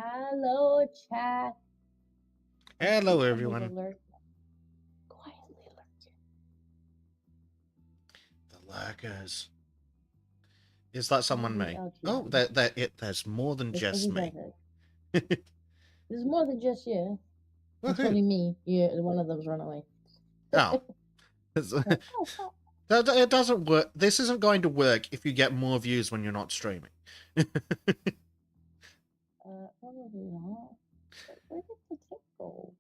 Hello, chat. I see Hello, somebody everyone. alert. Quietly alert. The lurkers. Is that someone Maybe me? Oh, LGN. there's more than It's just Biggie me. Better. There's more than just you. It's Woohoo! only me. You, one of them's run away. Oh, Like, oh, fuck. it doesn't work. This isn't going to work if you get more views when you're not streaming. Probably not. But where did the tip go?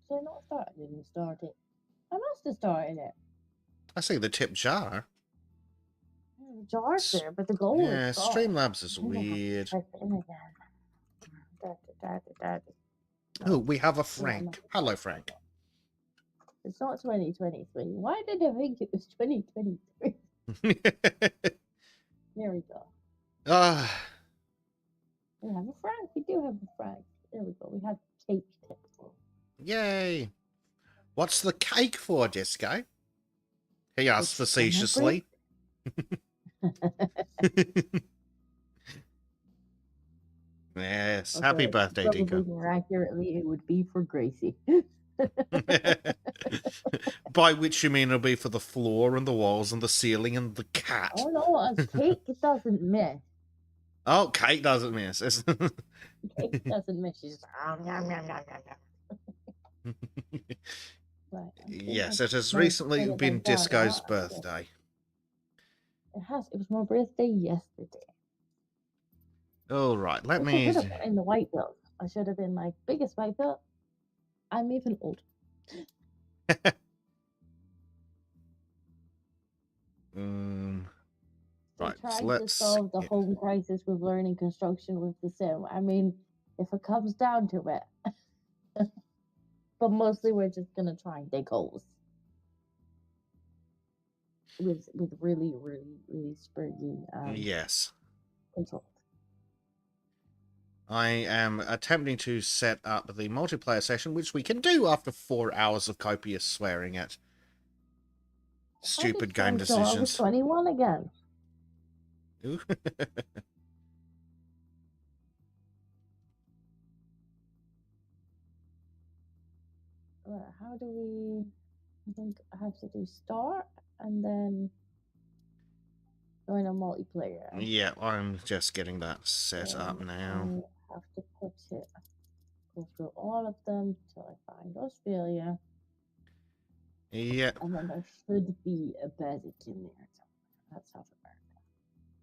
Did I not start? I didn't start it. I must have started it. I see the tip jar. The jar's there, but the goal is Yeah, gone. Streamlabs is I think I have to weird. type it in again. Oh, No, we have a no, I'm Frank. Hello, Frank. It's not 2023. Why did I think it was 2023? There we go. Ah, We have a Frank. We do have a Frank. There we go. We have cake tip. yay. What's the cake for, Disco? He asked facetiously. Yes, happy Okay, birthday, probably Dinko. more accurately, it would be for Gracie. By which you mean it'll be for the floor and the walls and the ceiling and the cat. Oh no, a cake doesn't miss. Oh, Kate doesn't miss. Cake doesn't miss. She's just, yum, yum, yum, yum. Right, Yes, it has recently been Disco's birthday. It has. It was my birthday yesterday. All right, let I me. should have been in the white belt. I should have been my biggest white belt. I'm even old. Right, Trying so to let's. solve the home crisis with learning construction with the sim. I mean, if it comes down to it. But mostly we're just gonna try and dig holes. With really, really, really spurgy Yes. controls. I am attempting to set up the multiplayer session, which we can do after 4 hours of copious swearing at stupid game decisions. I was 21 again. Ooh. How do we? I think I have to do start and then join a multiplayer. Yeah, I'm just getting that set up now. I have to put it. Go through all of them till I find Australia. Yeah. And then there should be a basic in there. That's South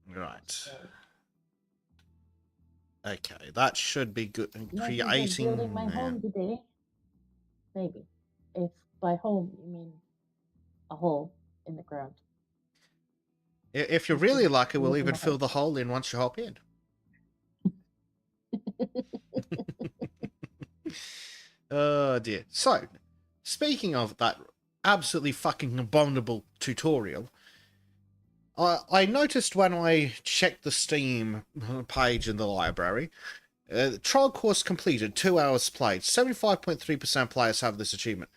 America. Right. Okay, that should be good. Creating. Building my home today. Maybe. If by home you mean a hole in the ground. If you're really lucky, we'll even fill the hole in once you hop in. Oh dear. So, speaking of that absolutely fucking abominable tutorial, I noticed when I checked the Steam page in the library, trial course completed, 2 hours played, 75.3% players have this achievement.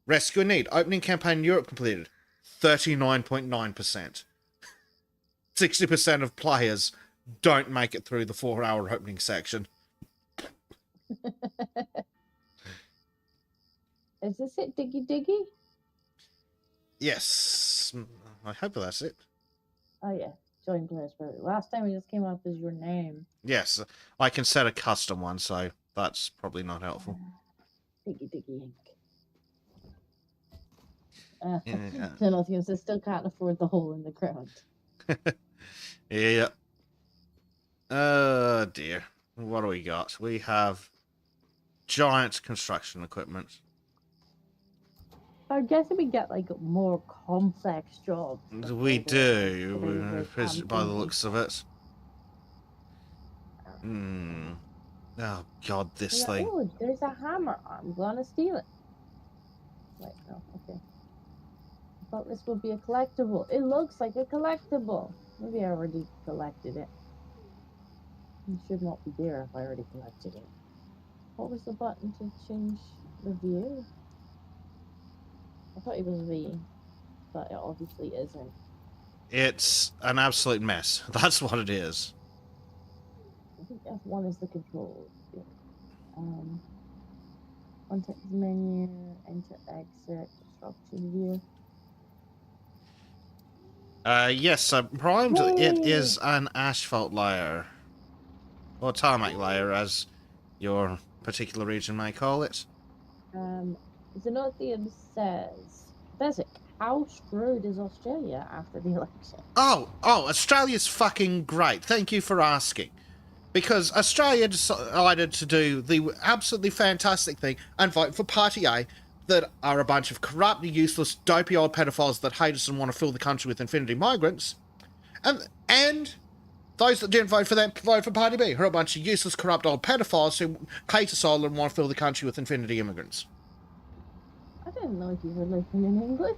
Rescue in Need, opening campaign Europe completed, 39.9%. 60% of players don't make it through the 4-hour opening section. Is this it, Diggy Diggy? Yes. I hope that's it. Oh, yeah. Join players. Last time it just came up as your name. Yes. I can set a custom one, so that's probably not helpful. Diggy Diggy Inc. Nothing. I still can't afford the hole in the ground. Yeah. Oh, dear. What do we got? We have giant construction equipment. I guess we get like more complex jobs. We do, by the looks of it. Oh god, this thing. Oh, there's a hammer. I'm gonna steal it. Wait, no, okay. I thought this would be a collectible. It looks like a collectible. Maybe I already collected it. It should not be there if I already collected it. What was the button to change the view? I thought it was V, but it obviously isn't. It's an absolute mess. That's what it is. I think F1 is the control. Context menu, enter, exit, construction view. Yes, so primed, it Yay! is an asphalt layer. Or tarmac layer, as your particular region may call it. Xenothium says, Basic, how screwed is Australia after the election? Oh, Australia's fucking great. Thank you for asking. Because Australia decided to do the absolutely fantastic thing and vote for Party A, that are a bunch of corrupt, useless, dopey old pedophiles that hate us and want to fill the country with infinity migrants. And those that didn't vote for them vote for Party B, who are a bunch of useless, corrupt old pedophiles who hate us all and want to fill the country with infinity immigrants. I didn't know you were living in England.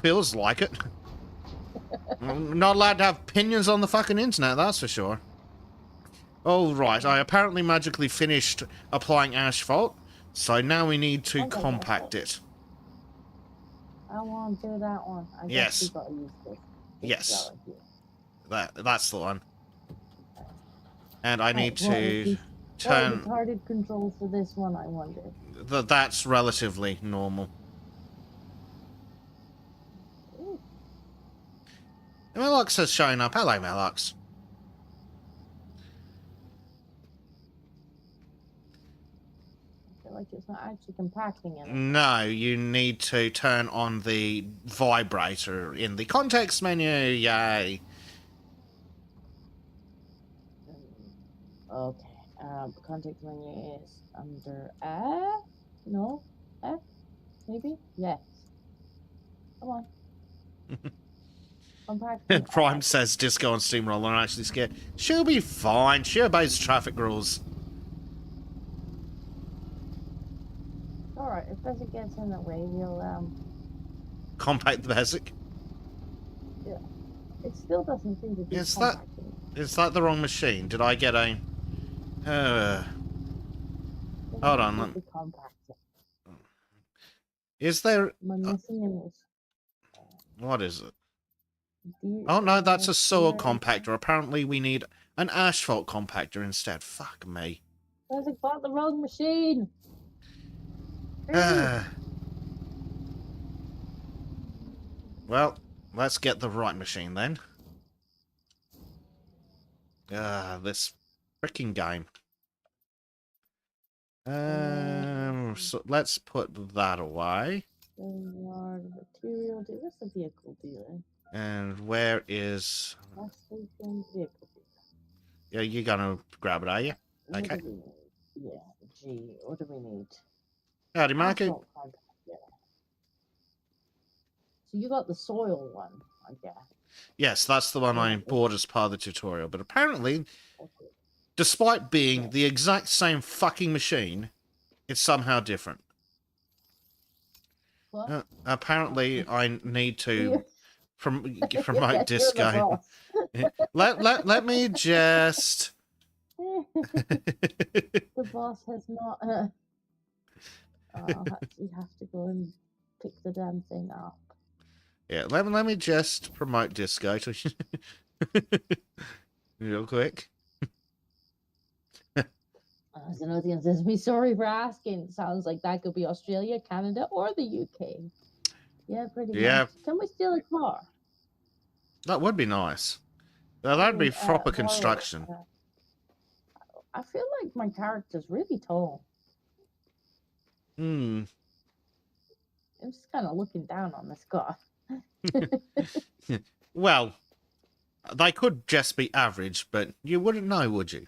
Feels like it. I'm not allowed to have opinions on the fucking internet, that's for sure. All right, I apparently magically finished applying asphalt, so now we need to compact it. I want to do that one. I Yes. guess we gotta use this. Yes. That's the one. And I need to What are turn... the retarded controls for this one, I wonder? That's relatively normal. Ooh. Melox has shown up. Hello, Melox. I feel like it's not actually compacting it. No, you need to turn on the vibrator in the context menu. Yay. Okay. The context menu is under F? No? F? Maybe? Yes. Come on. Compact. Prime says Disco and Steamroller are actually scared. She'll be fine. She obeys traffic rules. Alright, if Basic gets in the way, we'll, Compact the basic. yeah. It still doesn't seem to be Is that- compacting. Is that the wrong machine? Did I get a... Hold on, Doesn't seem to be compacting. is there... My machine is... What is it? Oh no, that's a soil compactor. Apparently we need an asphalt compactor instead. Fuck me. Basic bought the wrong machine! Well, let's get the right machine then. This freaking game. So let's put that away. Material. What's the vehicle dealer? And where is... Gas station, vehicle dealer. Yeah, you're gonna grab it, are you? What Okay. do we need? Yeah, G. What do we need? Howdy, Marky. Asphalt compact, yeah. So you got the soil one, I guess. Yes, that's the one I bought as part of the tutorial. But apparently, Okay. despite being the exact same fucking machine, it's somehow different. What? Apparently, I need to promote Yes, you're the Disco. boss. let me just... The boss has not. You have to go and pick the damn thing up. Yeah, let me just promote Disco to real quick. Xenothium says, "Me sorry for asking. Sounds like that could be Australia, Canada, or the UK." Yeah, pretty Yeah. much. Can we steal a car? That would be nice. Now, that'd be proper Borrow, construction. I feel like my character's really tall. Hmm. I'm just kind of looking down on this car. Well, they could just be average, but you wouldn't know, would you?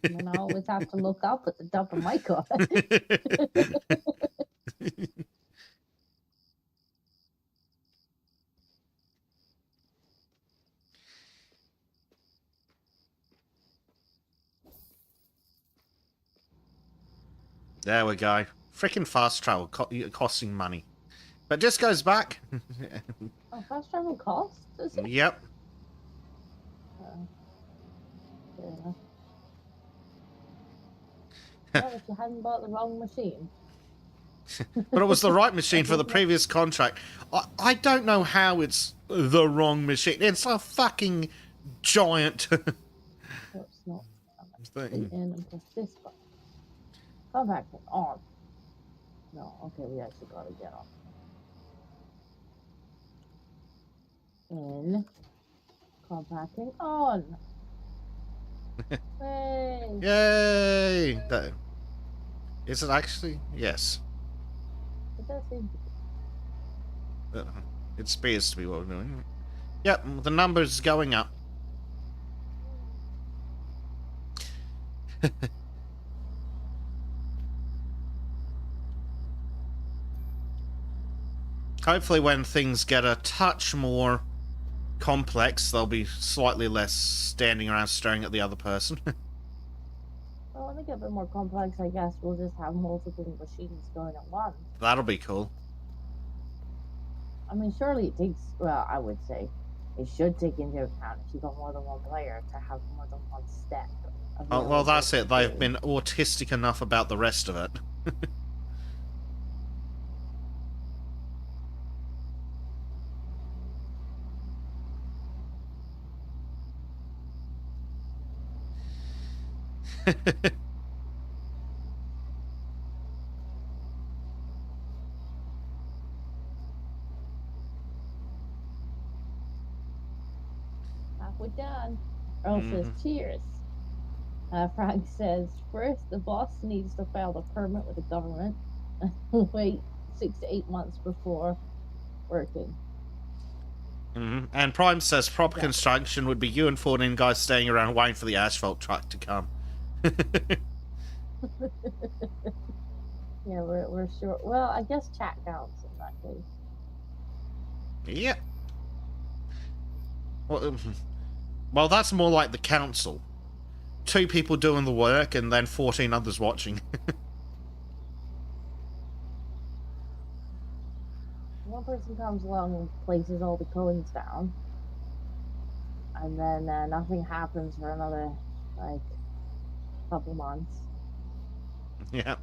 And I always have to look up at the top of my car. There we go. Freaking fast travel costing money. But Disco's back. Oh, fast travel costs? Is it? Yep. Yeah. Well, if you hadn't bought the wrong machine. But it was the right machine for the previous contract. I don't know how it's the wrong machine. It's a fucking giant. So it's not. in and press this button. Compacting on. No, okay, we actually gotta get on. In. Compacting on. Hey. Yay! Is it actually? Yes. It does seem to be. It appears to be what we're doing. Yep, the number's going up. Hopefully when things get a touch more complex, they'll be slightly less standing around staring at the other person. Well, when they get a bit more complex, I guess we'll just have multiple machines going at once. That'll be cool. I mean, surely it takes, well, I would say it should take into account if you got more than one player to have more than one step. Oh, well, that's it. They've available. been autistic enough about the rest of it. Halfway done. Earl says, Mhm. cheers. Frank says, first, the boss needs to file the permit with the government. Wait 6 to 8 months before working. And Prime says proper Yeah. construction would be you and 14 guys staying around waiting for the asphalt truck to come. Yeah, we're sure. Well, I guess chat counts in that case. Yep. Well, that's more like the council. 2 people doing the work and then 14 others watching. One person comes along and places all the coins down, and then nothing happens for another, like, couple months. Yeah.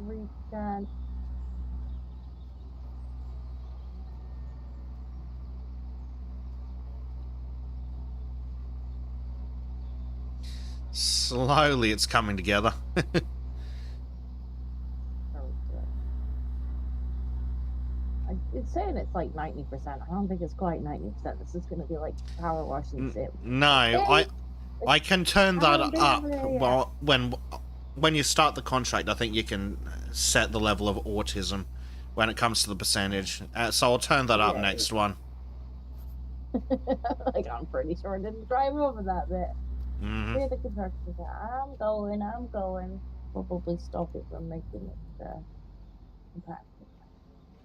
Regen. Slowly it's coming together. It's saying it's like 90%. I don't think it's quite 90%. This is going to be like power washing Sim. No, I can turn that up. Yeah. Well, when you start the contract, I think you can set the level of autism when it comes to the percentage. So I'll turn that up next one. Like, I'm pretty sure I didn't drive over that bit. Mm-hmm. Where the construction said, I'm going. Probably stop it from making it impact.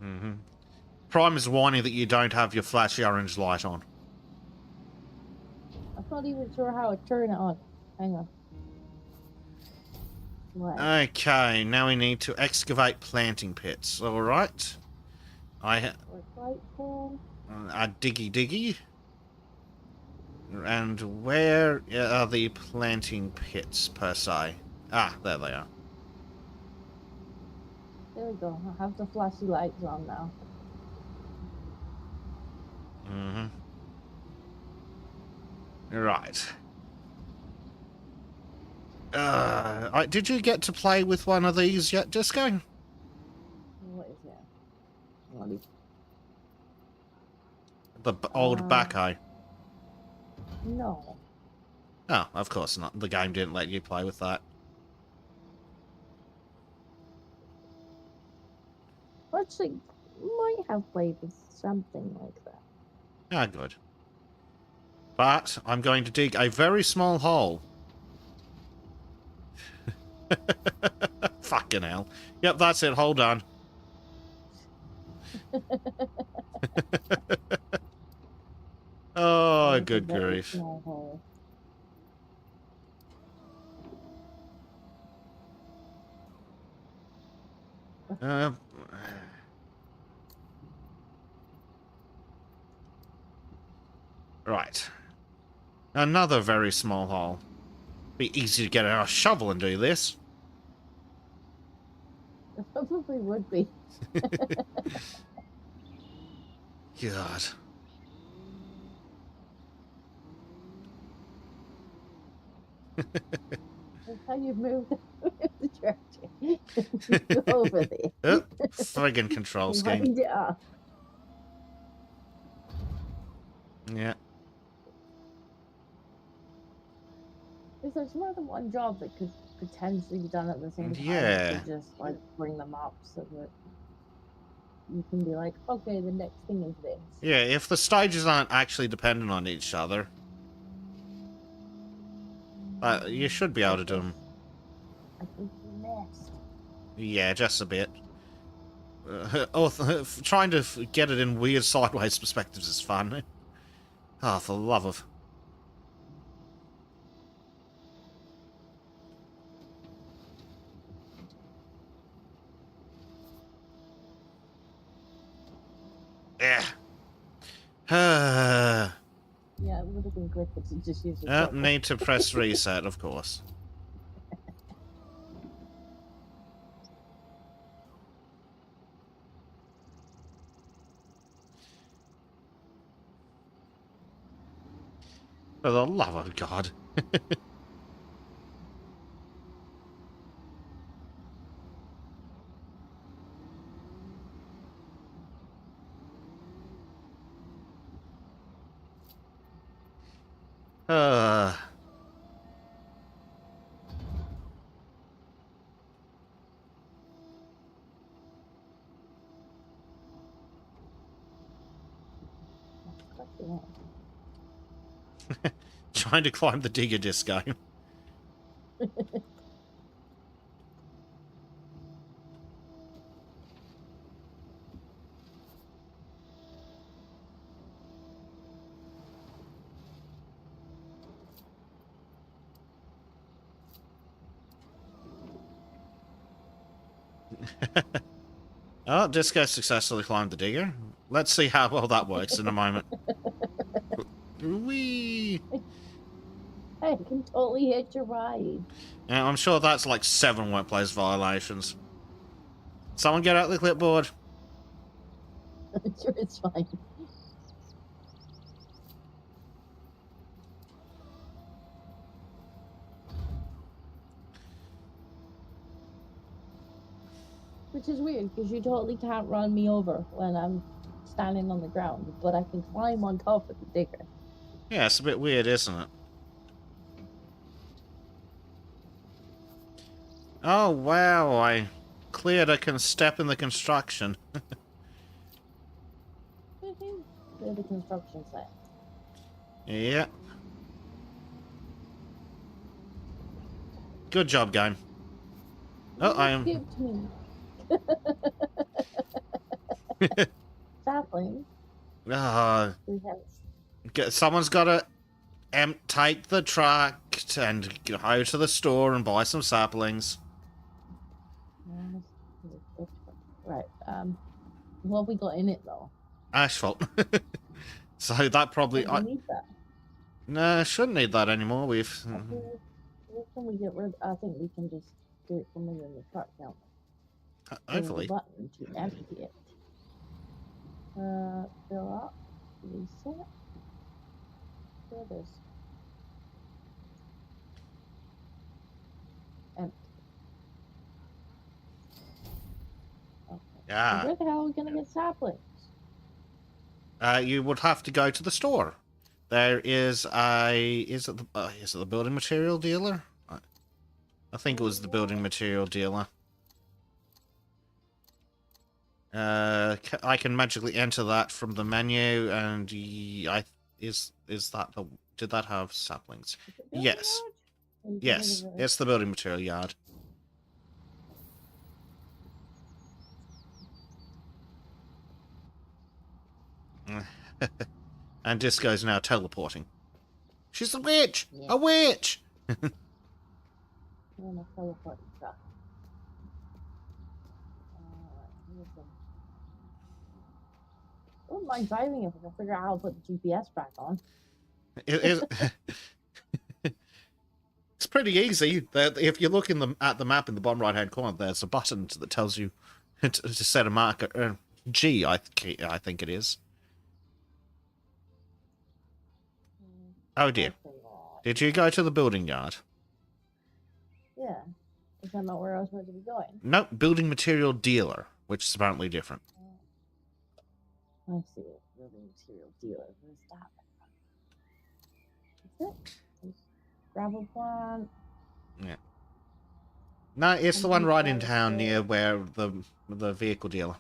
Mm-hmm. Prime is whining that you don't have your flashy orange light on. I'm not even sure how to turn it on. Hang on. What? Okay, now we need to excavate planting pits. All right. A diggy. And where are the planting pits, per se? Ah, there they are. There we go. I have the flashy lights on now. Mm-hmm. Right. Did you get to play with one of these yet, Disco? What is that? What is... The old backhoe. No. Oh, of course not. The game didn't let you play with that. Actually, might have played with something like that. Ah, good. But I'm going to dig a very small hole. Fucking hell. Yep, that's it. Hold on. Oh, good grief. Right. Another very small hole. Be easy to get a shovel and do this. would be. God. That's how you moved the tractor. Go over there. Oh, friggin' control scheme. Wind it up. Yeah. There's more than one job that could potentially be done at the same time. Yeah. To just like bring them up so that you can be like, okay, the next thing is this. Yeah, if the stages aren't actually dependent on each other, you should be able to do them. I think you missed. Yeah, just a bit. Trying to get it in weird sideways perspectives is fun. Oh, for the love of... Yeah. Yeah, it would have been quicker to just use the shortcut. Need to press reset, of course. For the love of God. Trying to climb the digger disco. Oh, Disco successfully climbed the digger. Let's see how well that works in a moment. Whee! I can totally hitch a ride. Yeah, I'm sure that's like 7 workplace violations. Someone get out the clipboard. I'm sure it's fine. Which is weird, because you totally can't run me over when I'm standing on the ground, but I can climb on top of the digger. Yeah, it's a bit weird, isn't it? Oh, wow, I cleared a step in the construction. They're the construction site. Yeah. Good job, game. Oh, I am... Skipped me. Sapling. Someone's got to take the truck and go to the store and buy some saplings. Right. What have we got in it though? Asphalt. So that probably... We need that. No, shouldn't need that anymore. We've... What can we get rid? I think we can just do it from within the truck, can't we? Hopefully. Button to empty it. Fill up. Reset. There it is. Empty. Okay. Yeah. Where the hell are we gonna get saplings? You would have to go to the store. There is a... Is it the building material dealer? I think it was the building material dealer. I can magically enter that from the menu, and is that the... Did that have saplings? Yes. Yes, it's the building material yard. And Disco's now teleporting. She's a witch! Yeah. A witch! I'm gonna teleport the truck. I wouldn't mind driving if I can figure out how to put the GPS back on. It's pretty easy. If you look at the map in the bottom right-hand corner, there's a button that tells you to set a marker. G, I think it is. Oh dear. Parking lot. Did you go to the building yard? Yeah. Is that not where I was supposed to be going? Nope, building material dealer, which is apparently different. I see it. Building material dealer. Where's that? Is it? There's gravel plant. No, it's the one right in Something town like near where the vehicle dealer.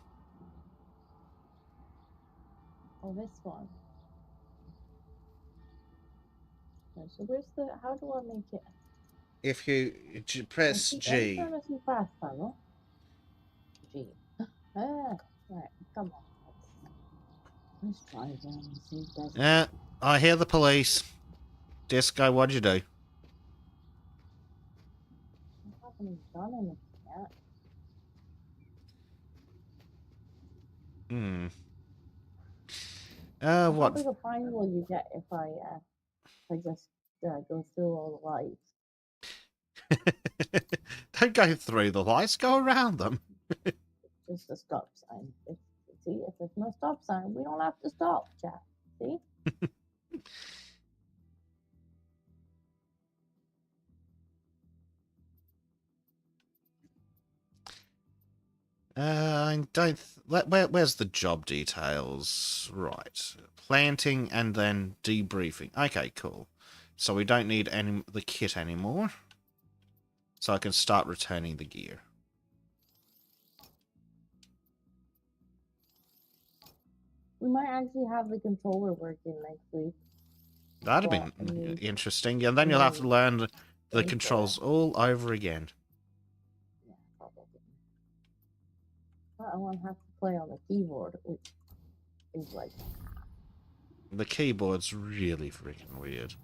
Oh, this one. Okay, so where's the? How do I make it? If you press I'm G. trying to see fast panel. G. Ah, right. Come on. Let's try again and see if there's. I hear the police. Disco, what'd you do? I haven't even done anything yet. What? How big a fine will you get if I just go through all the lights? Don't go through the lights, go around them. Just a stop sign. See, if there's no stop sign, we don't have to stop, chat. See? I don't. Where's the job details? Right, planting and then debriefing. Okay, cool. So we don't need the kit anymore. So I can start returning the gear. We might actually have the controller working next week. That'd Well, be I mean- interesting. And then you'll have to learn the Think controls all over again. Yeah, probably. But I won't have to play on the keyboard, which is like. The keyboard's really freaking weird.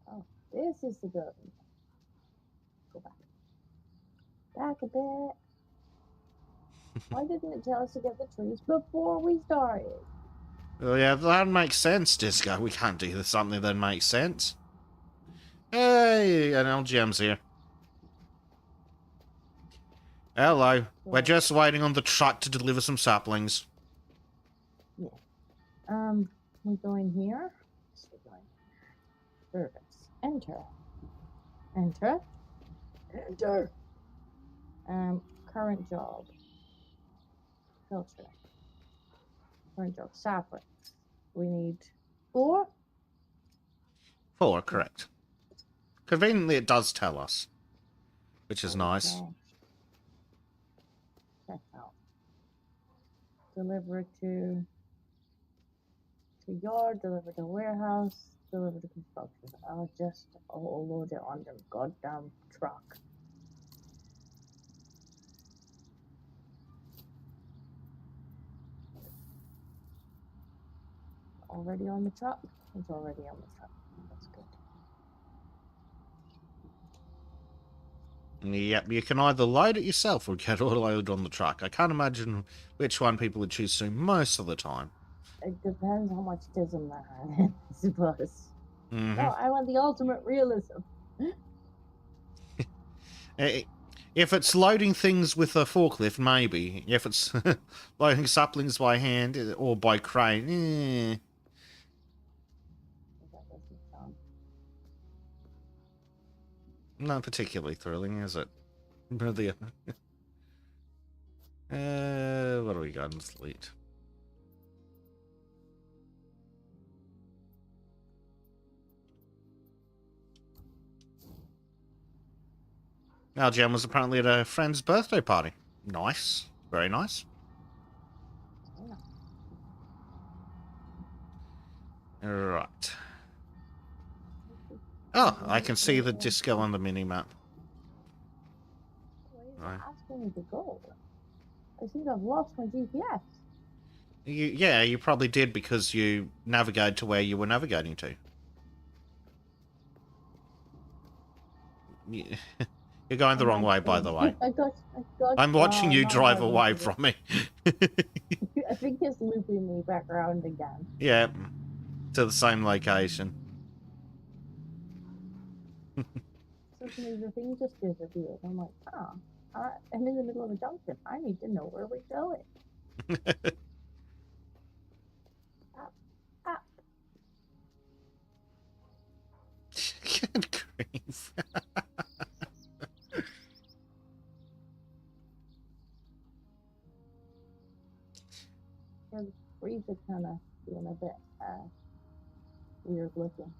Oh, this is the building. Go back. Back a bit. Why didn't it tell us to get the trees before we started? Well, yeah, that makes sense, Disco. We can't do something that makes sense. Hey, an LGM's here. Hello. We're just waiting on the truck to deliver some saplings. Yeah. We go in here. So we're going service. Enter. Enter. Enter. Current job. Filter. Current job. Saplings. We need 4. 4, correct. Conveniently, it does tell us, which is nice. Okay. Check out. Deliver to yard, deliver to warehouse, deliver to construction. I'll just load it on the goddamn truck. Already on the truck? It's already on the truck. That's good. Yep, you can either load it yourself or get it loaded on the truck. I can't imagine which one people would choose to most of the time. It depends how much tism I have, I suppose. Mm-hmm. No, I want the ultimate realism. If it's loading things with a forklift, maybe. If it's loading saplings by hand or by crane, That doesn't sound. not particularly thrilling, is it? What do we got in Sleet? Our Jen was apparently at a friend's birthday party. Nice. Very nice. Right. Oh, I can see the disco on the mini-map. Where are you asking me to go? I think I've lost my GPS. Yeah, you probably did because you navigated to where you were navigating to. You're going the wrong way, by the way. I got I'm watching you no, drive no, away no. from me. I think it's looping me back around again. Yeah. to the same location. Suddenly the thing just disappeared. I'm like, I'm in the middle of a junction. I need to know where we're going. Up, up. Good grief. The trees are kind of being a bit weird looking.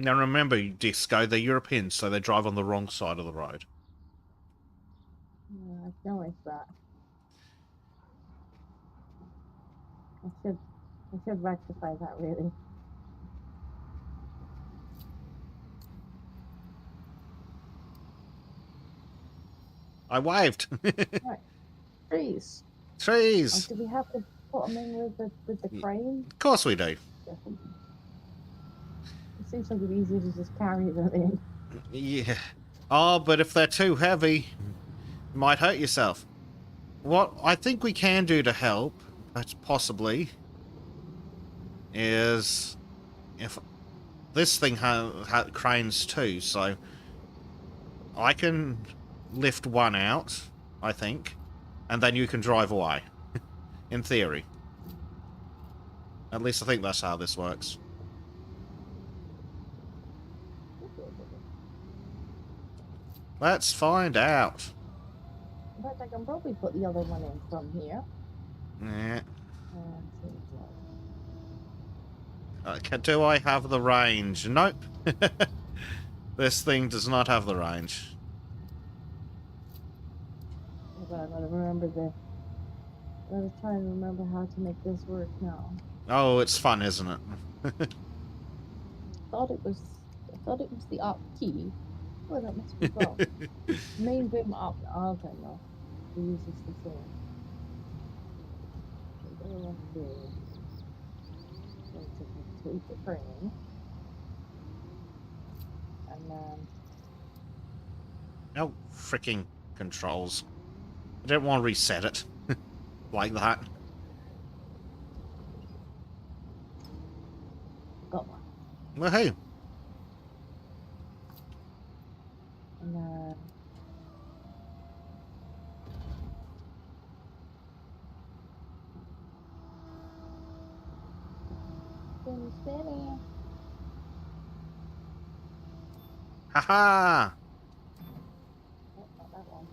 Now remember, Disco, they're Europeans, so they drive on the wrong side of the road. Yeah, I noticed that. I should rectify that really. I waved. Right. Trees. Trees. Do we have to put them in with the crane? Of course we do. It seems like it'd be easier to just carry them in. Yeah. Oh, but if they're too heavy, you might hurt yourself. What I think we can do to help, possibly, is if this thing has cranes too, so I can lift one out, I think, and then you can drive away. In theory. At least I think that's how this works. Let's find out. In fact, I can probably put the other one in from here. Yeah. So Do I have the range? Nope. This thing does not have the range. I gotta remember this. I was trying to remember how to make this work now. Oh, it's fun, isn't it? I thought it was the up key. Well, that must be wrong. Main boom up. Oh, okay, no. We use this the same. So what do? Going to complete the training. And then No freaking controls. I didn't want to reset it. Like that. got one. Woohoo! And then spinny. Haha! Oh, not that one.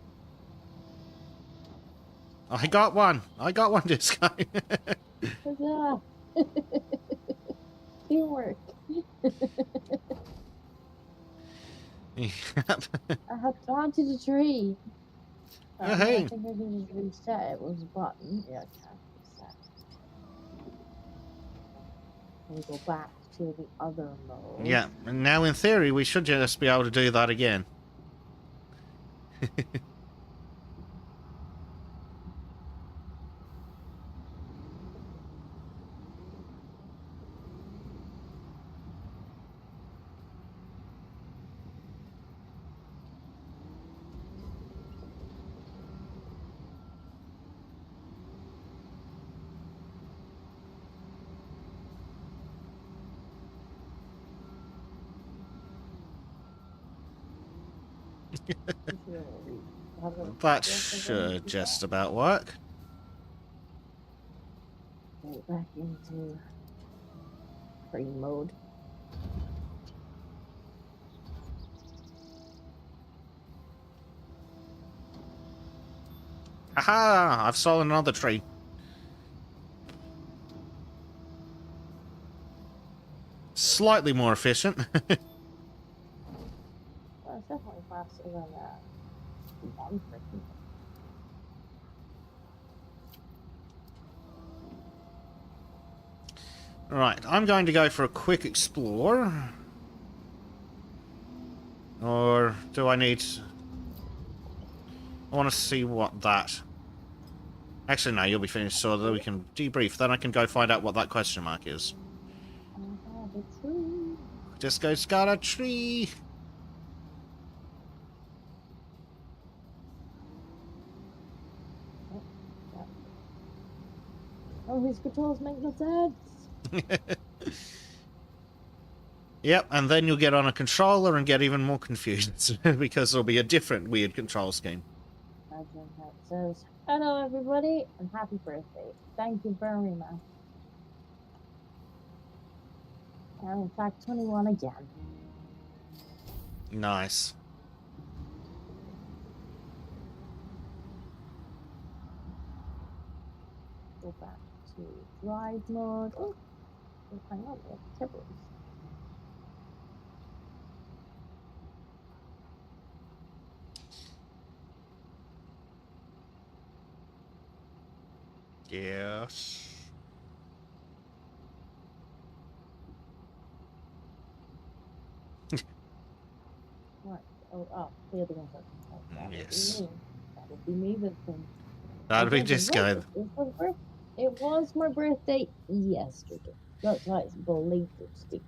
I got one! I got one, Disco! Huzzah! Teamwork. Yep. I had planted a tree. Oh, I hey. think I can just reset it with a button. Yeah, I can reset. We go back to the other mode. Yeah, and now in theory we should just be able to do that again. That should just about work. Go back into train mode. Haha! I've stolen another tree. Slightly more efficient. Well, it's definitely faster than one freaking. Right, I'm going to go for a quick explore. Or do I need... I want to see what that... Actually, no, you'll be finished so that we can debrief. Then I can go find out what that question mark is. I have a tree. Disco's got a tree! Oh, his controls make no sense. Yep, and then you'll get on a controller and get even more confused because there'll be a different weird control scheme. Imagine how it says, "Hello, everybody, and happy birthday. Thank you very much." I'm in fact 21 again. Nice. Go back to drive mode. Oh, hang on, we have tippers. Yes. Right. Oh, the other one's open. Oh, that Yes. would be me. That would be me, Vincent. That'd be disco. It was my birthday yesterday. That's why it's belated, Steve.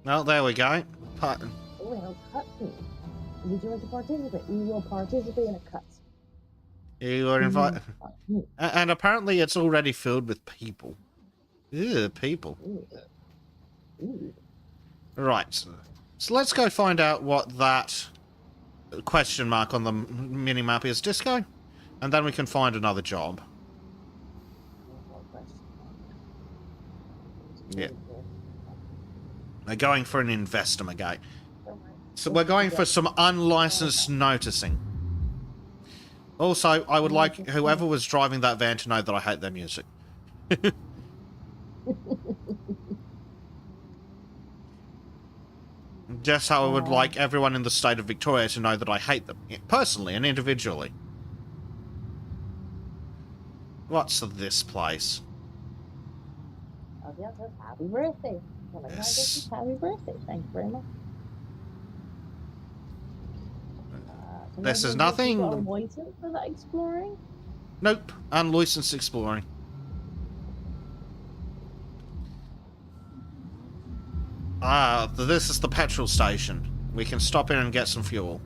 Well, there we go. Button. Well, cut me. Would you like to participate? We will participate in a cut. You were invited. And apparently it's already filled with people. Ew, people. Ooh. Right. So let's go find out what that question mark on the mini-map is, Disco. And then we can find another job. Yeah. We're going for an investigate. So we're going for some unlicensed noticing. Also, I would like whoever was driving that van to know that I hate their music. Just how I would like everyone in the state of Victoria to know that I hate them, personally and individually. What's this place? Oh, yeah, that's happy birthday. Yes. Happy birthday. Thank you very much. This is nothing. Unlicensed for that exploring? Nope. Unlicensed exploring. Ah, this is the petrol station. We can stop in and get some fuel.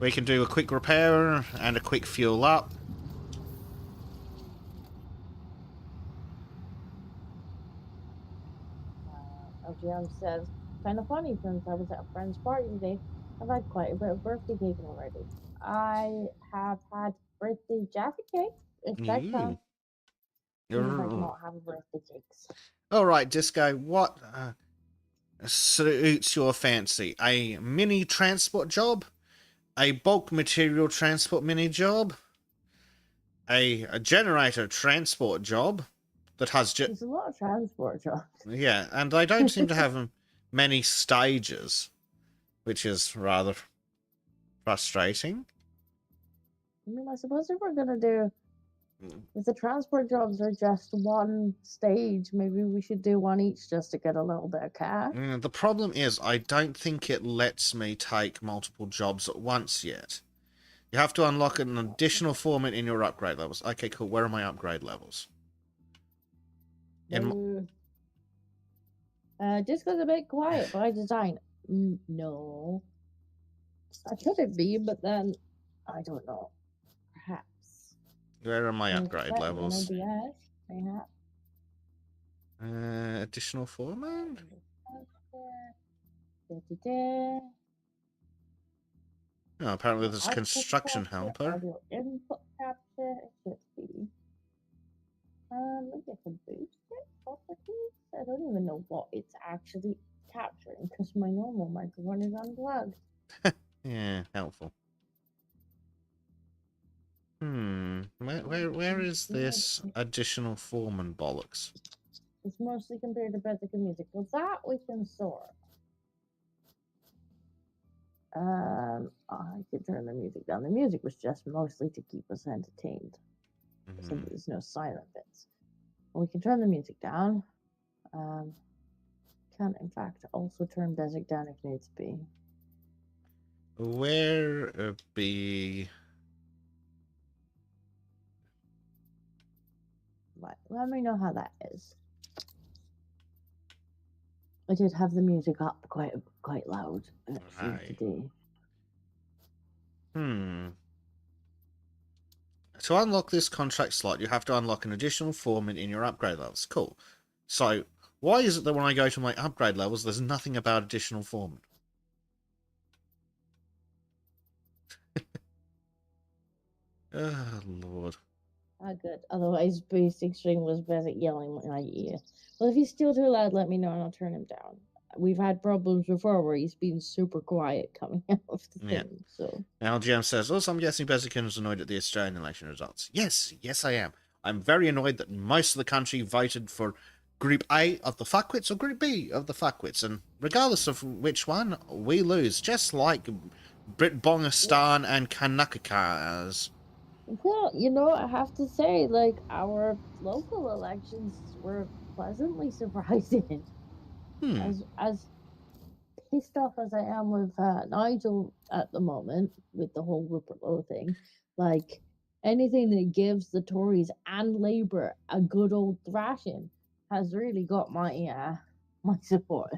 We can do a quick repair and a quick fuel up. LGM says, kind of funny since I was at a friend's party today. I've had quite a bit of birthday cake already. I have had birthday Jaffa cake, if that counts. Even if I cannot have birthday cakes. Alright, Disco, what suits your fancy? A mini transport job? A bulk material transport mini job? A generator transport job that has There's a lot of transport jobs. Yeah, and I don't seem to have many stages, which is rather frustrating. I mean, I suppose if we're gonna do, if the transport jobs are just one stage, maybe we should do one each just to get a little bit of cash. The problem is, I don't think it lets me take multiple jobs at once yet. You have to unlock an additional format in your upgrade levels. Okay, cool. Where are my upgrade levels? Just because a bit quiet by design. No. I could it be, but then I don't know. Perhaps. Where are my upgrade levels? Perhaps. Additional format? Oh, apparently there's a construction helper. Audio input capture, it should be. Look at the booster properties. I don't even know what it's actually capturing because my normal microphone is unplugged. Yeah, helpful. Where is this additional foreman bollocks? It's mostly compared to basic music. Well, that we can sort. I could turn the music down. The music was just mostly to keep us entertained. So there's no silent bits. We can turn the music down. Can in fact also turn basic down if needs be. Where be? Right, let me know how that is. I did have the music up quite loud through Aye. today. To unlock this contract slot, you have to unlock an additional foreman in your upgrade levels. Cool. So, why is it that when I go to my upgrade levels, there's nothing about additional foreman? Oh, Lord. Ah, good. Otherwise, Basic String was busy yelling in my ear. Well, if he's still too loud, let me know and I'll turn him down. We've had problems before where he's been super quiet coming out of the Yeah. thing, so. LGM says, also, I'm guessing Basican is annoyed at the Australian election results. Yes, I am. I'm very annoyed that most of the country voted for Group A of the fuckwits or Group B of the fuckwits, and regardless of which one, we lose, just like Britbongistan and Kanakakas. Well, I have to say, like, our local elections were pleasantly surprising. Hmm. As pissed off as I am with Nigel at the moment with the whole Rupert Lowe thing, like anything that gives the Tories and Labour a good old thrashing has really got my support.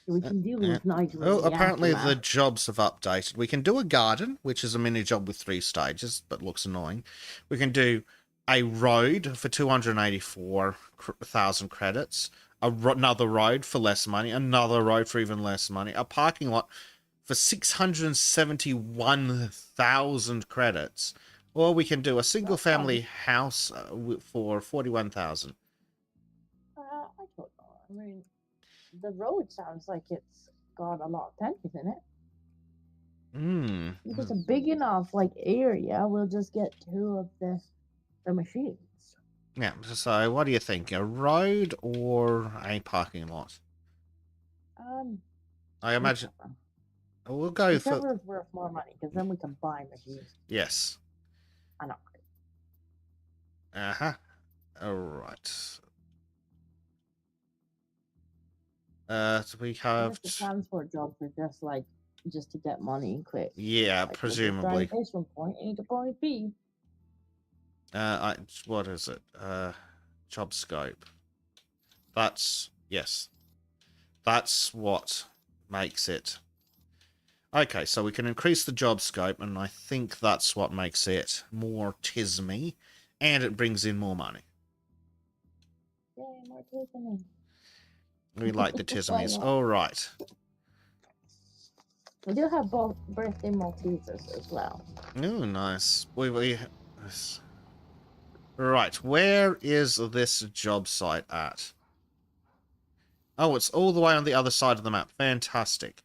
So we can deal with Nigel Oh, in the apparently the aftermath. jobs have updated. We can do a garden, which is a mini job with 3 stages, but looks annoying. We can do a road for 284,000 credits, another road for less money, another road for even less money, a parking lot for 671,000 credits, or we can do a single family house for 41,000. I don't know. I mean, the road sounds like it's got a lot of tension in it. If it's a big enough area, we'll just get 2 of the machines. Yeah, so what do you think? A road or a parking lot? I imagine we'll go for... Whichever is worth more money, because then we can buy machines. Yes. I know. Uh-huh. Alright. So we have... The transport jobs are just to get money quick. Yeah, presumably. This from point A to point B. What is it? Job scope. That's... Yes. That's what makes it. Okay, so we can increase the job scope, and I think that's what makes it more tismy, and it brings in more money. Yay, more tismy. We like the tismies. All right. We do have both birthday Maltesers as well. Oh, nice. Right, where is this job site at? Oh, it's all the way on the other side of the map. Fantastic.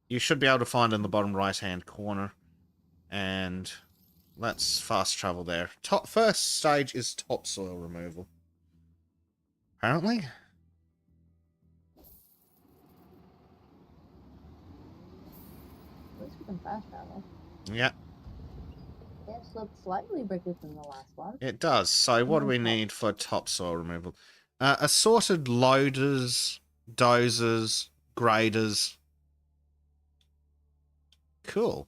You should be able to find it in the bottom right-hand corner. And let's fast travel there. First stage is topsoil removal. Apparently. At least we can fast travel. Yeah. Yes, looks slightly bigger than the last one. It does. So what do we need for topsoil removal? Assorted loaders, dozers, graders. Cool.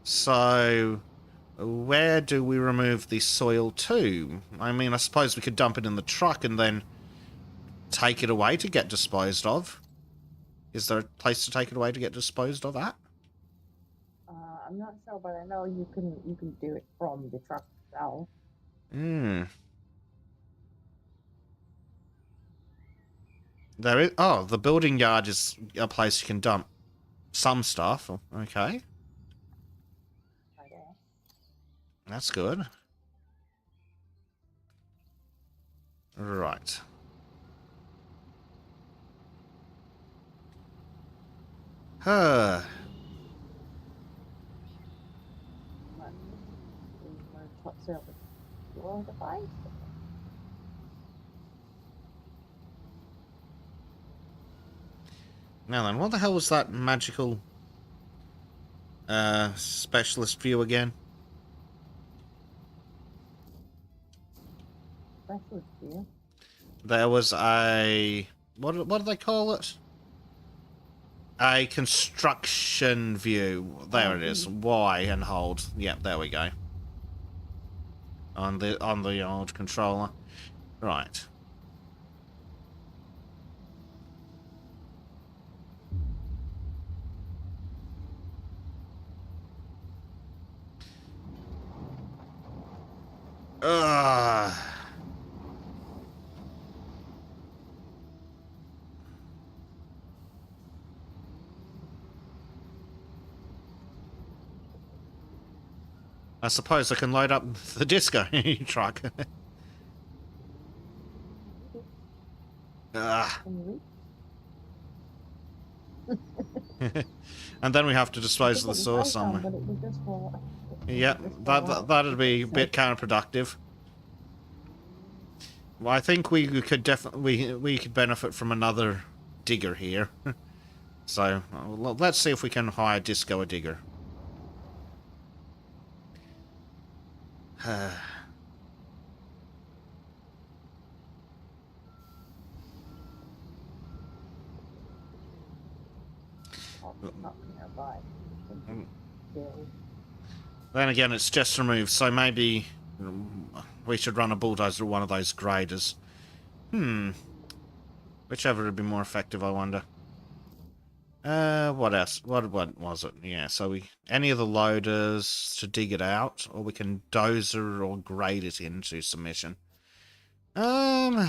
So, where do we remove the soil to? I mean, I suppose we could dump it in the truck and then take it away to get disposed of. Is there a place to take it away to get disposed of at? I'm not sure, but I know you can do it from the truck itself. There is... Oh, the building yard is a place you can dump some stuff. Okay. That's good. Right. Huh. Now then, what the hell was that magical specialist view again? Specialist view? There was a... What do they call it? A construction view. There it is. Y and hold. Yep, there we go. On the old controller. Right. Ugh. I suppose I can load up the disco truck. Ugh. Can And then we have to dispose of the you source try some, somewhere. but it would just fall. Yeah, that'd be a bit counterproductive. Well, I think we could definitely we could benefit from another digger here. So let's see if we can hire Disco a digger. Not nearby. Then again, it's just removed, so maybe we should run a bulldozer or one of those graders. Whichever would be more effective, I wonder. What else? What was it? Yeah, so any of the loaders to dig it out, or we can dozer or grade it into submission. Dozering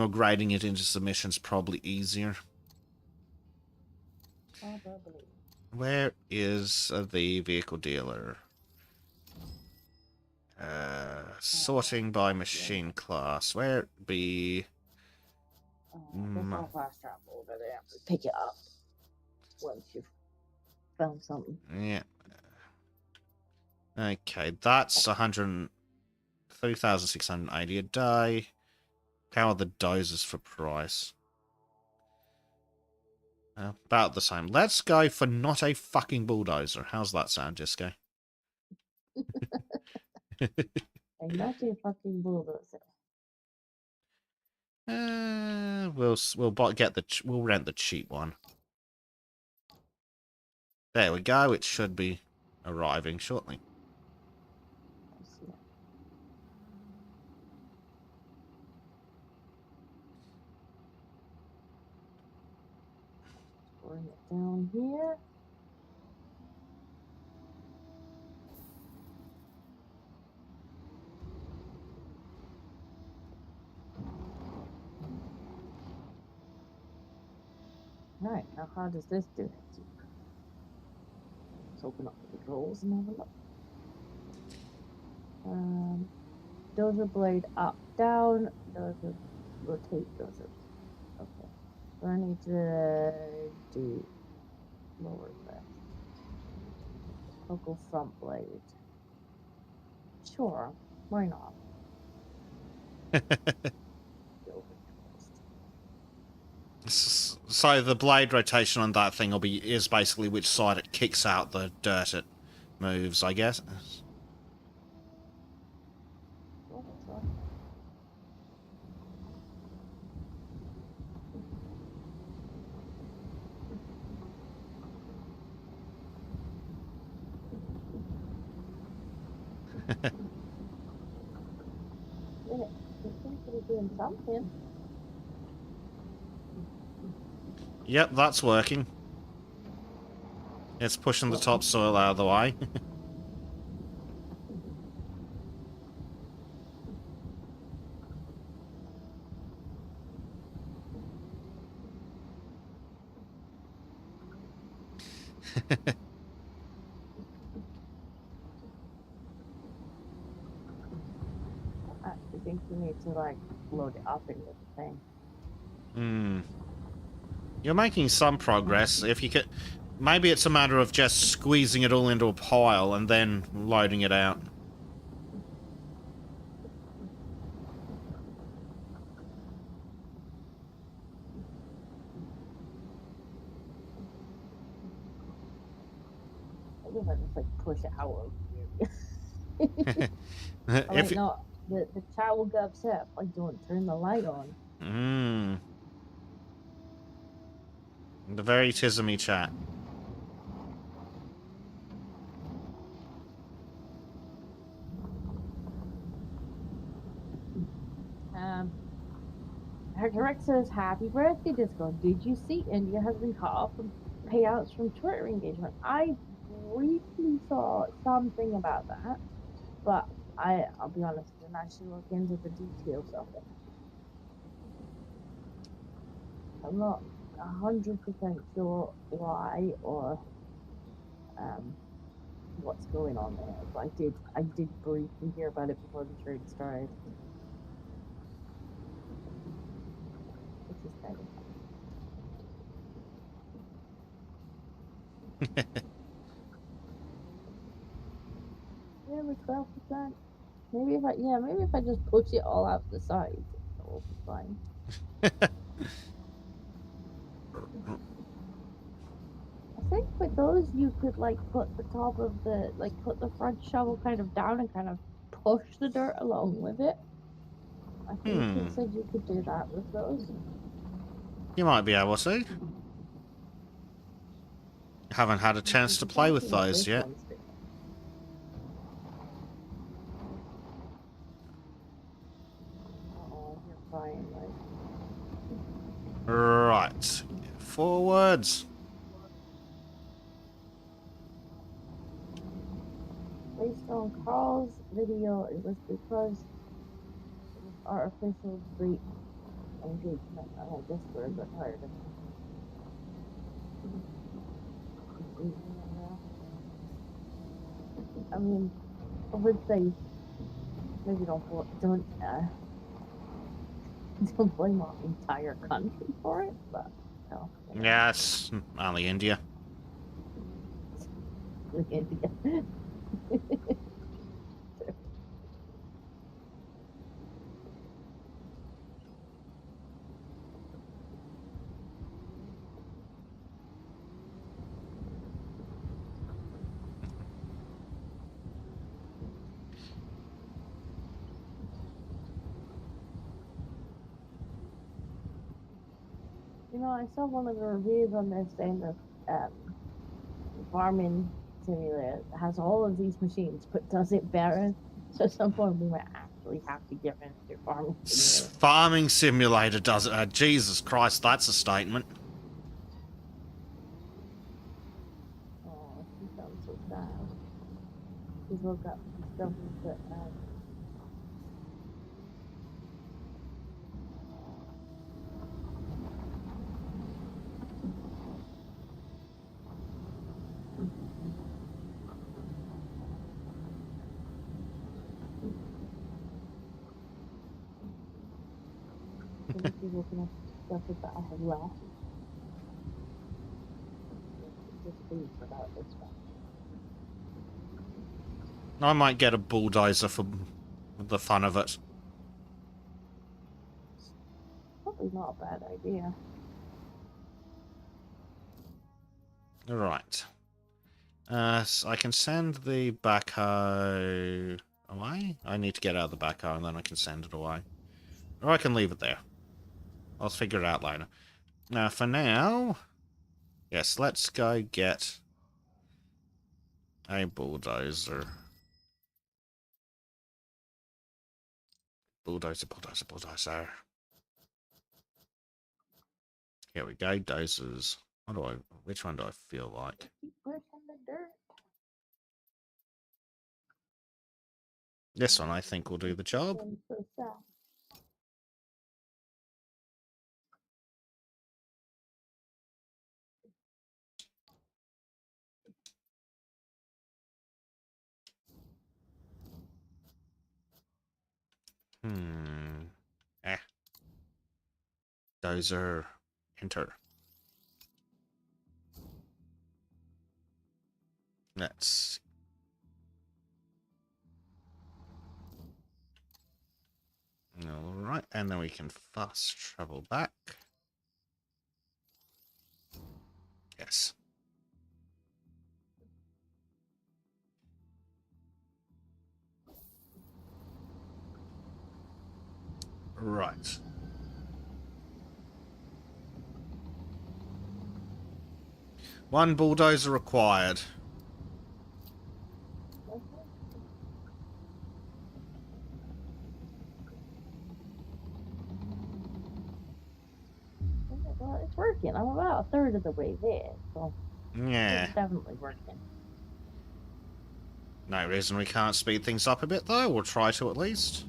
or grading it into submission's probably easier. Probably. Where is the vehicle dealer? Sorting by machine class. Where it be? There's no fast travel over there. Pick it up once you've found something. Yeah. Okay, that's 3,680 a day. How are the dozers for price? About the same. Let's go for not a fucking bulldozer. How's that sound, Disco? And not a fucking bulldozer. We'll rent the cheap one. There we go. It should be arriving shortly. Bring it down here. Alright, now how does this do it? Let's open up the controls and have a look. Dozer blade up, down, dozer rotate, dozer. Okay. So I need to do lower left. Toggle front blade. Sure, why not? So the blade rotation on that thing is basically which side it kicks out the dirt it moves, I guess. Oh, that's right. Yeah, it seems to be doing something. Yep, that's working. It's pushing the topsoil out of the way. I think you need to like load it up into the thing. You're making some progress. If you could, maybe it's a matter of just squeezing it all into a pile and then loading it out. I guess I just like push it out. If No, the child will get upset. Like, don't turn the light on. The very tismy chat. Her direct says, "Happy birthday, Disco. Did you see India has been cut off from payouts from Twitter engagement?" I briefly saw something about that. but I'll be honest, I didn't actually look into the details of it. I'm not 100% sure why or what's going on there, but I did briefly hear about it before the trade started, which is kind of yeah, we're 12%. Maybe if I just push it all out the sides, it will be fine. I think with those you could like put the top of the put the front shovel kind of down and kind of push the dirt along with it. I think it said you could do that with those. You might be able to. Haven't had a chance to play with those yet. Oh, you're fine, like. Right. Forwards. Based on Carl's video, it was because it was artificial great engagement, and I guess we're a bit tired of it. I mean, I would say maybe don't blame our entire country for it, but no. Yeah, it's only India. India. You know, I saw one of the reviews on this saying that farming simulator has all of these machines, but does it better? So at some point we might actually have to give in to farming simulator. Farming simulator does it. Jesus Christ, that's a statement. Oh, she sounds so sad. People got stuff that people can have stuff that I have left. Just leave without this one. I might get a bulldozer for the fun of it. Probably not a bad idea. Right. So I can send the backhoe away. I need to get out of the backhoe and then I can send it away. Or I can leave it there. I'll figure it out later. Now, for now, yes, let's go get a bulldozer. Bulldozer. Here we go, dozers. Which one do I feel like? Keep pushing the dirt. This one I think will do the job. I'm so sad. Dozer. Enter. Let's. Alright, and then we can fast travel back. Yes. Right. One bulldozer required. Well, it's working. I'm about a third of the way there, so Yeah. it's definitely working. No reason we can't speed things up a bit, though, or try to at least.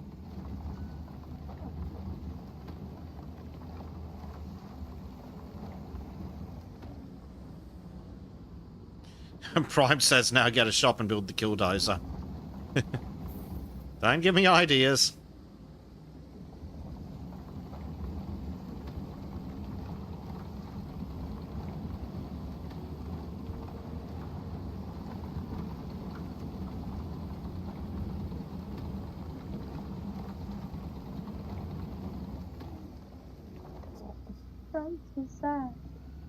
Prime says now get a shop and build the killdozer. Don't give me ideas. Sounds so sad.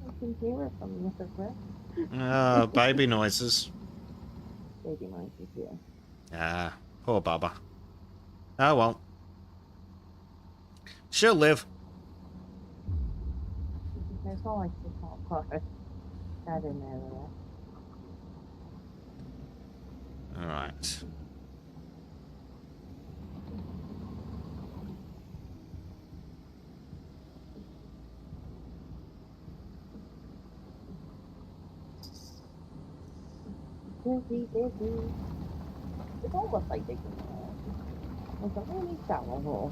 I can hear it from the other breath. Baby noises. Baby noises, yeah. Ah, poor Baba. Oh well. She'll live. There's not like this hot car. That in there, though. Alright. Dizzy, dizzy. It all looks like they can. It's a really shallow hole.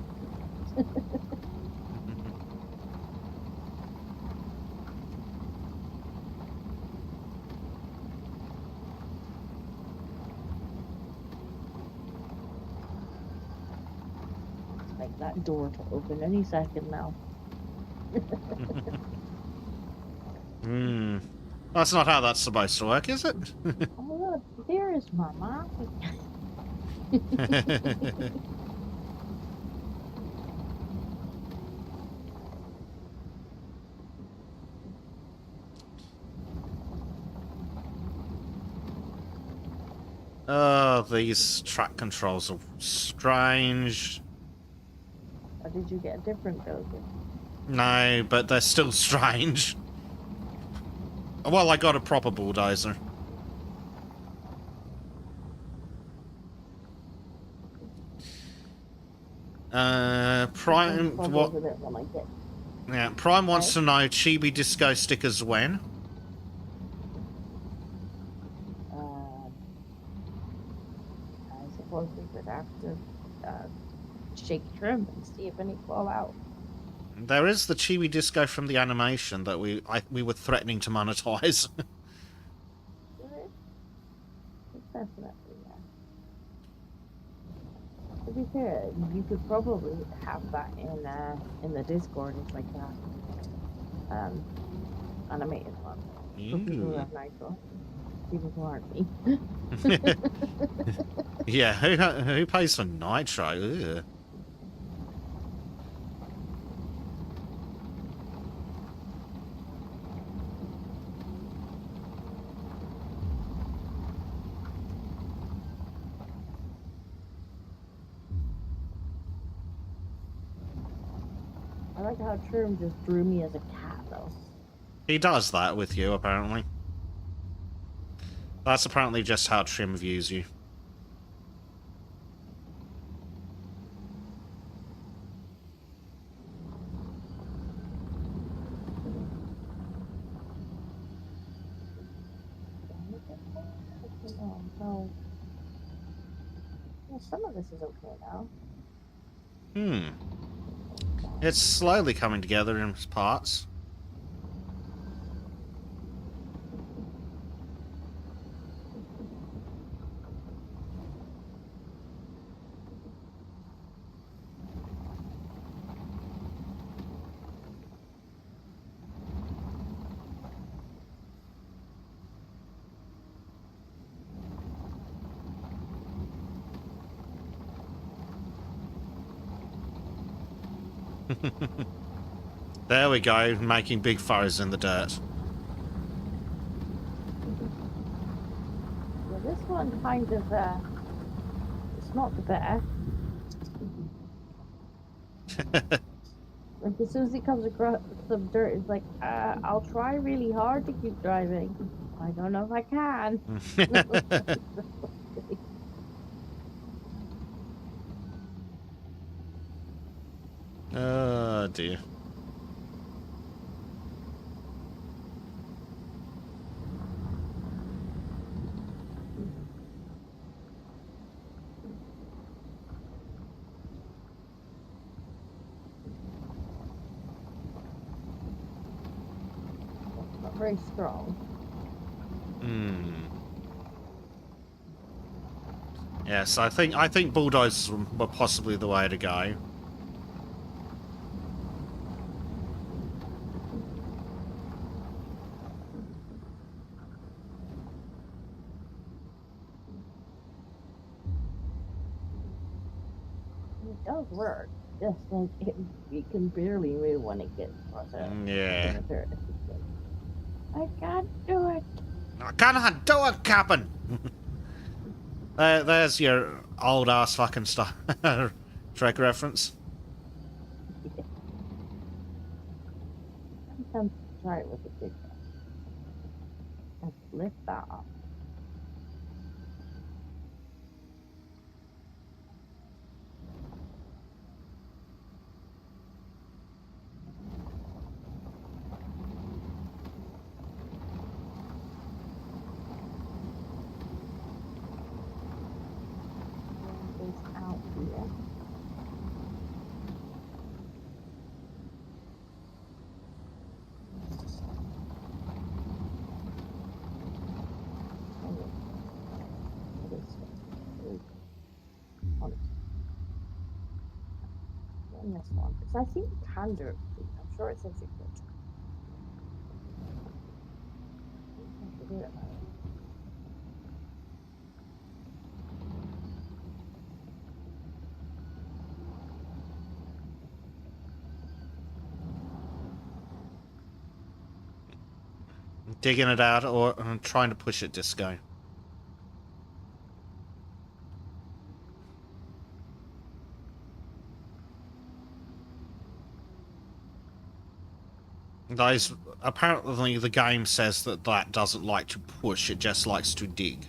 Like that door to open any second now. That's not how that's supposed to work, is it? Oh look, there is Mama. Oh, these track controls are strange. Or did you get a different dozer? No, but they're still strange. Well, I got a proper bulldozer. Prime, what? Yeah, Prime wants to know Chibi Disco stickers when. I suppose we would have to shake trim and see if any fall out. There is the Chibi Disco from the animation that we were threatening to monetize. Definitely, yeah. To be fair, you could probably have that in the Discord. It's like that animated one for people who have Nitro. People who aren't me. Yeah, who pays for Nitro? Ugh. I like how Trim just drew me as a cat, though. He does that with you, apparently. That's apparently just how Trim views you. Oh, well, some of this is okay now. It's slowly coming together in parts. There we go, making big furrows in the dirt. Well, this one kind of, it's not the best. Like, as soon as he comes across some dirt, it's like, I'll try really hard to keep driving. I don't know if I can. Oh dear. very strong. Hmm. Yes, I think bulldozers were possibly the way to go. It does work. Just like you can barely move when it gets closer. Yeah. I can't do it. I cannot do it, Captain! There's your old ass fucking stuff. Trek reference. Sometimes try it with a big one. And lift off. This out here. And this one. Because I think you can do it. I'm sure it says you could. You have to do it. Digging it out or trying to push it, Disco. Those, apparently the game says that doesn't like to push, it just likes to dig.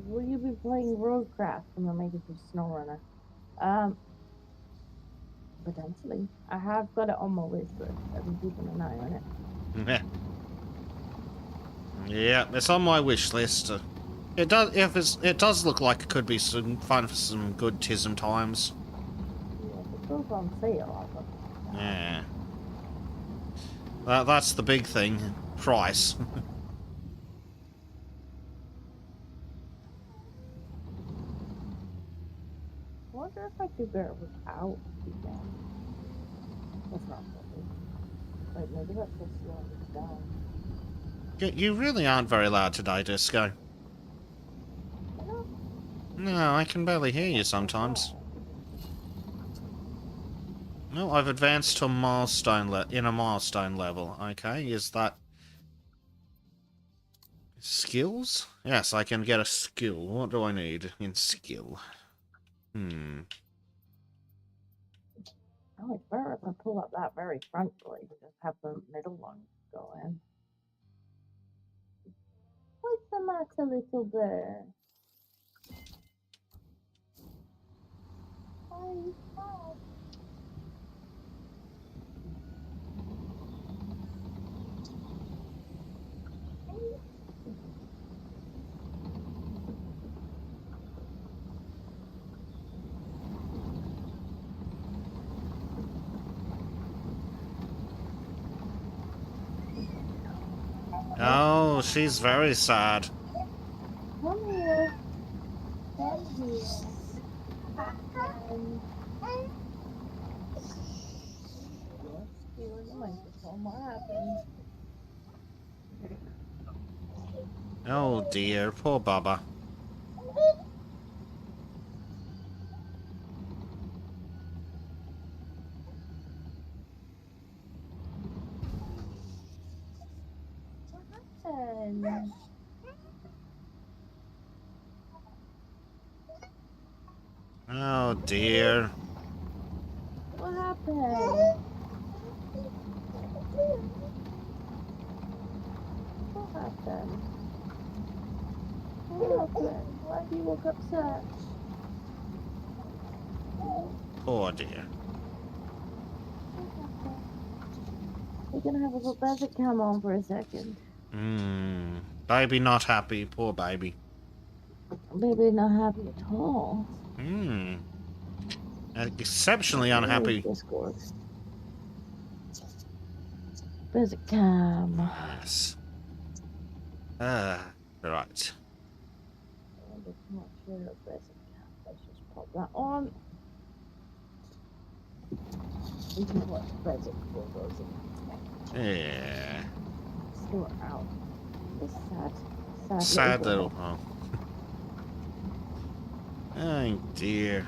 Will you be playing Roadcraft when I make it to SnowRunner? Potentially. I have got it on my wish list. I've been keeping an eye on it. Yeah, it's on my wish list. It does look like it could be some fun for some good tism times. Yeah, if it goes on sale, I'll look. Yeah. That's the big thing. Price. I wonder if I could get it without the That's not funny. Wait, maybe that's just slowing it down. You really aren't very loud today, Disco. No, I can barely hear you sometimes. No, I've advanced to a milestone level. Okay, is that skills? Yes, I can get a skill. What do I need in skill? I Oh, it's better if I pull up that very front door. You just have the middle one go in. What's the matter, little bird? Hi. Oh, she's very sad. Come here. Come here. You're stealing the microphone. What happened? Oh dear, poor Baba. What happened? Oh dear. What happened? What happened? What happened? Why do you look upset? Poor dear. We're gonna have a little basic cam on for a second. Baby not happy, poor baby. Baby not happy at all. Exceptionally unhappy. Discord. Basic cam. Yes. Right. I'm just not sure of basic cam. Let's just pop that on. We can watch basic photos and Yeah. sort out. This sad Sad little. Oh. Oh dear.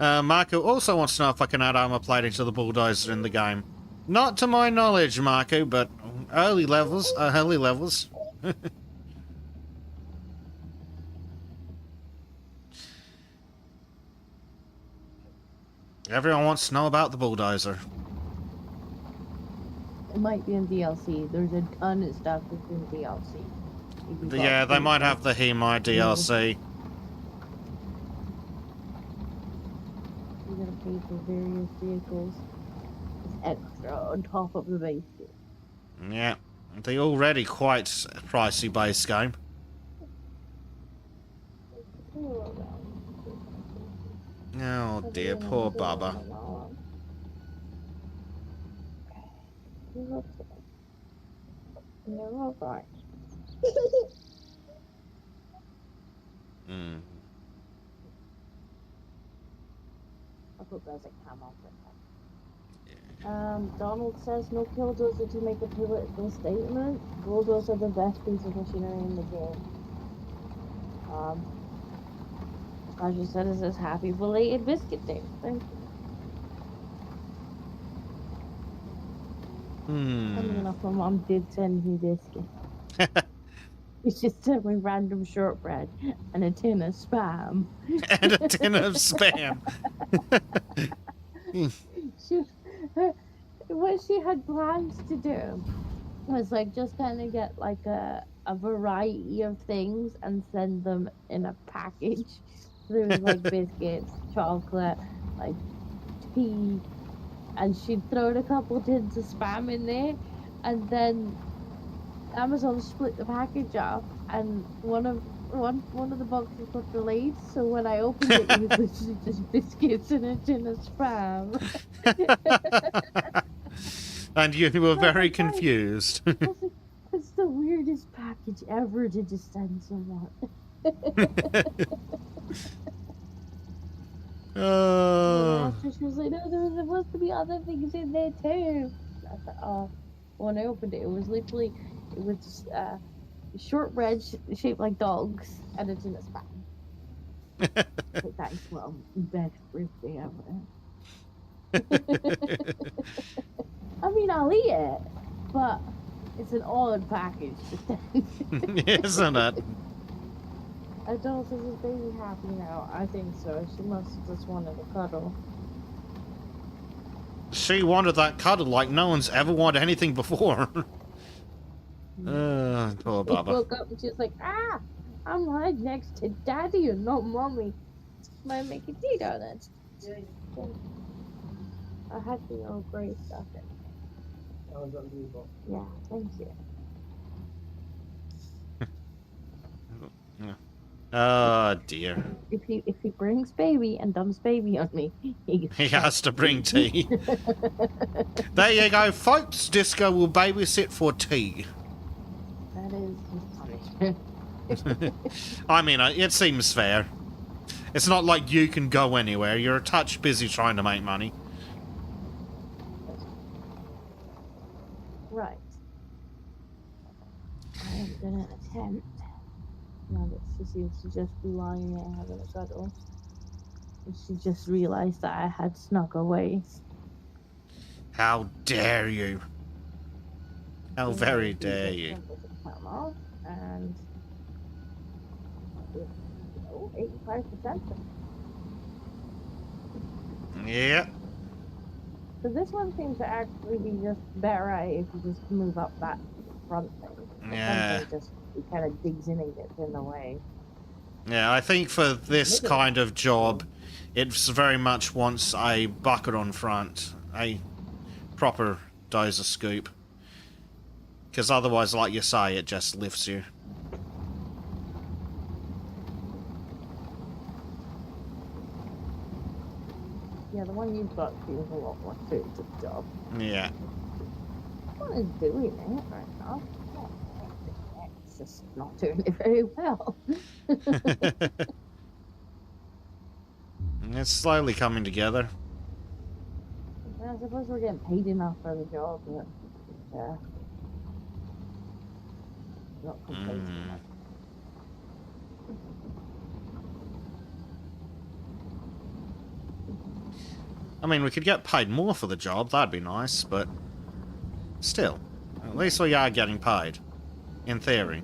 Marco also wants to know if I can add armor plating to the bulldozer in the game. Not to my knowledge, Marco, but early levels. Everyone wants to know about the bulldozer. It might be in DLC. There's a ton of stuff that's in DLC. Yeah, they might have the Hemai DLC. You're gonna pay for various vehicles. It's extra on top of the base. Yeah, the already quite pricey base game. Oh dear, poor Baba. You're alright. I'll put basic cam on for Donald says no bulldozer to make a political statement. Bulldozers are the best piece of machinery in the game. As you said, it says happy belated biscuit day. Thank you. Funny enough, my mom did send me biscuits. It's just sent me random shortbread and a tin of spam. And a tin of spam. What she had plans to do was like just kind of get like a variety of things and send them in a package. So there was like biscuits, chocolate, like tea, and she'd thrown a couple tins of spam in there, and then Amazon split the package off, and one of the boxes got delayed. So when I opened it, it was literally just biscuits and a tin of spam. And you were very confused. It's the weirdest package ever to just send someone. After she was like, no, there was supposed to be other things in there too. I thought, oh, when I opened it, it was just shortbread shaped like dogs and a tin of spam. Like, thanks, Mom. Best birthday ever. I mean, I'll eat it, but It's an odd package. Isn't it? Adult, is this baby happy now? I think so. She must have just wanted a cuddle. She wanted that cuddle like no one's ever wanted anything before. Poor She Bubba. woke up and she was like, ah, I'm right next to daddy and not mommy. Might make a tea donuts. I had the old grey stuff in. That was unbelievable. Yeah, thank you. Oh dear. If he brings baby and dumps baby on me, He has to bring tea. There you go, folks. Disco will babysit for tea. That is his punishment. I mean, it seems fair. It's not like you can go anywhere. You're a touch busy trying to make money. Right. I am gonna attempt. Now that she seems to just be lying there having a cuddle. And she just realized that I had snuck away. How dare you? How very dare you? Come off and 85%. Yeah. So this one seems to actually be just better at it if you just move up that front thing. Yeah. Something just it kind of digs in and gets in the way. Yeah, I think for this kind of job, it's very much wants a bucket on front, a proper dozer scoop. Because otherwise, like you say, it just lifts you. Yeah, the one you've got feels a lot more suited to the job. Yeah. What is doing it right now? It's just not doing it very well. It's slowly coming together. I suppose we're getting paid enough for the job, but yeah. Not complacent enough. I mean, we could get paid more for the job, that'd be nice, but still, at least we are getting paid, in theory.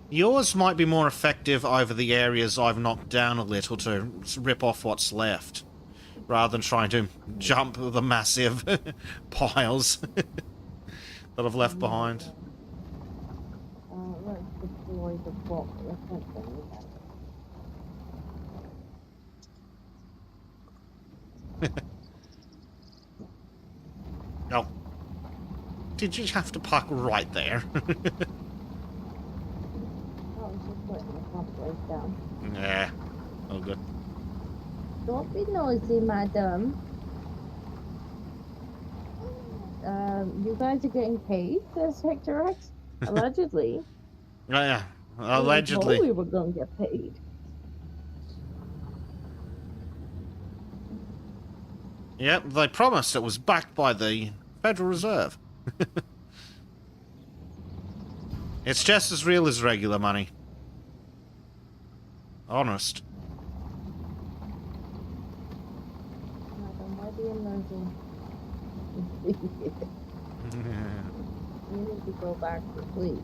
Yours might be more effective over the areas I've knocked down a little to rip off what's left, rather than trying to jump the massive piles that I've left behind. Let's deploy the bot. Oh. Did you have to park right there? I was just putting the pathways down. Yeah. Oh, good. Don't be noisy, madam. You guys are getting paid for Sector X? Allegedly. Yeah, We allegedly. were going to get paid. Yep, they promised it was backed by the Federal Reserve. It's just as real as regular money. Honest. Madam, why the emergency? You need to go back to sleep.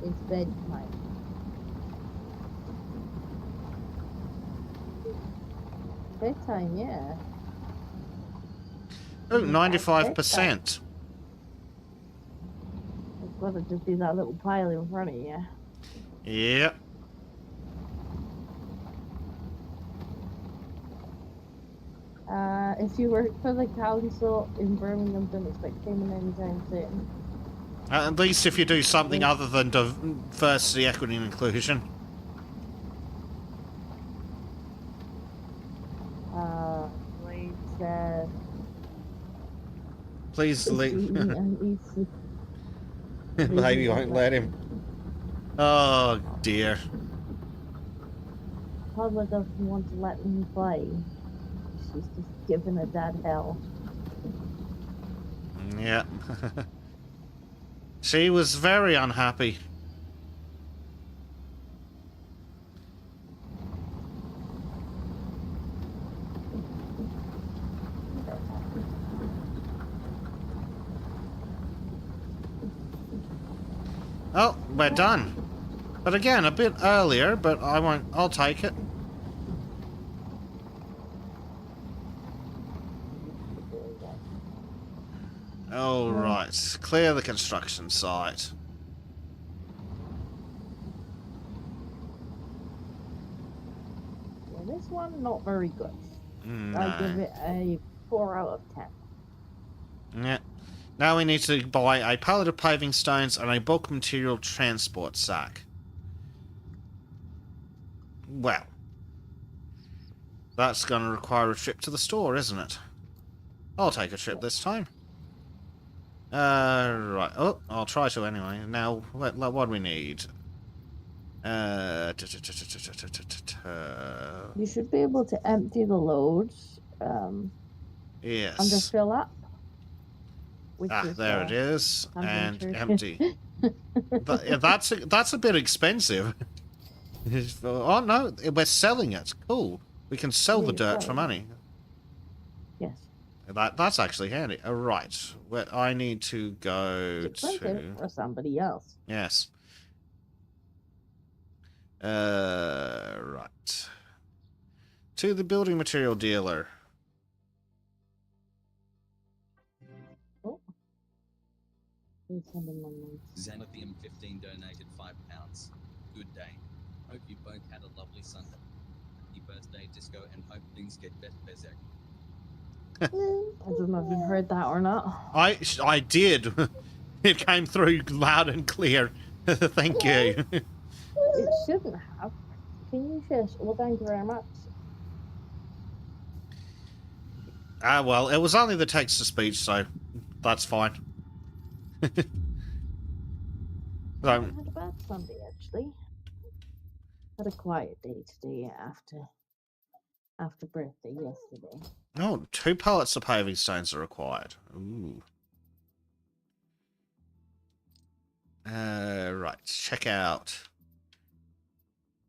It's bedtime. Bedtime, yeah. Oh, 95%. It's got to just be that little pile in front of you. Yep. If you work for the council in Birmingham, don't expect payment anytime soon. At least if you do something other than diversity, equity, and inclusion. Wait, Please leave. he's Maybe won't let him. Oh, dear. Public doesn't want to let me play. She's just giving a dad hell. Yeah. She was very unhappy. Oh, we're done. But again, a bit earlier, but I won't. I'll take it. All right, clear the construction site. Yeah, this one, not very good. No. I give it a 4 out of 10. Yeah. Now we need to buy a pallet of paving stones and a bulk material transport sack. Well, that's going to require a trip to the store, isn't it? I'll take a trip this time. Right. Oh, I'll try to anyway. Now, what do we need? You should be able to empty the loads under Yes. fill up. Which Ah, is, there it is. And inventory. empty. That's a bit expensive. Oh no, we're selling it. Cool. We can sell the Yeah, dirt for sorry. money. Yes. That's actually handy. Right. Where I need to go It's expensive to. for somebody else. Yes. Right. To the building material dealer. Oh. Please send him my money. Xanathium 15 donated £5. Good day. Hope you both had a lovely Sunday. Happy birthday, Disco, and hope things get better, Bezek. I don't know if you heard that or not. I did. It came through loud and clear. Thank you. It shouldn't have. Can you just? Well, thank you very much. Ah, well, it was only the text to speech, so that's fine. I So, had a bad Sunday actually. Had a quiet day today after birthday yesterday. oh, 2 pallets of paving stones are required. Ooh. Right, check out.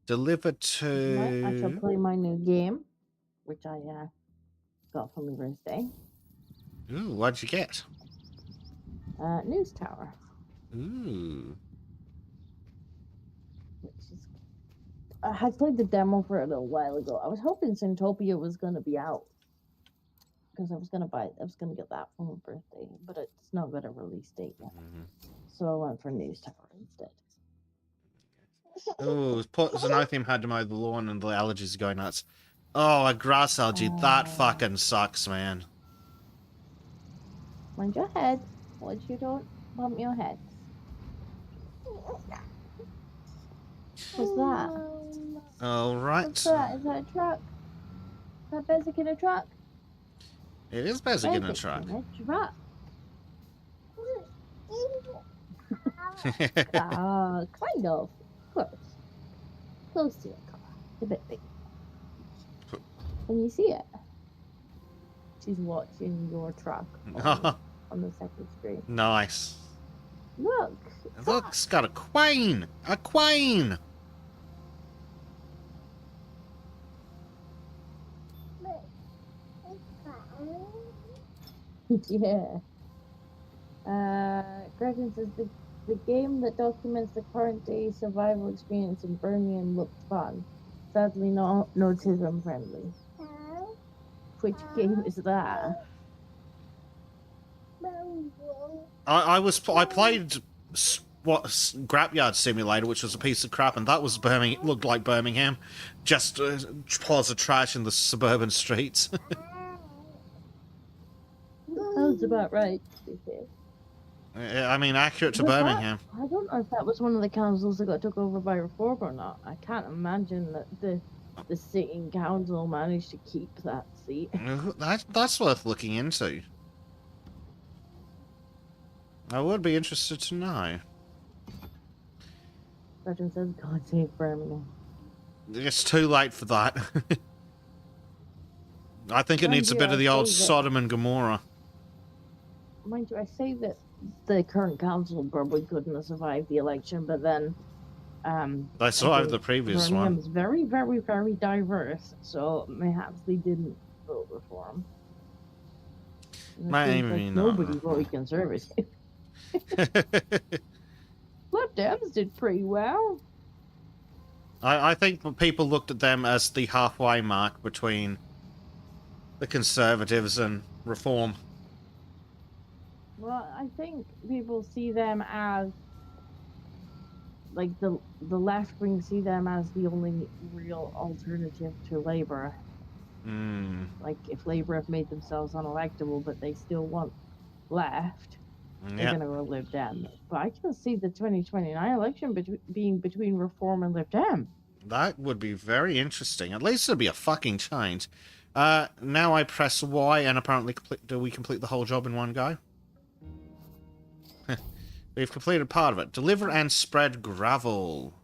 Deliver Tonight I shall to. play my new game, which I got for my birthday. Ooh, what'd you get? News Tower, Ooh. which is. I had played the demo for it a little while ago. I was hoping Syntopia was gonna be out because I was gonna get that for my birthday, but it's not got a release date yet. Mhm. So I went for News Tower instead. Ooh, Xanathium had to mow the lawn and the allergies are going nuts. Oh, a grass algae. That fucking sucks, man. Mind your head. What you don't bump your head. What's that? Alright. What's that? Is that a truck? Is that Bezic in a truck? It is Bezic in a Bezic's truck. in a truck. Kind of. Close. Close to the car. A bit big. Can you see it? She's watching your truck on the second screen. Nice. Look. Look, it's got a queen! A queen! Yeah. Gretchen says the game that documents the current day survival experience in Birmingham looked fun. Sadly, no autism friendly. Which game is that? I played Scrapyard Simulator, which was a piece of crap, and that was Birmingham. Looked like Birmingham, just piles of trash in the suburban streets. Sounds about right, to be fair. I mean, accurate to Was that- Birmingham. I don't know if that was one of the councils that got took over by Reform or not. I can't imagine that the sitting council managed to keep that seat. That's worth looking into. I would be interested to know. Gretchen says, God save Birmingham. It's too late for that. I think it Mind needs a you, bit of the old I'd say that- Sodom and Gomorrah. Mind you, I say that the current council probably couldn't have survived the election, but then They survived think the previous Birmingham one. is very, very, very diverse, so perhaps they didn't vote Reform. And it seems Maybe like not. nobody voted Conservative. Look, Lift M's did pretty well. I think people looked at them as the halfway mark between the Conservatives and Reform. Well, I think people see them as like the left wing see them as the only real alternative to Labour. Hmm. Like if Labour have made themselves unelectable, but they still want left, they're Yeah. gonna go Lib Dem. But I can see the 2029 election being between Reform and Lib Dem. That would be very interesting. At least it'd be a fucking change. Now I press Y and apparently do we complete the whole job in one go? We've completed part of it. Deliver and spread gravel.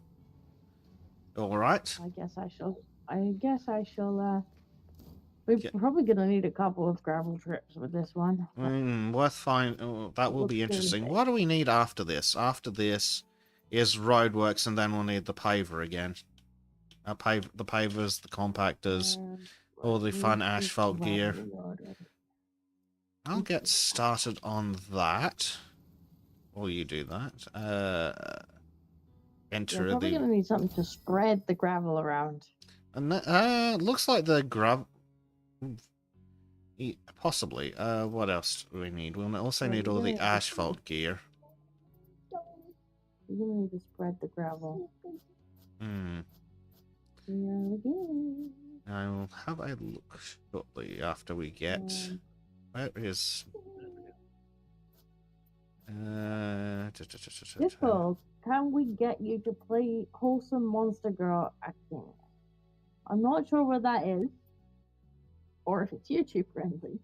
Alright. I guess I shall. We're probably gonna need a couple of gravel trips with this one. Worth finding. Oh, that will be interesting. What do we need after this? After this is roadworks, and then we'll need the paver again. The pavers, the compactors, all the fun asphalt gear. I'll get started on that. Or you do that. Enter We're probably gonna need something to spread the gravel around. And looks like the gravel. Possibly. What else do we need? We'll also need all the asphalt gear. We're gonna need to spread the gravel. Hmm. I will have a look shortly after we get. Where is? Difficult. Can we get you to play Wholesome Monster Girl acting? I'm not sure where that is, or if it's YouTube friendly.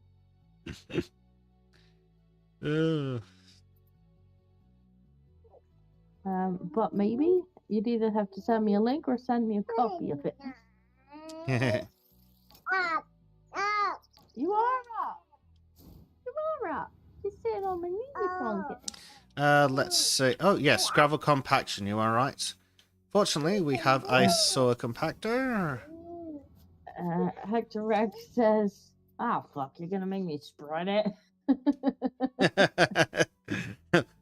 But maybe you'd either have to send me a link or send me a copy of it. You are up. You are up. Just sit on my music blanket. Let's see. Oh yes, gravel compaction. You are right. Fortunately, we have a soil compactor. Hector Rex says, fuck, you're gonna make me spread it."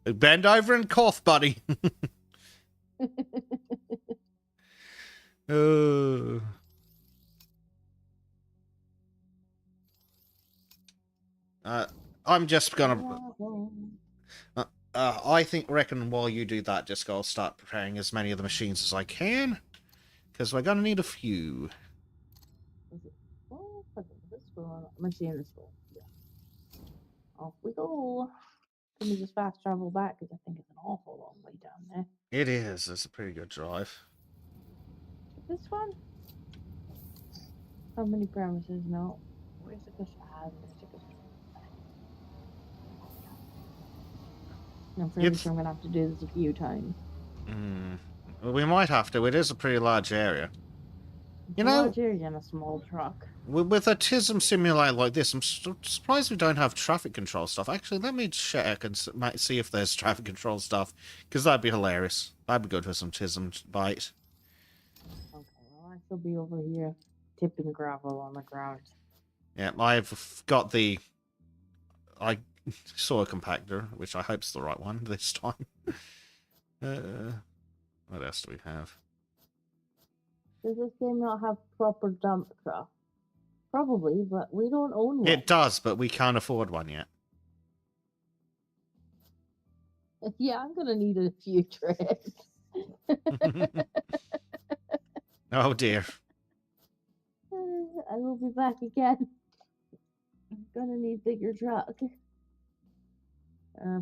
Bend over and cough, buddy. I'm just gonna. Reckon while you do that, just go start preparing as many of the machines as I can, because we're gonna need a few. Machine this one. Yeah. Off we go. Can we just fast travel back? Because I think it's an awful long way down there. It is. It's a pretty good drive. This one? How many premises? No. Where's the cushion? There's the cushion. I'm pretty sure I'm going to have to do this a few times. Well, we might have to. It is a pretty large area. You know, large area and a small truck. With a TISM simulator like this, I'm surprised we don't have traffic control stuff. Actually, let me check and see if there's traffic control stuff, because that'd be hilarious. That'd be good for some TISM bite. Okay, well, I shall be over here tipping gravel on the ground. Yeah, I've got the soil compactor, which I hope's the right one this time. What else do we have? Does this game not have proper dump truck? Probably, but we don't own one. It does, but we can't afford one yet. Yeah, I'm gonna need a few trips. Oh dear. I will be back again. I'm gonna need bigger truck.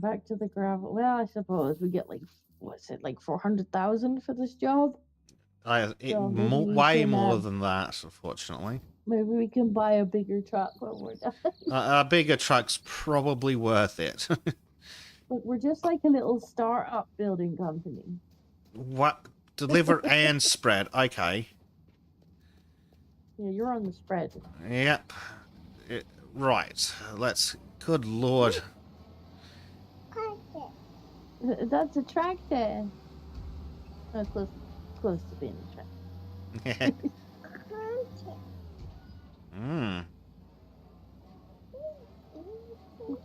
Back to the gravel. Well, I suppose we get like, what's it, like 400,000 for this job? Way more than that, unfortunately. Maybe we can buy a bigger truck when we're done. A bigger truck's probably worth it. Look, we're just like a little start-up building company. What? Deliver and spread. Okay. Yeah, you're on the spread. Yep. Right. Let's... Good lord. That's a tractor. Oh, close to being a tractor.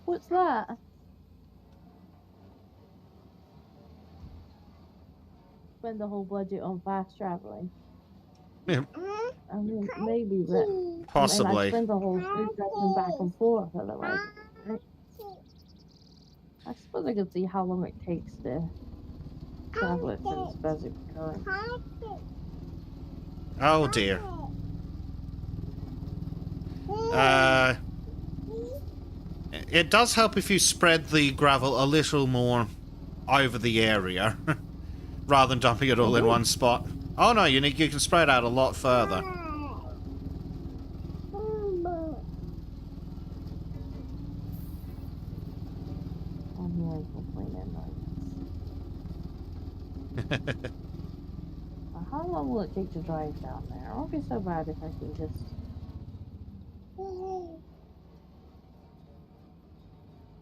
What's that? spend the whole budget on fast traveling. Yeah. I mean, maybe, but and I'd Possibly. spend the whole street driving back and forth otherwise. Right? I suppose I could see how long it takes to travel it to the specific current. Oh dear. It does help if you spread the gravel a little more over the area, rather than dumping it all in one spot. Oh no, you can spread out a lot further. How long will it take to drive down there? It won't be so bad if I can just...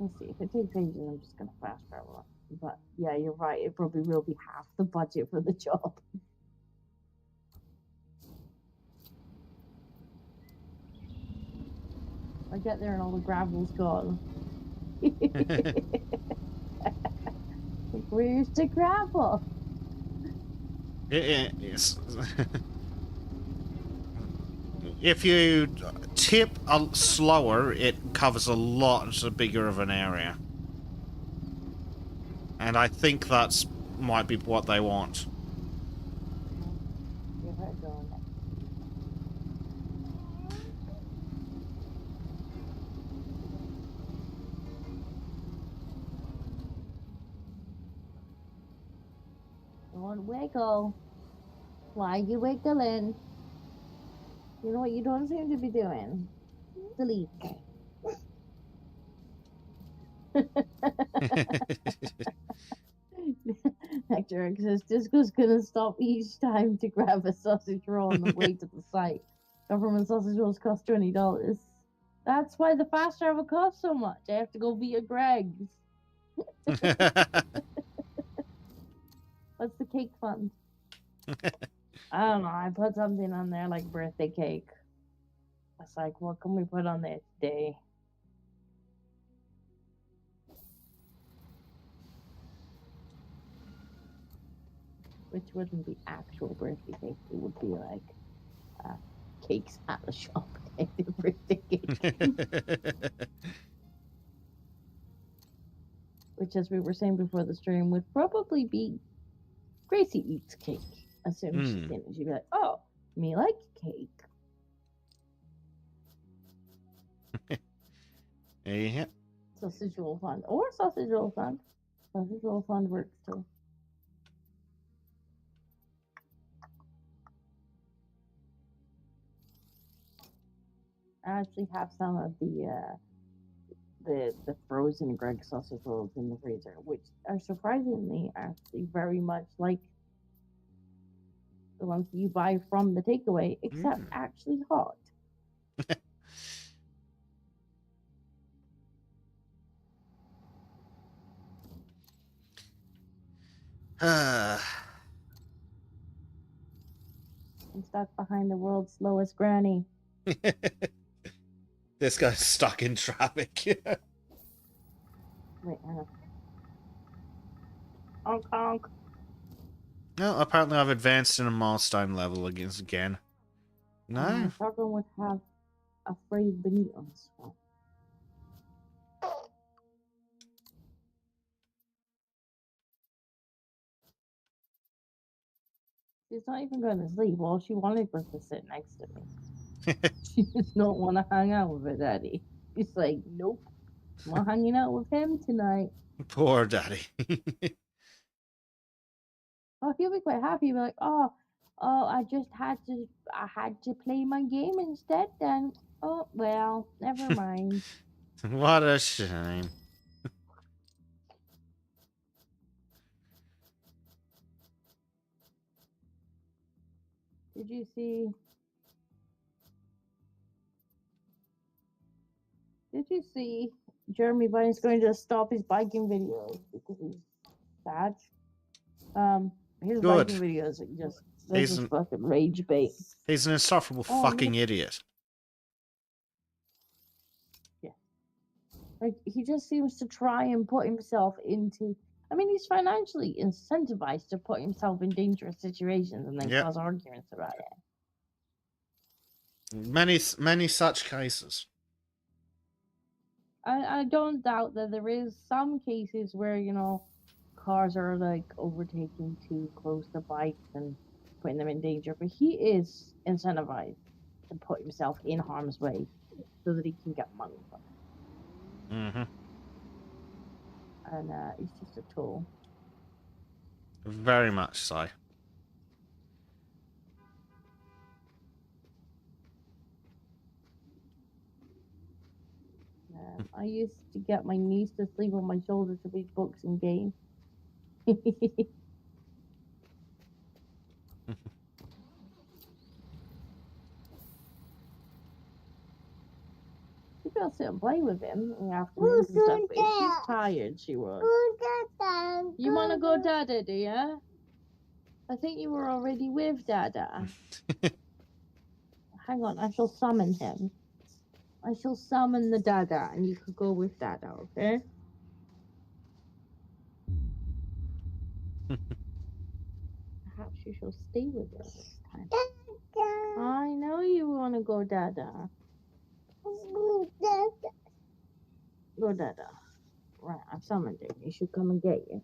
Let's see, if it takes ages, I'm just gonna fast travel it. But yeah, you're right, it probably will be half the budget for the job. I get there and all the gravel's gone. Where's the gravel? Yes. If you tip slower, it covers a lot bigger of an area. And I think that's might be what they want. Give it a go next. Don't wiggle. Why you wiggling? You know what you don't seem to be doing? Delete. Hector says Disco's gonna stop each time to grab a sausage roll on the way to the site. Government sausage rolls cost $20. That's why the fast travel costs so much. I have to go via Greg's. What's the cake fund? I don't know. I put something on there like birthday cake. It's like, what can we put on there today? Which wouldn't be actual birthday cake. It would be like cakes at the shop. Birthday cake. Which, as we were saying before the stream, would probably be Gracie eats cake. As soon as she's in it, she'd be like, oh, me like cake. Yeah. Sausage roll fund. Or sausage roll fund. Sausage roll fund works too. I actually have some of the frozen Greg sausage rolls in the freezer, which are surprisingly actually very much like the ones you buy from the takeaway, except actually hot. I'm stuck behind the world's slowest granny. This guy's stuck in traffic. Wait, honk honk. No, apparently I've advanced in a milestone level again. No? Someone would have a phrase beneath on this one. She's not even going to sleep. Well, she wanted us to sit next to me. She does not want to hang out with her daddy. She's like, nope. I'm hanging out with him tonight. Poor daddy. Oh, he'll be quite happy. He'll be like, oh, I had to play my game instead then. Oh, well, never mind. What a shame. Did you see? Jeremy Vine's going to stop his biking videos because he's sad. His Good. biking videos are just fucking rage bait. He's an insufferable fucking idiot. Yeah. Like, he just seems to try and put himself into I mean, he's financially incentivized to put himself in dangerous situations and then Yep. cause arguments about it. Many such cases. I don't doubt that there is some cases where, you know, cars are like overtaking too close to bikes and putting them in danger, but he is incentivized to put himself in harm's way so that he can get money from it. Mm-hmm. And he's just a tool. Very much so. I used to get my niece to sleep on my shoulder to read books and games. She fell sit and play with him in the afternoons and stuff, but if she's tired, she was. You want to go Dada, do you? I think you were already with Dada. Hang on, I shall summon him. I shall summon the Dada, and you could go with Dada, okay? Perhaps you shall stay with her this time. I know you want to go Dada. Go Dada. Right, I've summoned him. He should come and get you.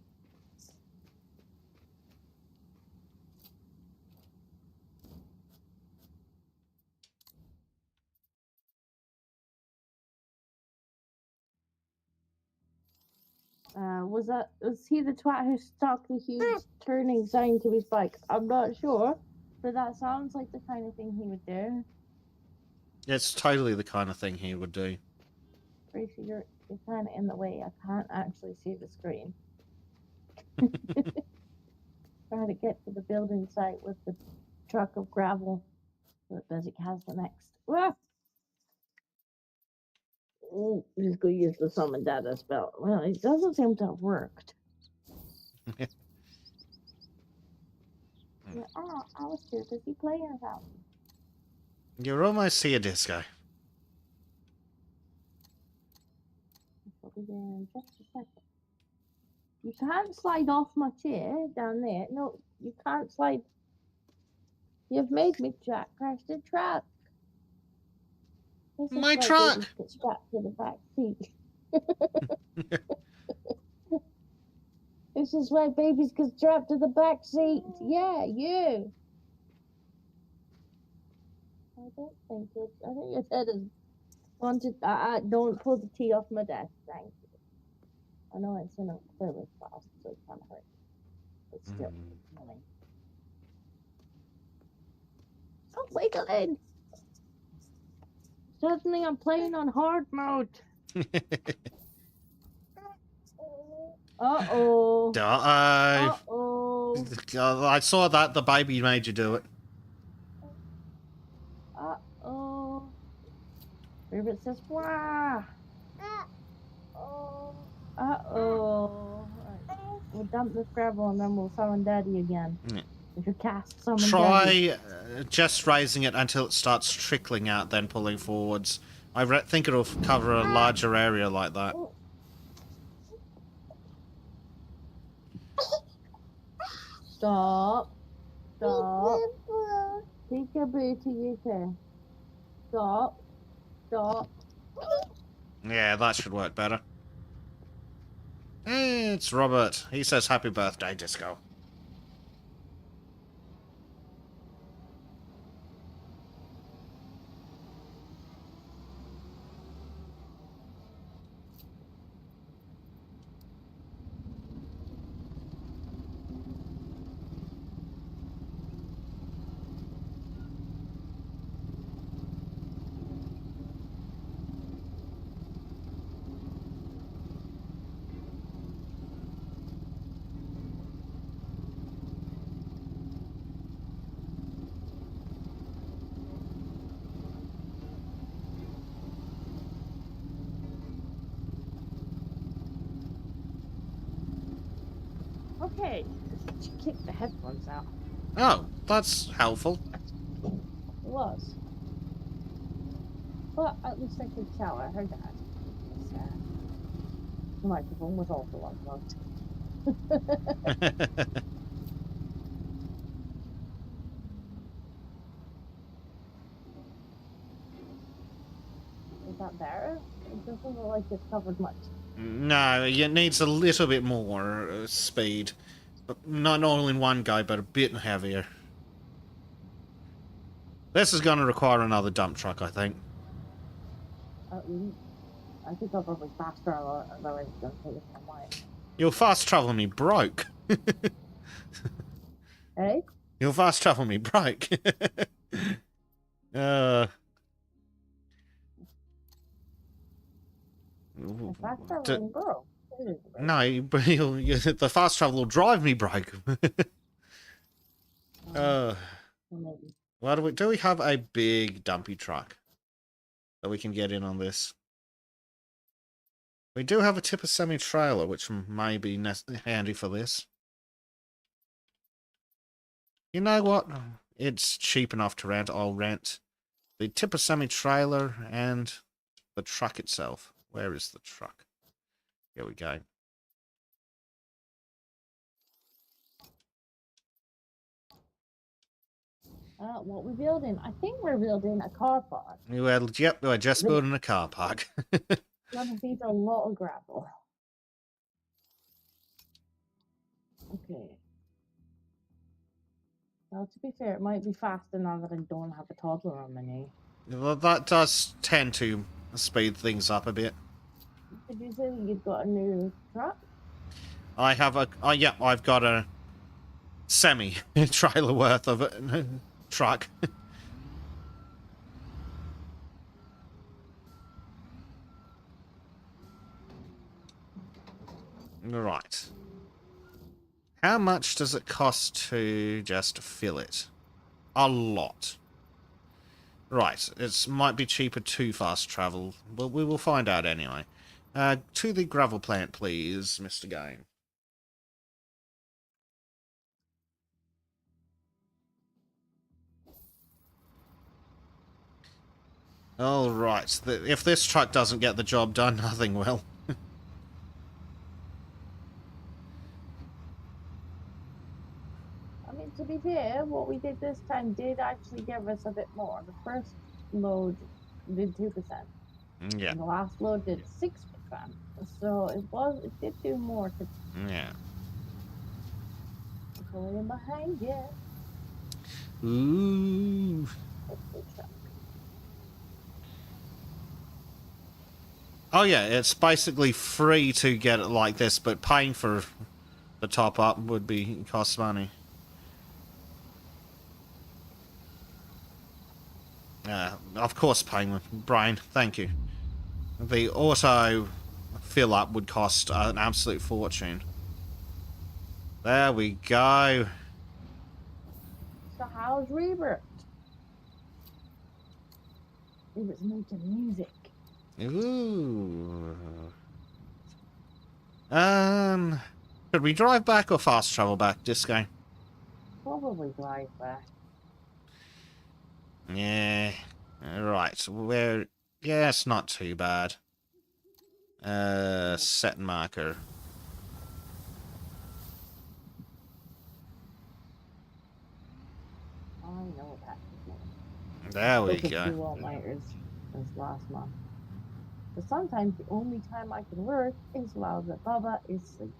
Was he the twat who stuck the huge turning sign to his bike? I'm not sure, but that sounds like the kind of thing he would do. It's totally the kind of thing he would do. Tracy, you're kind of in the way. I can't actually see the screen. Trying to get to the building site with the truck of gravel so that Bezic has the next. Ah! Oh, just go use the summon data spell. Well, it doesn't seem to have worked. Yeah, oh, I was too busy playing about. You're almost here, Disco. I'll be there in just a second. You can't slide off my chair down there. No, you can't slide. You've made me crash the truck. This is My why truck! babies get strapped to the back seat. This is why babies get strapped to the back seat. Yeah, you. I don't think it. I think your head is wanted. Don't pull the tea off my desk. Thank you. I know it's in a clearly fast, so it can't hurt. But still, annoying. Stop wiggling. Suddenly, I'm playing on hard mode. Uh-oh. Uh-oh. Uh-oh. I saw that. The baby made you do it. Uh-oh. Ribbit says, wah. Uh-oh. Uh-oh. Right. We'll dump this gravel and then we'll summon Daddy again. Yeah. We should cast summon Daddy. Try just raising it until it starts trickling out, then pulling forwards. I think it'll cover a larger area like that. Stop. Stop. Peekaboo to you too. Stop. Stop. Yeah, that should work better. Hey, it's Robert. He says happy birthday, Disco. Okay. She kicked the headphones out. Oh, that's helpful. It was. But at least I could shower. I heard that. The microphone was also unplugged. Is that better? It doesn't look like it's covered much. No, it needs a little bit more speed. But not all in one go, but a bit heavier. This is going to require another dump truck, I think. At least. I think I'll probably fast travel, otherwise it's going to take us a while. You'll fast travel me broke. Hey? You'll fast travel me broke. uh... Fast traveling, bro. No, the fast travel will drive me broke. Maybe. What do we do? We have a big dumpy truck that we can get in on this. We do have a tipper semi trailer, which may be handy for this. You know what? It's cheap enough to rent. I'll rent the tipper semi trailer and the truck itself. Where is the truck? Here we go. What we're building? I think we're building a car park. Well, yep, we're just building a car park. Gonna need a lot of gravel. Okay. Well, to be fair, it might be faster now that I don't have a toddler on my knee. Well, that does tend to speed things up a bit. Did you say you've got a new truck? I have a... yeah, I've got a semi-trailer worth of a truck. Right. How much does it cost to just fill it? A lot. Right, it might be cheaper to fast travel, but we will find out anyway. To the gravel plant, please, Mr. Gain. All right. If this truck doesn't get the job done, nothing will. I mean, to be fair, what we did this time did actually give us a bit more. The first load did 2%. Yeah. And the last load did 6%. So it did do more to Yeah. pull in behind you. Ooh. Oh yeah, it's basically free to get it like this, but paying for the top up would be cost money. Of course, Penguin. Brian, thank you. The auto fill up would cost an absolute fortune. There we go. So how's Rebirth? It was making music. Ooh. Should we drive back or fast travel back, Disco? Probably drive back. Yeah. Right. Yeah, it's not too bad. Set marker. I know that. There we Took a go. few all-nighters this last month. But sometimes the only time I can work is while the Bubba is sleeping.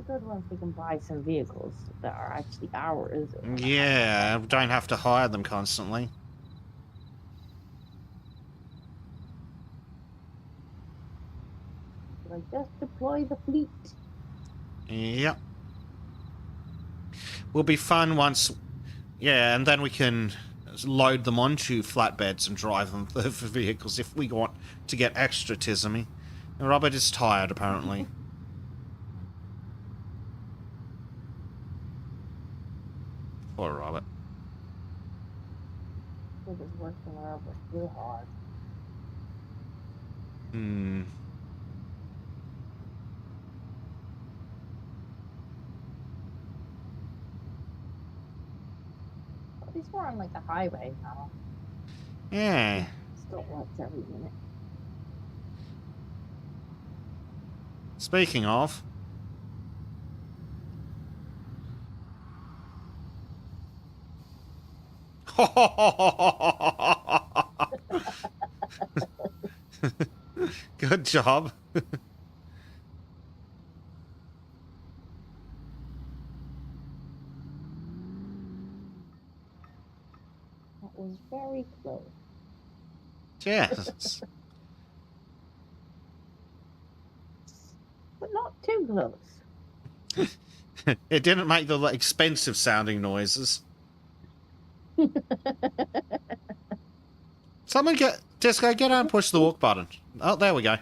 Good once we can buy some vehicles that are actually ours. Yeah, don't have to hire them constantly. Like, just deploy the fleet. Yep. Will be fun once... Yeah, and then we can load them onto flatbeds and drive them for vehicles if we want to get extra tismy. Robert is tired, apparently. Poor Robert. It was working out, but too hard. least we're on like a highway now. Yeah. Stoplights every minute. Speaking of. Good job. That was very close. Yes. But not too close. It didn't make the expensive sounding noises. Someone get Disco, get out and push the walk button. Oh, there we go.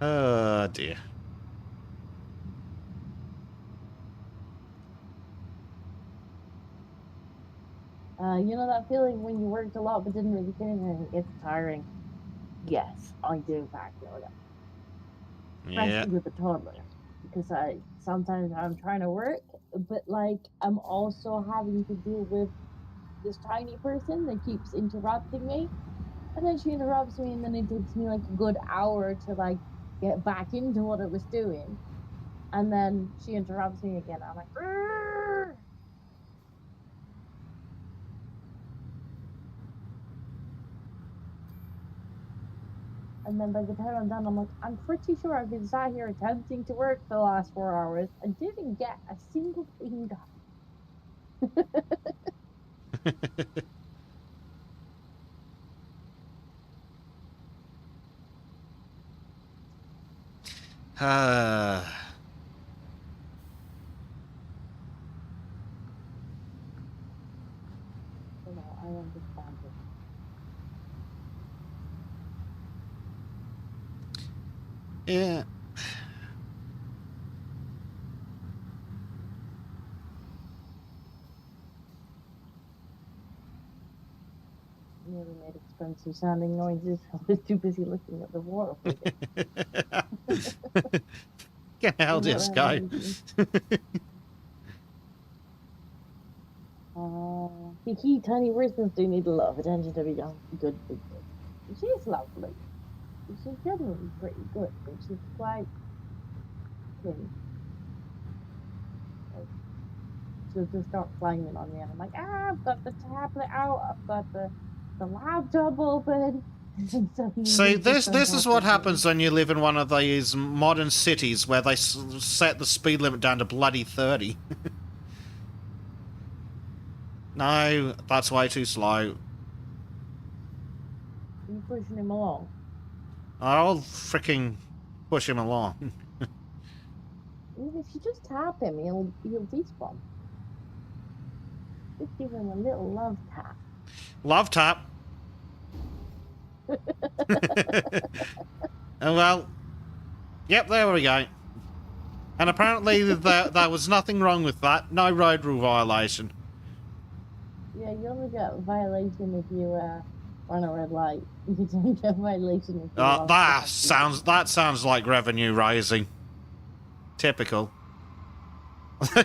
Oh dear. You know that feeling when you worked a lot but didn't really finish and it gets tiring? Yes, I do in fact know that. Especially Yeah. with the toddler. Because sometimes I'm trying to work, but like I'm also having to deal with this tiny person that keeps interrupting me. And then she interrupts me and then it takes me like a good hour to like get back into what I was doing. And then she interrupts me again. I'm like, "Grr!" And then by the time I'm done, I'm like, I'm pretty sure I've been sat here attempting to work for the last 4 hours and didn't get a single thing done. So no, I understand it. Yeah. Nearly made expensive sounding noises. I was too busy looking at the water. Get out, Disco. Kiki, tiny persons do need a lot of attention to be young. Good. She's lovely. She's generally pretty good, but she's quite thin. Like, she'll just start climbing on me, and I'm like, I've got the tablet out, I've got the laptop open. See, this is what happens when you live in one of these modern cities where they set the speed limit down to bloody 30. No, that's way too slow. You're pushing him along. I'll freaking push him along. Even if you just tap him, he'll despawn. Just give him a little love tap. Love tap. Well, yep, there we go. And apparently there was nothing wrong with that. No road rule violation. Yeah, you only get a violation if you run a red light. You don't get a violation if you that sounds like revenue raising. Typical.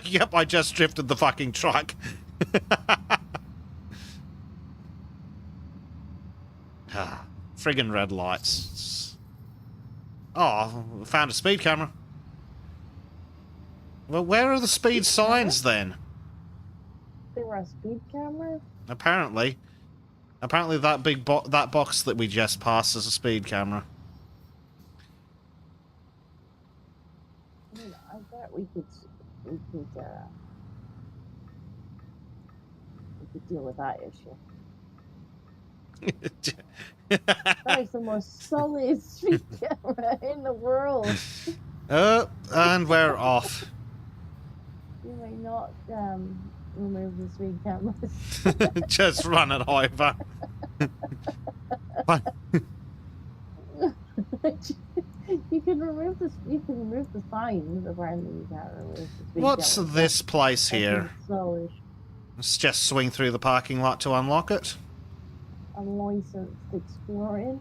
Yep, I just drifted the fucking truck. Friggin' red lights. Oh, found a speed camera. Well, where are the speed signs then? They were a speed camera? Apparently. Apparently that big that box that we just passed is a speed camera. I mean, I bet we could deal with that issue. That is the most solid speed camera in the world. And we're off. You may not remove the speed cameras. Just run it over. You can remove the signs. Apparently, you can't remove the speed What's cameras. this place here? So Let's just swing through the parking lot to unlock it. unlicensed exploring.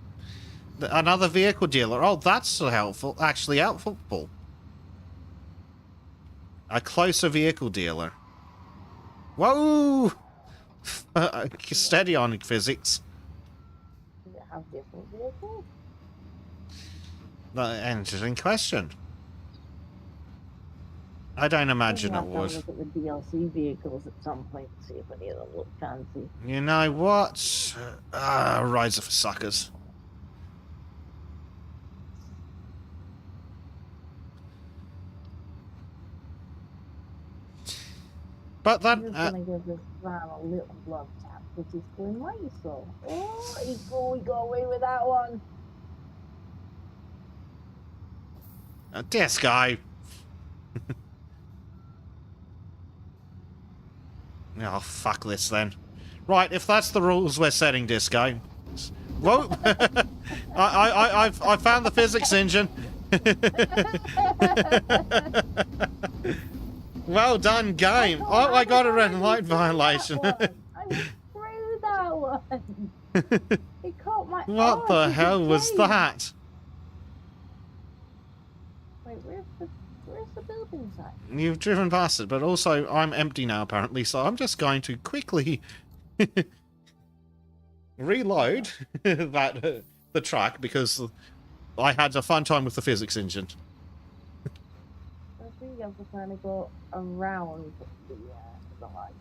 Another vehicle dealer. Oh, that's so helpful. Actually helpful. A closer vehicle dealer. Whoa! Steady on physics. Does it have different vehicles? Interesting question. I don't imagine Maybe it I'll have would. a look at the DLC vehicles at some point and see if any of them look fancy. You know what? Rides are for suckers. But I'm that, just gonna give this van a little love tap because he's going so. Oh, we got away with that one. this guy. Oh, fuck this then. Right, if that's the rules we're setting, Disco. Whoa! I found the physics engine. Well done, game. Oh, I got a red light violation. I went through that one. It caught my eye. What the hell was Dave. that? Wait, where's the building site? You've driven past it, but also I'm empty now apparently, so I'm just going to quickly reload the track because I had a fun time with the physics engine. I think I'm just trying to go around the light.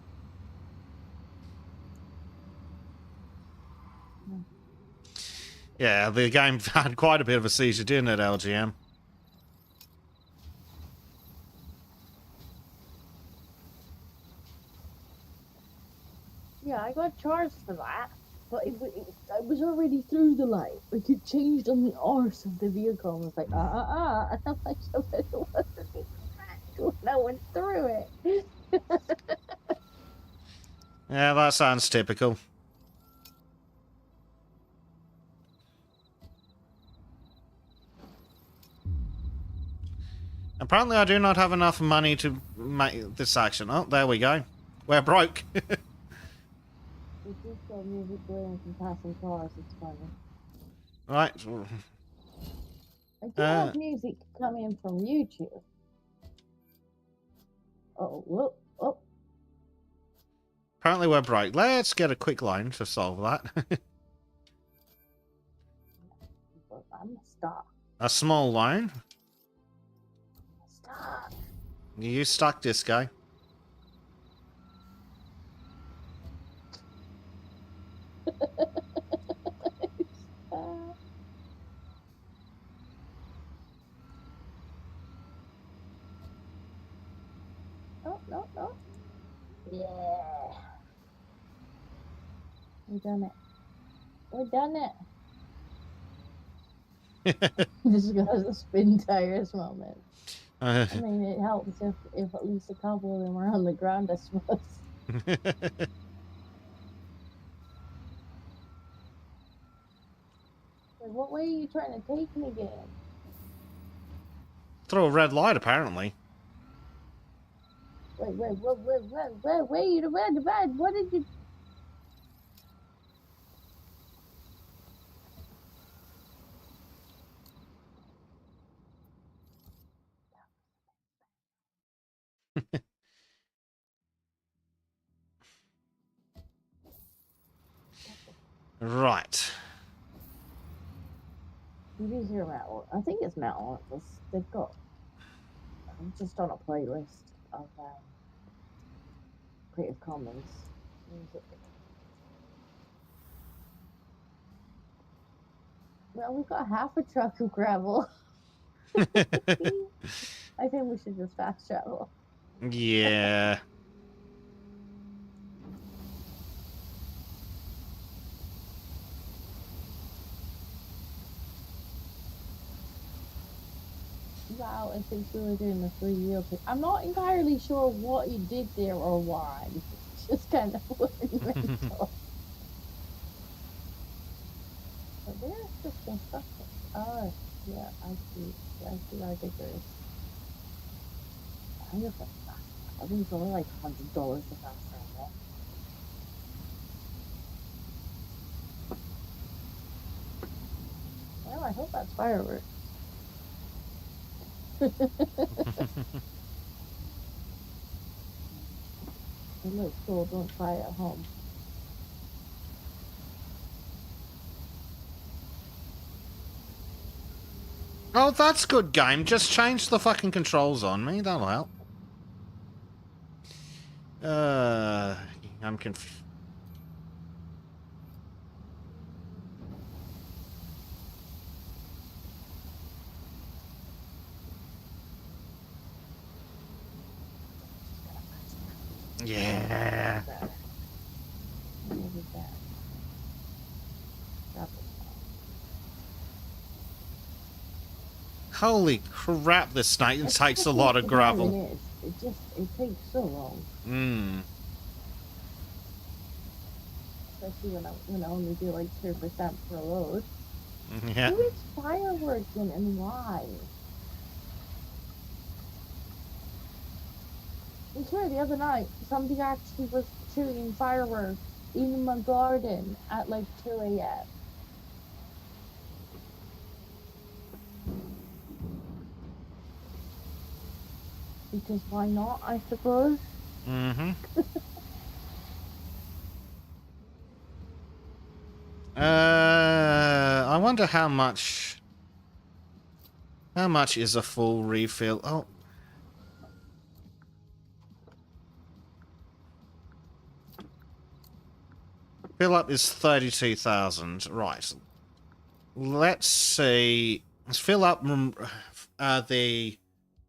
Yeah, the game had quite a bit of a seizure, didn't it, LGM? Yeah, I got charged for that, but I was already through the light. Like, it changed on the arse of the vehicle. I was like, and I'm like, so it wasn't when I went through it. Yeah, that sounds typical. Apparently I do not have enough money to make this action. Oh, there we go. We're broke. It's just got music playing from passing cars. It's funny. Right. I do have music coming from YouTube. Oh. Apparently we're broke. Let's get a quick line to solve that. I'm stuck. A small line. Stuck. You stuck, Disco. No. Yeah. We done it. Just got the spin tires moment. I mean, it helps if at least a couple of them are on the ground, I suppose. Like, what way are you trying to take me, game? Throw a red light, apparently. Wait, what did you... Right. It is your metal. I think it's metal. They've got... I'm just on a playlist of Creative Commons music. Well, we've got half a truck of gravel. I think we should just fast travel. Yeah. Wow, and since we were doing the free wheel pick, I'm not entirely sure what you did there or why. It's just kind of mental. But there's just construction. Oh, yeah, I see our diggers. I think it's only like $100 to fast travel. Well, I hope that's fireworks. It looks cool. Don't try it at home. Oh, that's good, game. Just change the fucking controls on me. That'll help. I'm confused. Yeah. Maybe that. Drop it. Holy crap, this snake It's takes a fucking lot of gravel. annoying, it takes so long, Mmm. especially when I only do like 2% per load. Yeah. Who is fireworks in and why? I swear the other night somebody actually was shooting fireworks in my garden at like 2 a.m. Because why not, I suppose? Mm-hmm. I wonder how much is a full refill? Oh. Fill up is 32,000. Right. Let's see. Let's fill up the...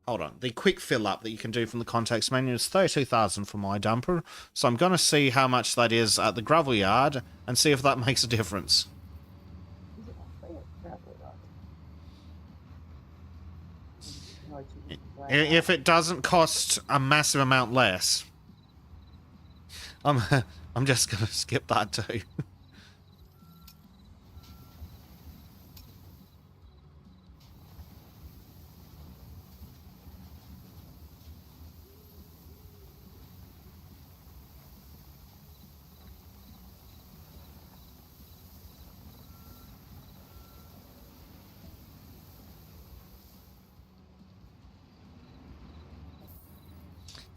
Hold on. The quick fill up that you can do from the context menu is 32,000 for my dumper. So I'm going to see how much that is at the gravel yard and see if that makes a difference. If it doesn't cost a massive amount less, I'm just going to skip that too.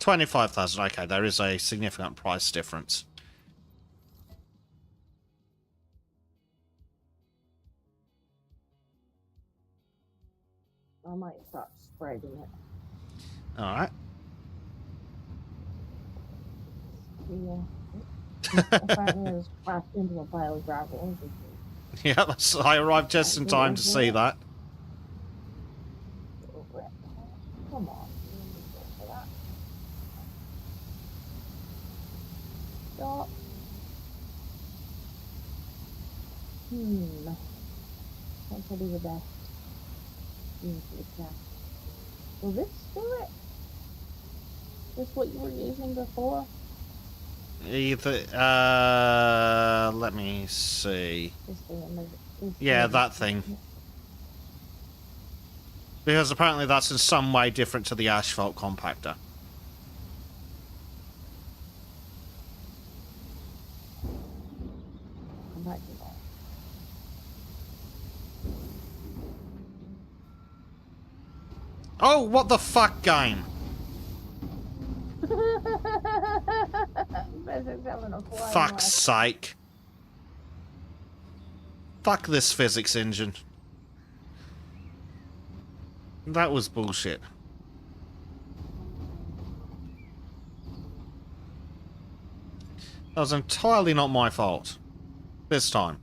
$25,000. Okay, there is a significant price difference. I might start spreading it. All right. Yeah. Apparently I was crashed into a pile of gravel. Yeah, I arrived just in time to see that. Come on. Stop. What's will be the best? Will this do it? This what you were using before? Either, let me see. This thing, Yeah, that thing. Because apparently that's in some way different to the asphalt compactor. Oh, what the fuck, game? Fuck's sake. Fuck this physics engine. That was bullshit. That was entirely not my fault. This time.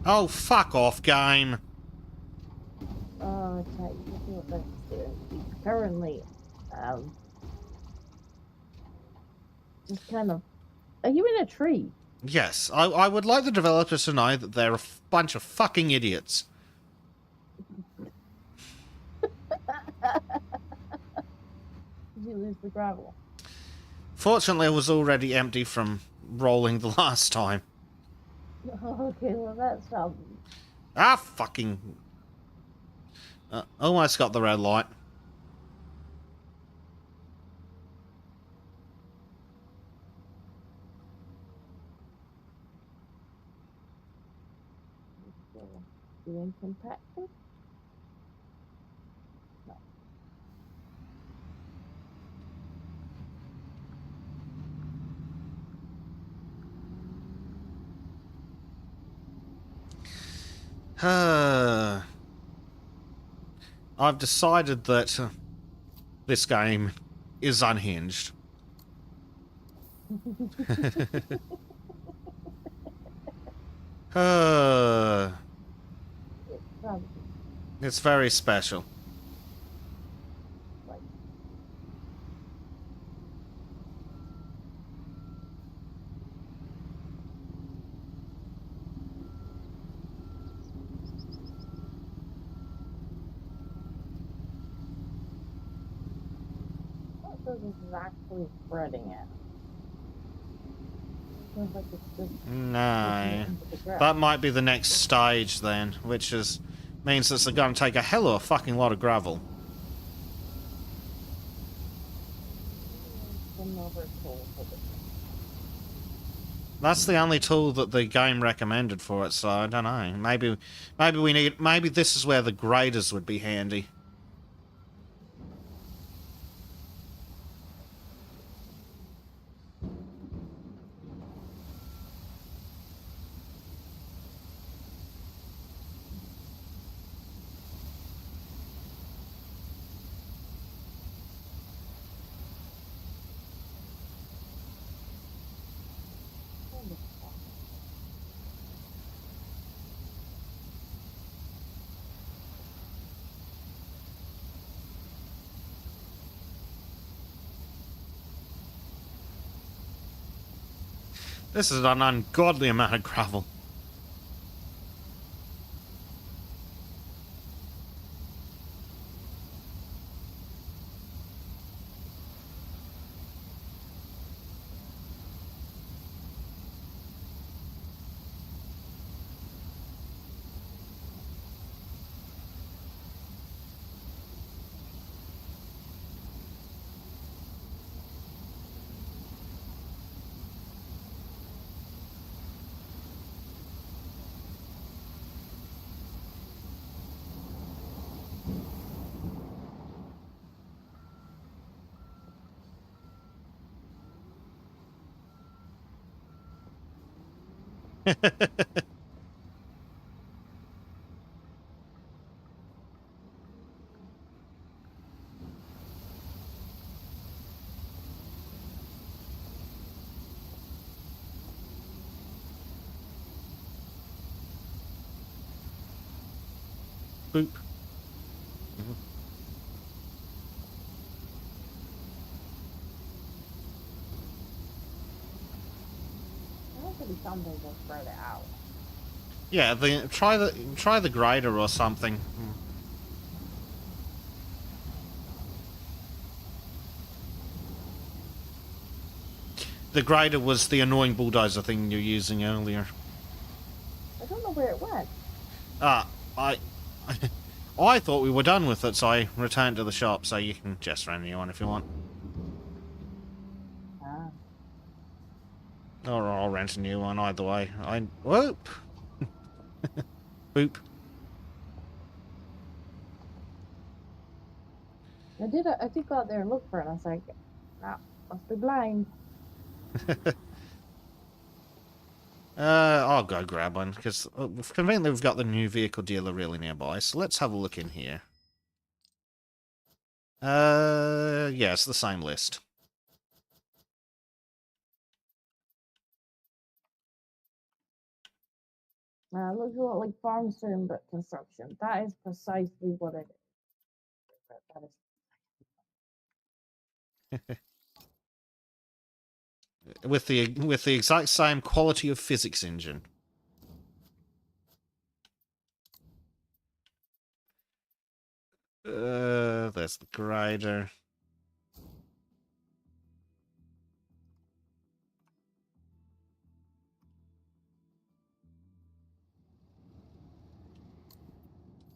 Oh, fuck off, game. Oh, okay. You see what that's doing. Currently, just kind of... Are you in a tree? Yes, I would like the developers to know that they're a bunch of fucking idiots. Did you lose the gravel? Fortunately, it was already empty from rolling the last time. Okay, well that's Ah, fucking... almost got the red light. Being compacted? No. I've decided that this game is unhinged. It's probably It's very special. like what does this is actually spreading at? Feels like it's just No. pushing into the ground. That might be the next stage then, which means that they're going to take a hell of a fucking lot of gravel. Another tool for this. That's the only tool that the game recommended for it, so I don't know. Maybe this is where the graders would be handy. This is an ungodly amount of gravel. Boop. There has to be something to spread it out. Yeah, try the grader or something. The grader was the annoying bulldozer thing you're using earlier. I don't know where it went. I thought we were done with it, so I returned to the shop, so you can just rent a new one if you want. Ah. Or I'll rent a new one, either way. Whoop! Boop. I did go out there and look for it, and I was like, nah, must be blind. I'll go grab one, because conveniently we've got the new vehicle dealer really nearby, so let's have a look in here. Yeah, it's the same list. Looks a lot like farm sim, but construction. That is precisely what it is. That is With the exact same quality of physics engine. There's the grader.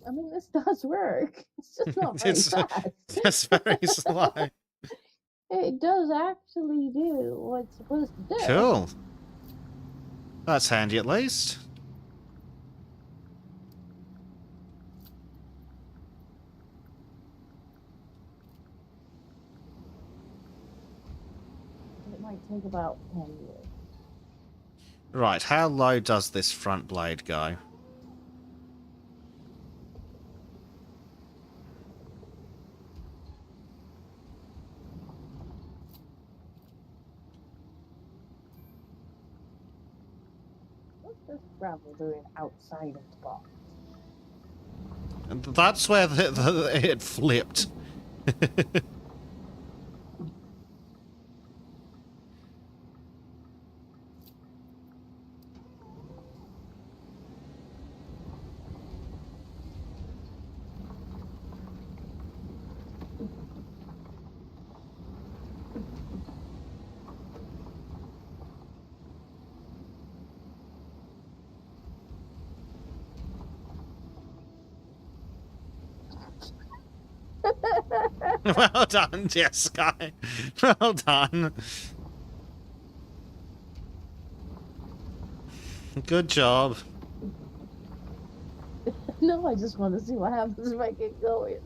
I mean, this does work. It's just not very It's fast. just very slow. It does actually do what it's supposed to do. Cool. That's handy at least. take about 10 years. Right, how low does this front blade go? What's this gravel doing outside of the box? And that's where it flipped. Well done, Jessica. Well done. Good job. No, I just want to see what happens if I get going.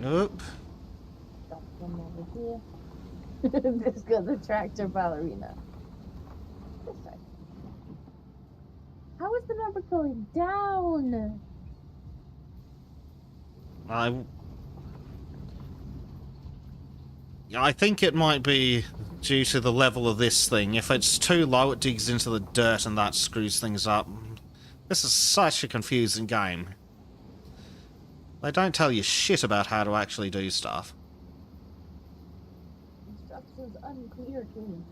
Oop. Got one over here. This got the tractor ballerina. This side. How is the number going down? I think it might be due to the level of this thing. If it's too low, it digs into the dirt and that screws things up. This is such a confusing game. They don't tell you shit about how to actually do stuff. Instructions unclear to me.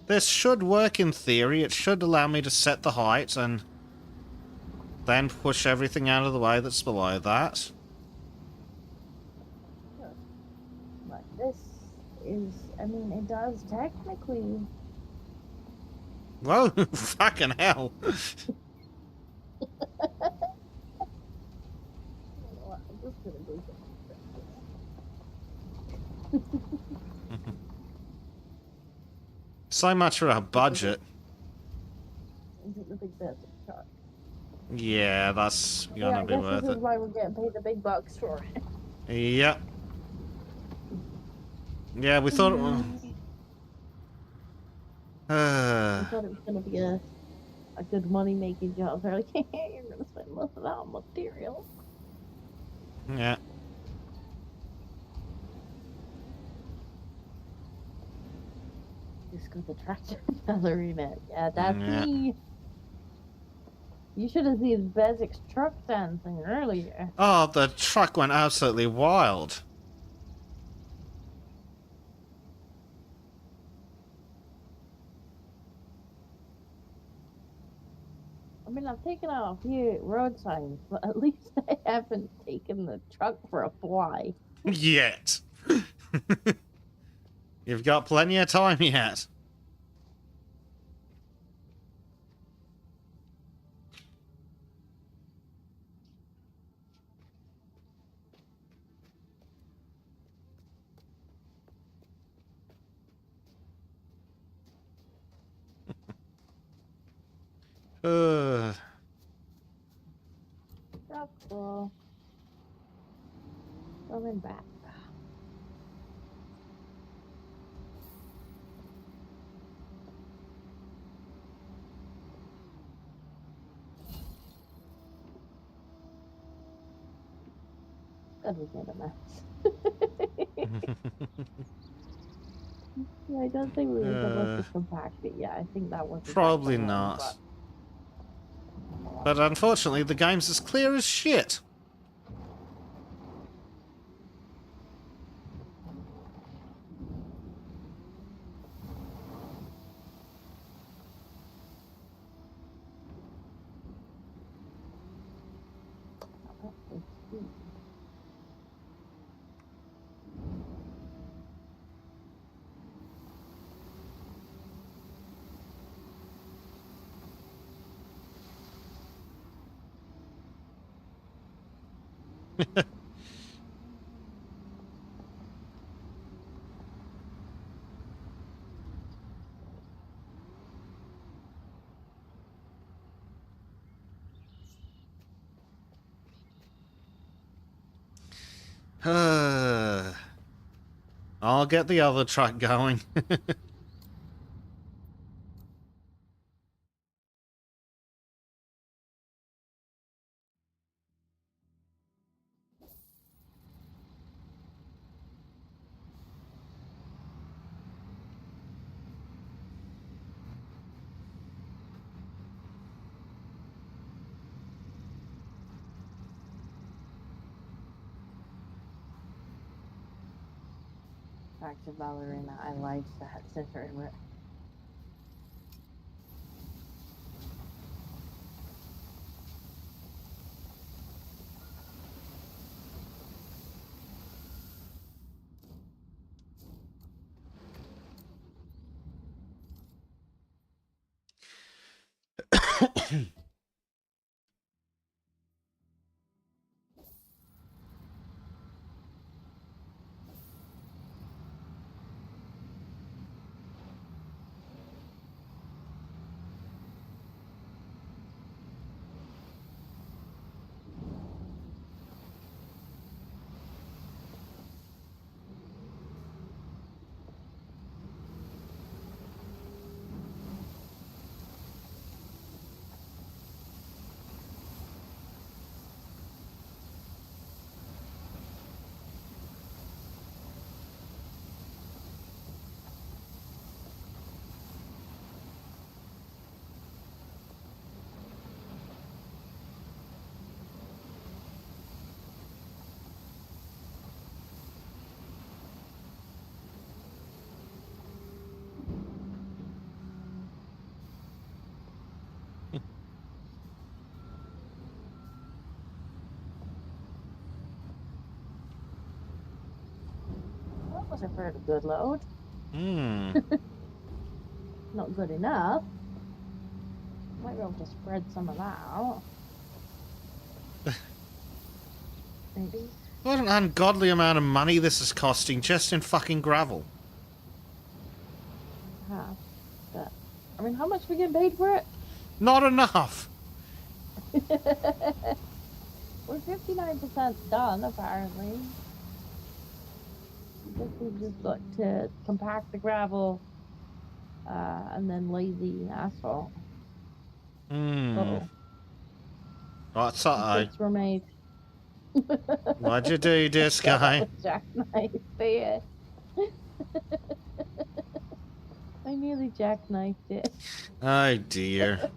This should work in theory. It should allow me to set the height and then push everything out of the way that's below that. But this is, I mean, it does technically. Whoa, fucking hell. I'm just gonna go So much for our budget. Is it the big bed truck? Yeah, that's gonna be I guess worth this is it. why we're getting paid the big bucks for it. Yep. Yeah, we thought. I thought it was gonna be a good money making job. They're like, you're gonna spend most of that on material. Yeah. Just got the tractor ballerina. Yeah, that's Yeah. me. You should have seen Bezik's truck dancing earlier. Oh, the truck went absolutely wild. I mean, I've taken out a few road signs, but at least I haven't taken the truck for a fly. Yet. You've got plenty of time yet. Truck full. Coming back. God, we made a mess. Yeah, I don't think we were supposed to compact it. Yeah, I think that was Probably not. But unfortunately, the game's as clear as shit. I'll get the other truck going. Back to Ballerina. I like that center in it. That was a pretty good load. Hmm. Not good enough. Might be able to spread some of that out. Maybe. What an ungodly amount of money this is costing just in fucking gravel. Half. But, I mean, how much we get paid for it? Not enough. We're 59% done, apparently. I guess we've just got to compact the gravel and then lay the asphalt. Hmm. Oh, Right, so mistakes were made. what'd you do, this Yeah, guy? that was jackknife there. I nearly jackknifed it. Oh dear.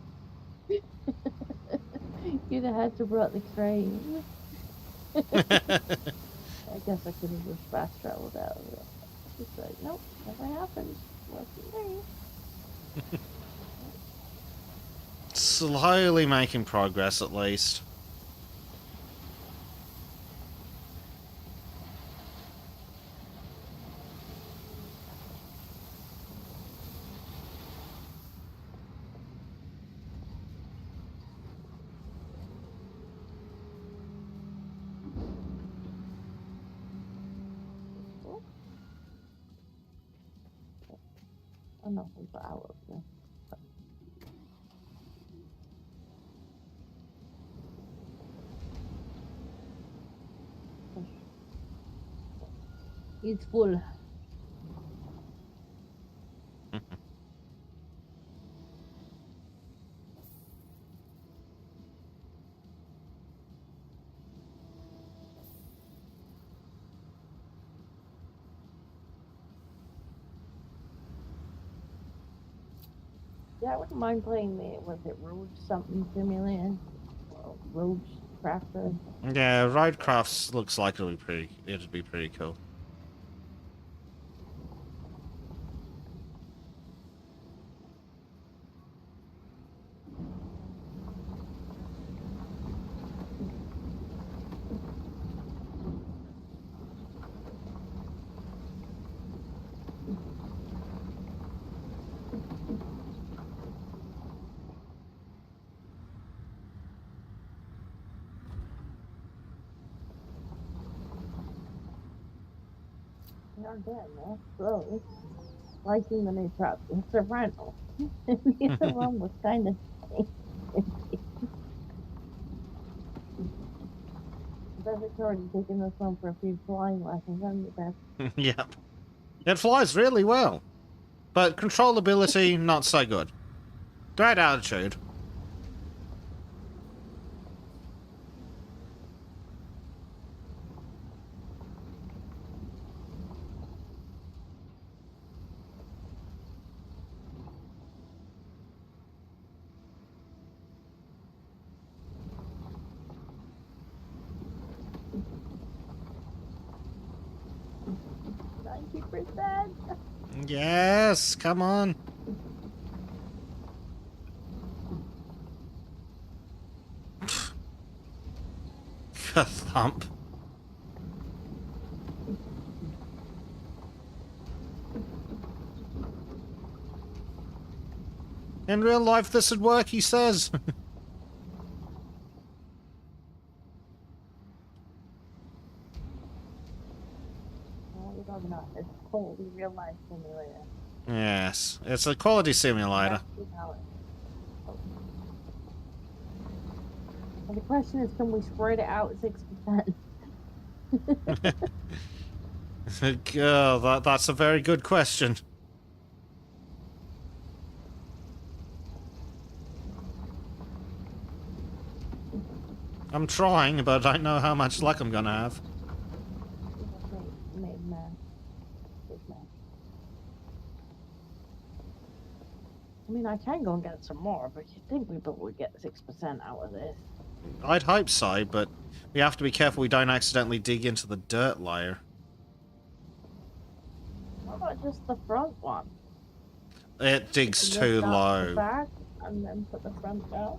You'd have had to brought the crane. I guess I could have just fast traveled out of it. Just like, nope, never happened. Wasn't me. Slowly making progress, at least. Oh no, we got out of there. It's full. Yeah, I wouldn't mind playing the, was it Road something simulator? Road Crafter. Yeah, Roadcrafts looks like it'd be pretty cool. are getting there. Slowly. Liking the new truck. It's a rental. The other one was kind of. Desert's already taken this one for a few flying lessons, haven't you, Beth? Yep. It flies really well, but controllability not so good. Great attitude. Yes, come on. Thump. In real life, this would work, he says. We're talking about it's cold in real life simulator. Yes, it's a quality simulator. And the question is, can we spread it out 6%? That's a very good question. I'm trying, but I don't know how much luck I'm gonna have. I mean, I can go and get some more, but you'd think we would get 6% out of this. I'd hope so, but we have to be careful we don't accidentally dig into the dirt layer. What about just the front one? It digs Lift too up low. the back and then put the front down.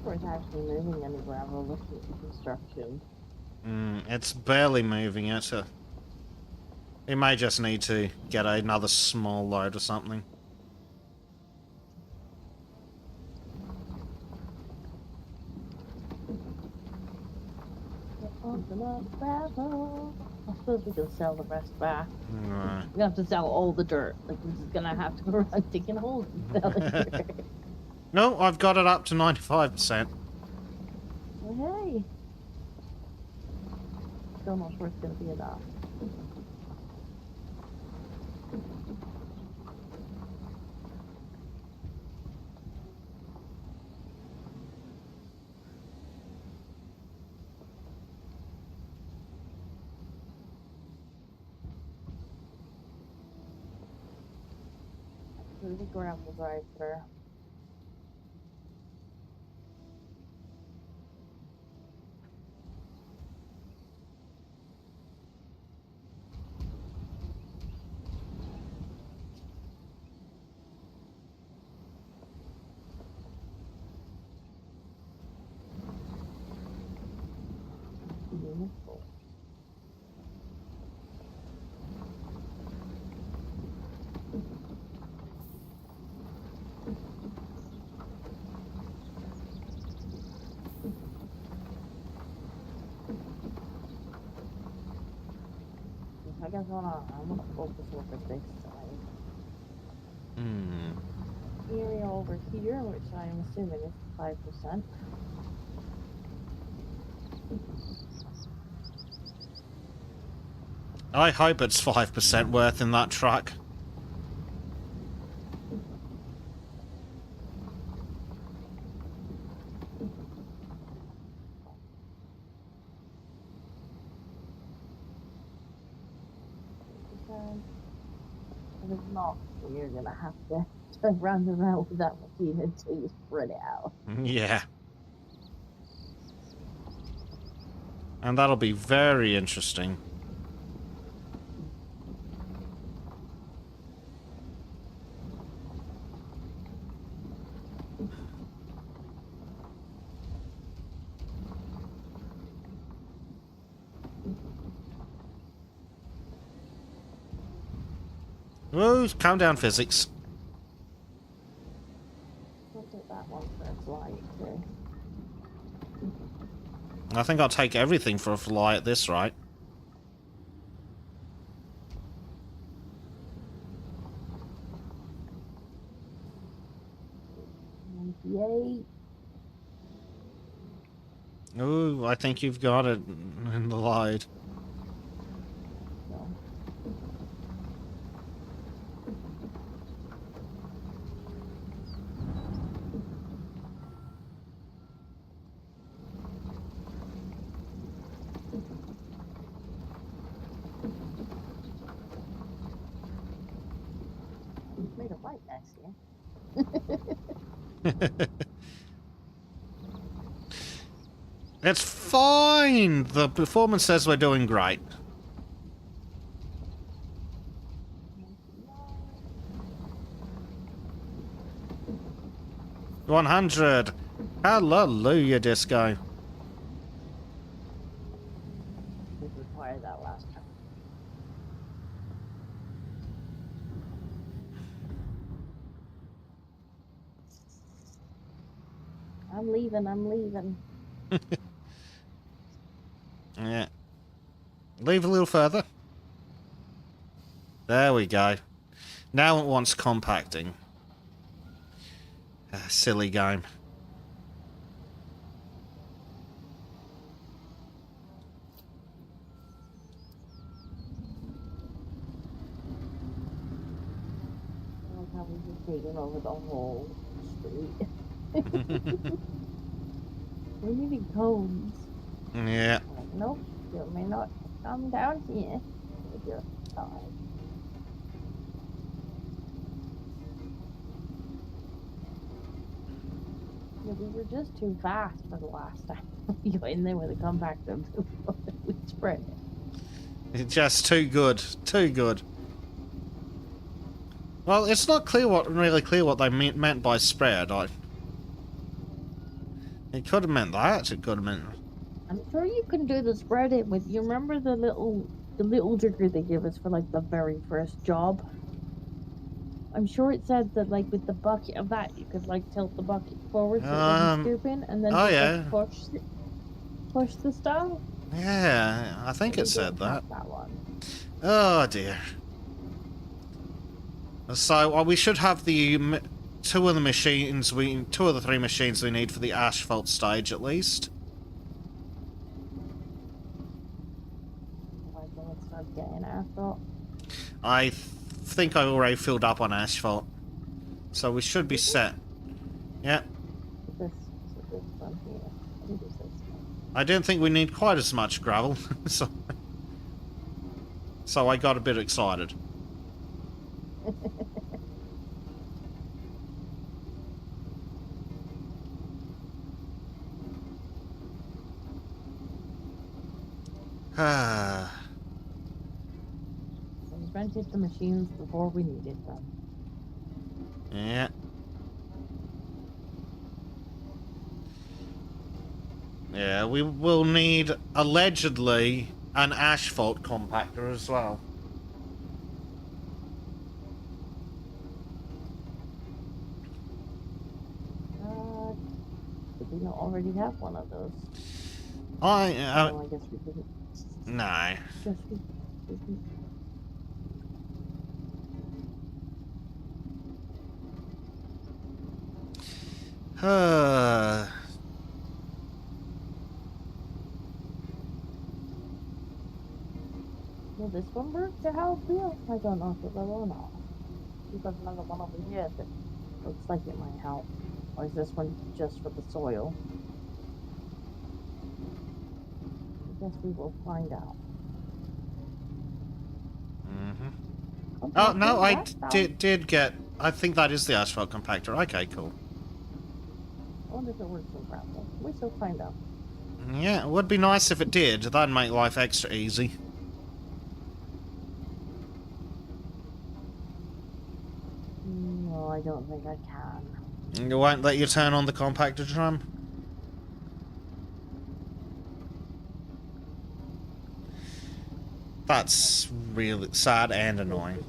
It's actually moving any gravel with the construction. It's barely moving it. So we may just need to get another small load or something. I suppose we can sell the rest back. Right. We have to sell all the dirt. Like, we're just gonna have to go around digging holes and selling dirt. No, I've got it up to 95%. Well, hey. Still not sure it's gonna be enough. There's a gravel drive through. Beautiful. I guess I'm gonna focus over this side. Area over here, which I am assuming is 5%. I hope it's 5% worth in that truck. If it's not, you're gonna have to turn round and round with that machine until you spread it out. Yeah. And that'll be very interesting. Whoa, calm down, physics. I'll take that one for a flight, too. I think I'll take everything for a fly at this rate. Yay. Ooh, I think you've got it in the light. So. Made a light next year. It's fine! The performance says we're doing great. 100! Hallelujah, Disco. We required that last time. I'm leaving. Yeah. Leave a little further. There we go. Now it wants compacting. Silly game. I like how we've just taken over the whole street. We needed cones. Yeah. Like, nope, you may not come down here with your side. Yeah, we were just too fast for the last time. You got in there with a compactor. We spread it. It's just too good. Too good. Well, it's not clear really clear what they meant by spread. It could have meant that. It could have meant... I'm sure you can do the spread it with. You remember the little jigger they give us for like the very first job? I'm sure it said that like with the bucket of that you could like tilt the bucket forward so it wasn't stooping and then oh just, yeah, like, push the stuff. Yeah, I think it said that. That one. Oh dear. So we should have the two of the 3 machines we need for the asphalt stage at least. Let's start getting asphalt. I think I already filled up on asphalt, so we should be set. Yeah. This one here. I think it's this one. I didn't think we need quite as much gravel, so I got a bit excited. We rented the machines before we needed them. Yeah. Yeah, we will need, allegedly, an asphalt compactor as well. Did we not already have one of those? No, I guess we didn't. No. Guess we didn't. Will this one work to help you? I don't know if it will or not. We've got another one over here that looks like it might help. Or is this one just for the soil? I guess we will find out. Mm-hmm. Okay, Oh, no, I that's did get... I think that is the asphalt compactor. Okay, cool. I wonder if it works with gravel. We shall find out. Yeah, it would be nice if it did. That'd make life extra easy. No, I don't think I can. You won't let you turn on the compactor drum? That's really sad and annoying.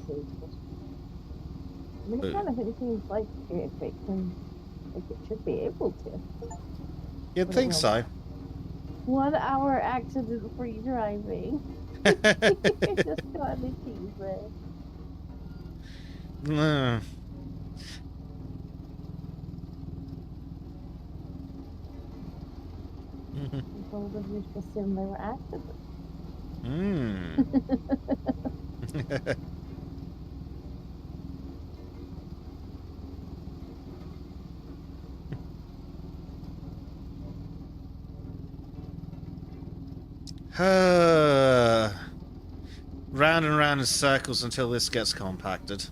I mean, it kind of seems like it can, like it should be able to. You'd But, think so. 1 hour accident-free driving. Just got the cheese there. Mm. People would just assume they were accidents. Mm. Round and round in circles until this gets compacted.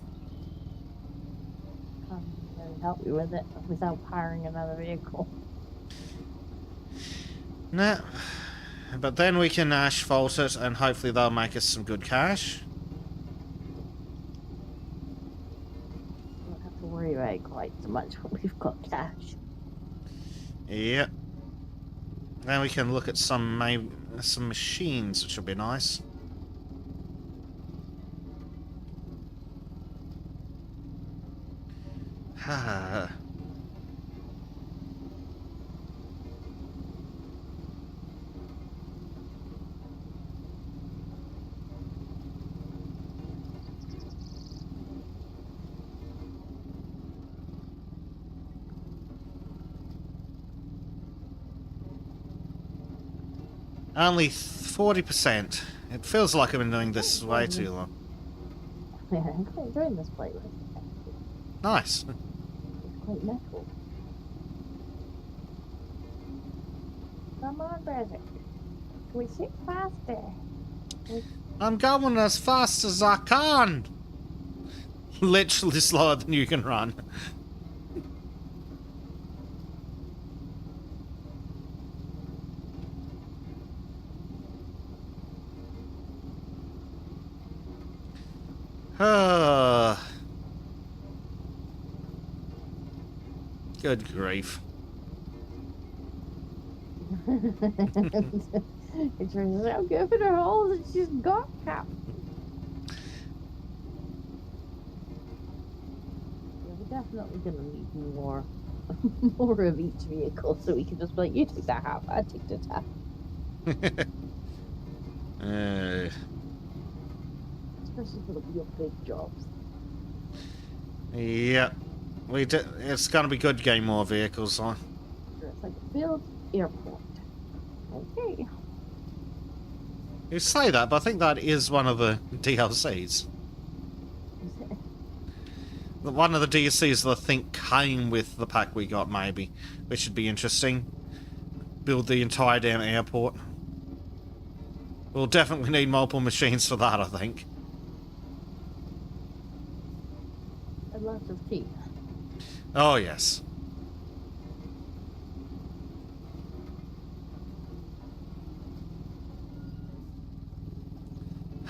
Can't really help you with it without hiring another vehicle. Nah. But then we can asphalt it and hopefully they'll make us some good cash. We don't have to worry about it quite so much when we've got cash. Yep. Then we can look at some machines, which will be nice. Ha. Only 40%. It feels like I've been doing this way too long. Yeah, I'm quite enjoying this playlist. Nice. It's quite metal. Come on, Bridget. Can we sit faster? I'm going as fast as I can. Literally slower than you can run. Good grief. It turns out giving her all that she's got, Cap. Yeah, we're definitely gonna need more of each vehicle so we can just be like, you take that half, I take this half. Especially for the real big jobs. Yeah. It's gonna be good getting more vehicles on. It's like build airport. Okay. You say that, but I think that is one of the DLCs. One of the DLCs that I think came with the pack we got, maybe. Which should be interesting. Build the entire damn airport. We'll definitely need multiple machines for that, I think. And lots of teeth. Oh, yes.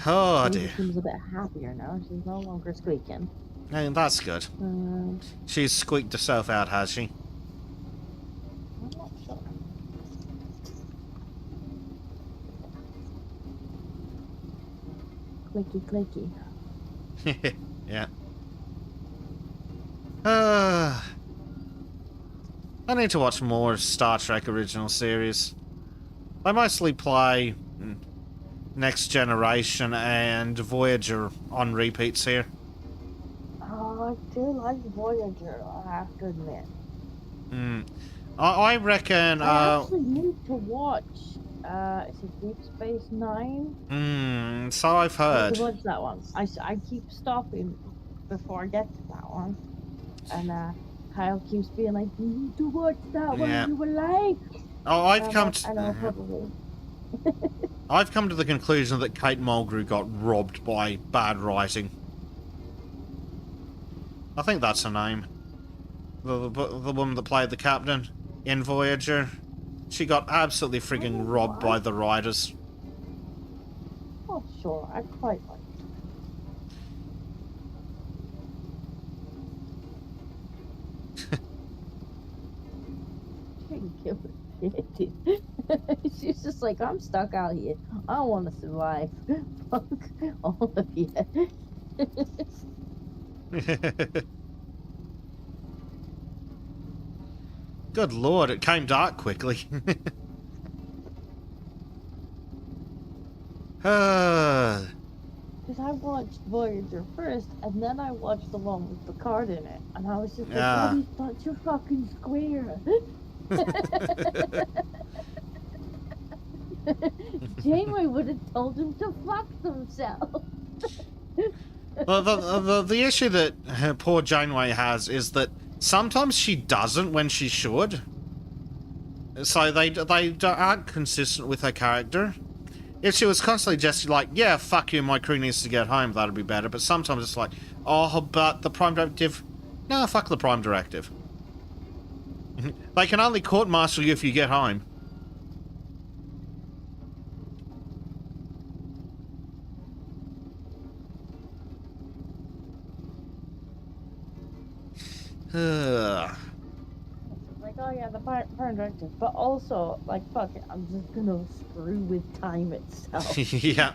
Oh, She dear. seems a bit happier now. She's no longer squeaking. And that's good. She's squeaked herself out, has she? I'm not sure. Clicky, clicky. Yeah. I need to watch more Star Trek original series. I mostly play Next Generation and Voyager on repeats here. Oh, I do like Voyager, I have to admit. I reckon... I actually need to watch, is it Deep Space Nine? So I've I heard. need to watch that one. I keep stopping before I get to that one. And Kyle keeps being like, you need to watch that one, Yeah. you will like. Oh, I've come to... I know, probably. I've come to the conclusion that Kate Mulgrew got robbed by bad writing. I think that's her name. The woman that played the captain in Voyager. She got absolutely frigging robbed by the writers. Oh, sure, I quite like it. She didn't give a shit. She's just like, I'm stuck out here. I want to survive. Fuck all of you. Good lord, it came dark quickly. Because I watched Voyager first, and then I watched the one with Picard in it, and I was just like, Ah. God, he's such a fucking square. Janeway would have told him to fuck himself. Well, the issue that poor Janeway has is that sometimes she doesn't when she should. So they aren't consistent with her character. If she was constantly just like, yeah, fuck you, my crew needs to get home, that'd be better. But sometimes it's like, oh, but the Prime Directive... No, fuck the Prime Directive. They can only court-martial you if you get home. Like, oh yeah, the Prime Directive. But also, like, fuck it, I'm just gonna screw with time itself. Yeah.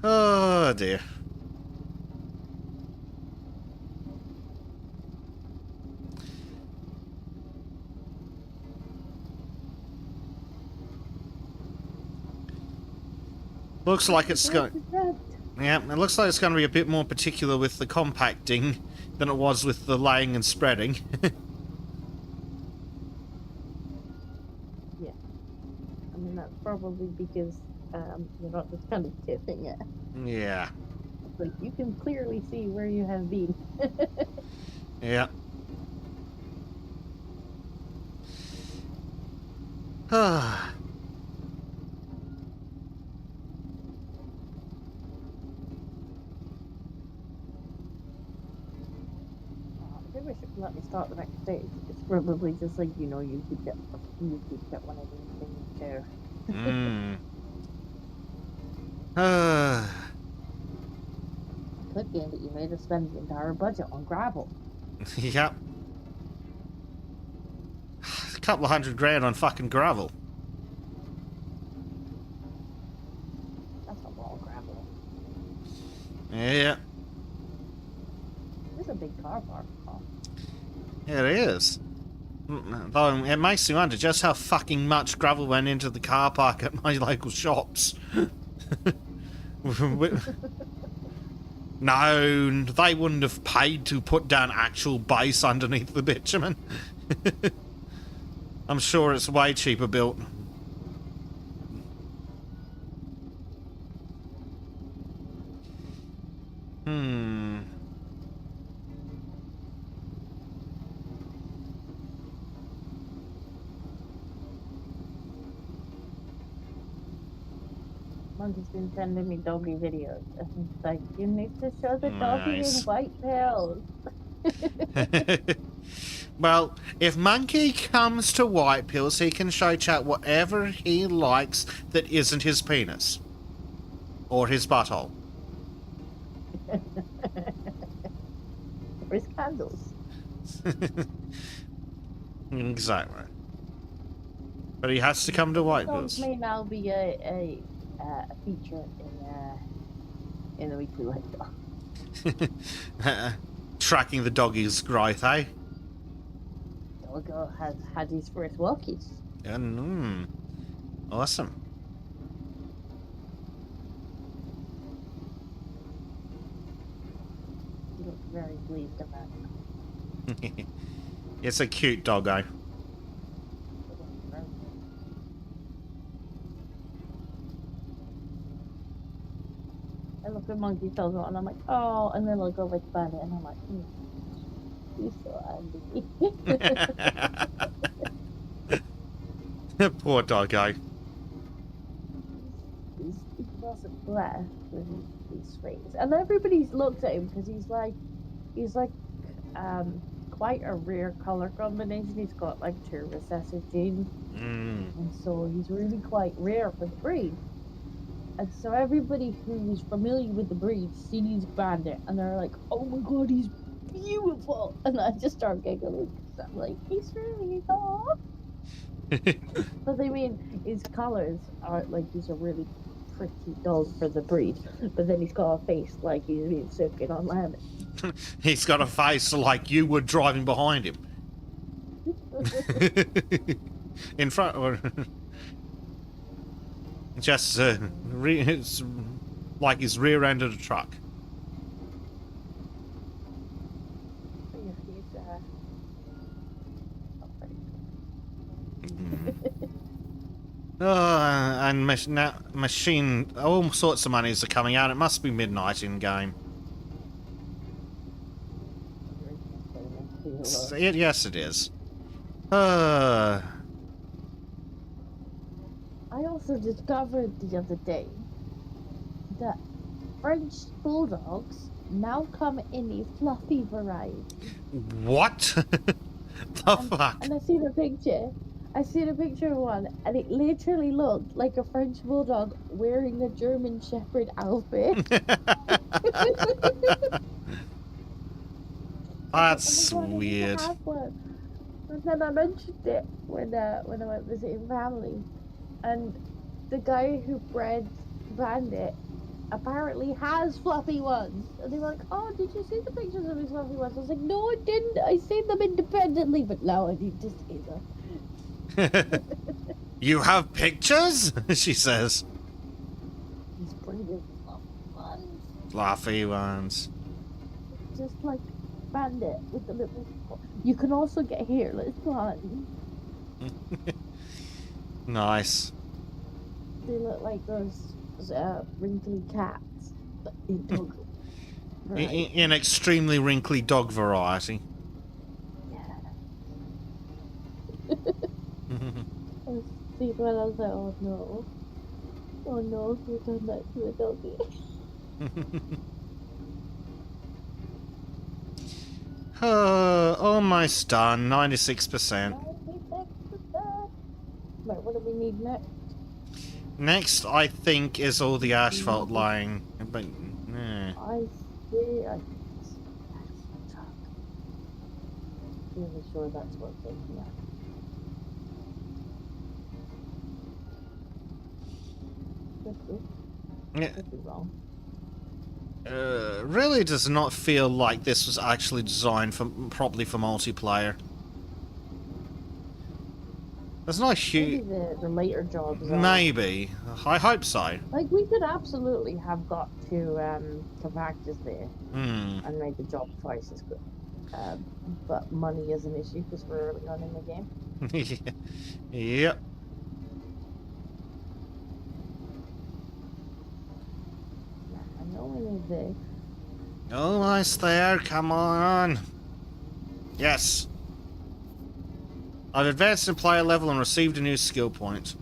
Oh dear. Looks like it's going. Yeah, it looks like it's going to be a bit more particular with the compacting than it was with the laying and spreading. Yeah. I mean, that's probably because you're not just kind of tipping it. Yeah. Like, you can clearly see where you have been. Yeah. Ah. I wish it would let me start the next stage. It's probably just like, you know, you could get one of these things too. Could game that you made us spend the entire budget on gravel. Yep. A couple of $100,000 on fucking gravel. That's a lot of gravel. Yeah. It's a big car park. Huh? Yeah, it is. Though it makes me wonder just how fucking much gravel went into the car park at my local shops. No, they wouldn't have paid to put down actual base underneath the bitumen. I'm sure it's way cheaper built. Monkey's been sending me doggy videos. And he's like, you need to show the doggy in Nice. white pills. Well, if Monkey comes to White Pills, he can show chat whatever he likes that isn't his penis. Or his butthole. Or his candles. Exactly. But he has to come to White Dogs Pills. may now be a feature in the weekly life dog. Tracking the doggy's growth, eh? Doggo has had his first walkies. Awesome. He looks very pleased about it. It's a cute doggo. I look at Monkey tells it, and I'm like, oh, and then I'll go back to Bandit, and I'm like, he's so ugly. Poor doggo. He's also blessed with his face, and everybody's looked at him because he's like quite a rare color combination. He's got like 2 recessive genes, and so he's really quite rare for the breed. And so everybody who's familiar with the breed sees Bandit, and they're like, "Oh my god, he's beautiful!" And I just start giggling. I'm like, he's really tall. But I mean, his colors are like he's a really pretty dog for the breed. But then he's got a face like he's been soaking on lemon. He's got a face like you would driving behind him. In front, or just it's like his rear end of the truck. He's And machine, all sorts of monies are coming out. It must be midnight in game. Yes, it is. I also discovered the other day that French bulldogs now come in a fluffy variety. What? The fuck? And I seen a picture. I seen a picture of one, and it literally looked like a French bulldog wearing a German Shepherd outfit. That's Oh my God, I need to weird. have one. And then I mentioned it when I went visiting family, and the guy who bred Bandit apparently has fluffy ones. And they were like, "Oh, did you see the pictures of his fluffy ones?" I was like, "No, I didn't. I seen them independently, but now I need to see them." You have pictures? She says. He's breeding fluffy ones, Fluffy ones. just like Bandit with the little. You can also get hairless ones. Nice. They look like those wrinkly cats, but in dog. In extremely wrinkly dog variety. See, when I was like, oh no, who done that to a doggy? Almost done. 96%. Right, what do we need next? Next, I think, is all the asphalt lying. But, I see. I really sure that's what's in here. Yeah. Could be wrong. Really does not feel like this was actually designed properly for multiplayer. There's no Maybe huge. the later jobs. Maybe. I hope so. Like we could absolutely have got to compactors there and made the job twice as good. But money is an issue because we're early on in the game. Yep. I know we need this. Almost there. Come on. Yes. I've advanced in player level and received a new skill point.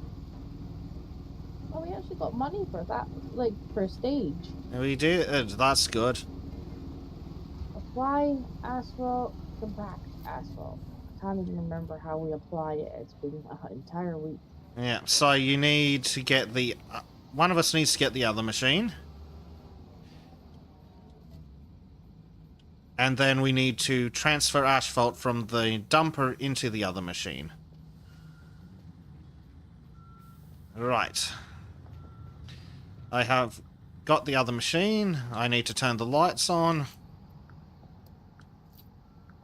Oh, we actually got money for that, like per stage. We did. That's good. Apply asphalt, compact asphalt. I can't even remember how we apply it. It's been an entire week. Yeah. So you need to get the. One of us needs to get the other machine. And then we need to transfer asphalt from the dumper into the other machine. Right. I have got the other machine. I need to turn the lights on.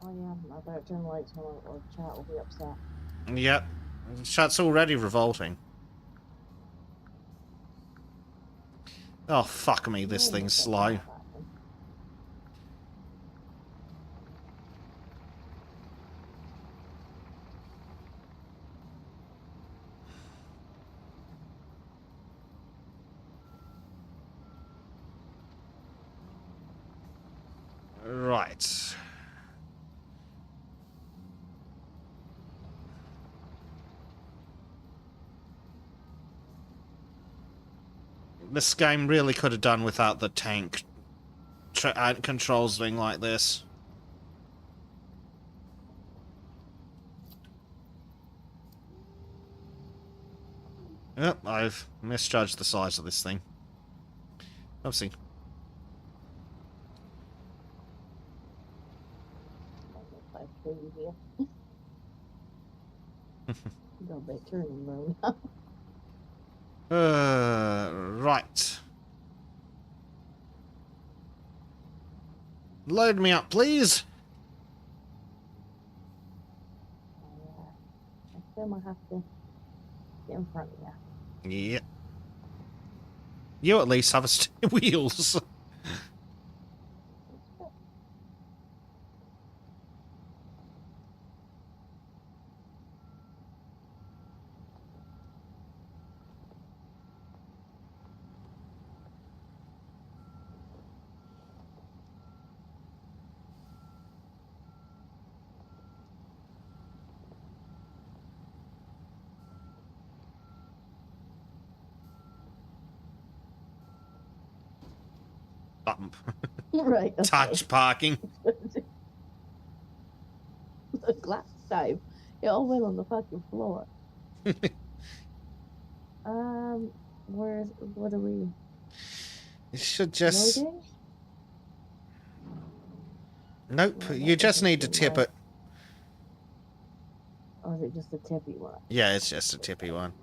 Oh yeah, I better turn the lights on or chat will be upset. Yep. Chat's already revolting. Oh, fuck me, this thing's slow. Right. This game really could have done without the tank controls being like this. Yep, I've misjudged the size of this thing. Oopsie. Go back turning room. Right. Load me up, please. I still might have to get in front of you. Yeah. You at least have a wheels. Bump. Right. Okay. Touch parking. Last time, it all went on the fucking floor. What are we You should just... loading? Nope, Well, you that just doesn't need to seem tip right. it. Or is it just a tippy one? Yeah, it's just a tippy one.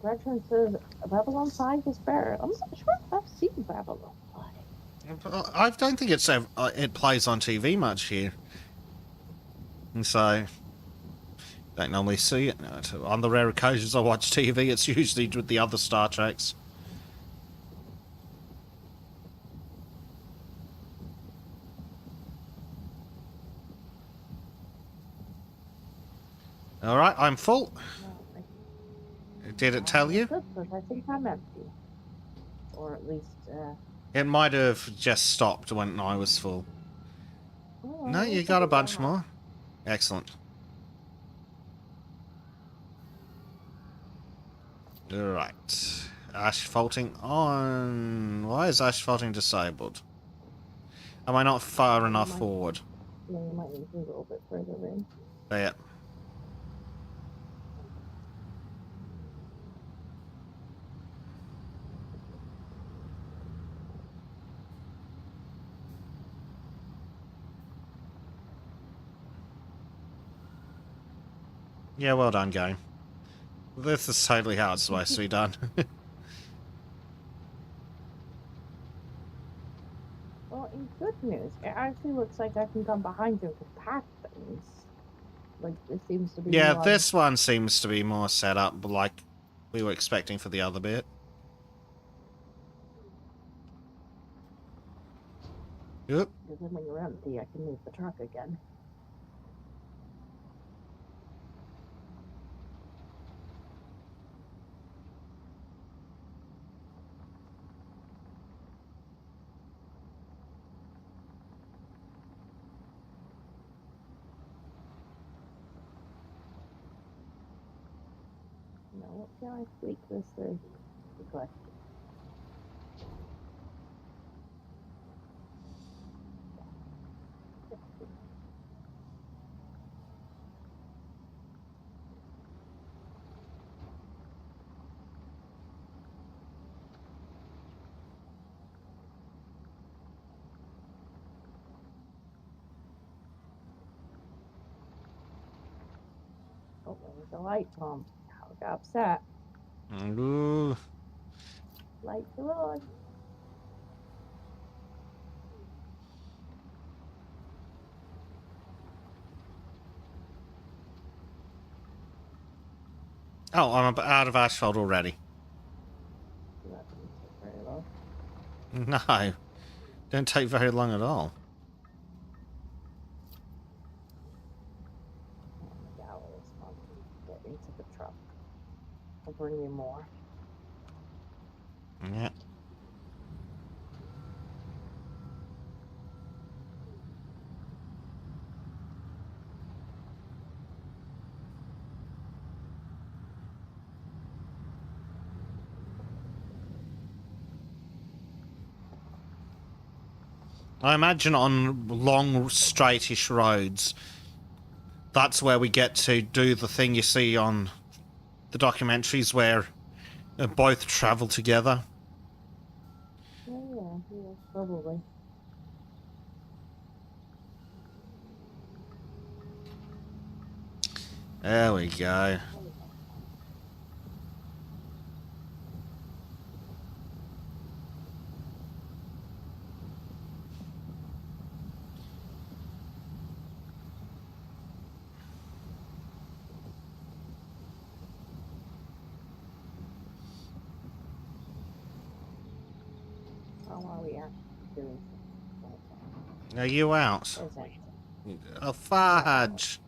Gretchen says Babylon 5 is better. I'm not sure if I've seen Babylon 5. I don't think it plays on TV much here. And so... don't normally see it. No, on the rare occasions I watch TV, it's usually with the other Star Treks. Alright, I'm full. No, Did it tell you? Good, because I think I'm empty. Or at least, It might have just stopped when I was full. oh, No, you it's got a okay, bunch I'm not- more. Excellent. Alright. Asphalting on... why is asphalting disabled? Am I not far enough forward? Yeah, you might need to go a little bit further in. There. Yeah, well done, game. This is totally how it's supposed to be done. Well, in good news, it actually looks like I can come behind you to pack things. Like, it seems to be Yeah, one- this one seems to be more set up like we were expecting for the other bit. Yep. Because then when you're empty, I can move the truck again. Now, what can I tweak this through? Good question. Oh, there's the light pump. I got upset. Ooh. Lights are on. Oh, I'm out of asphalt already. That didn't take very long. No. Don't take very long at all. Oh, the gallows pump. Get into the truck. I'll bring you more. Yeah. I imagine on long, straightish roads, that's where we get to do the thing you see on the documentaries where both travel together. Oh, yeah, probably. There we go. How are we actually doing something? Are you out? Is it? Oh, Yeah, I'm fudge.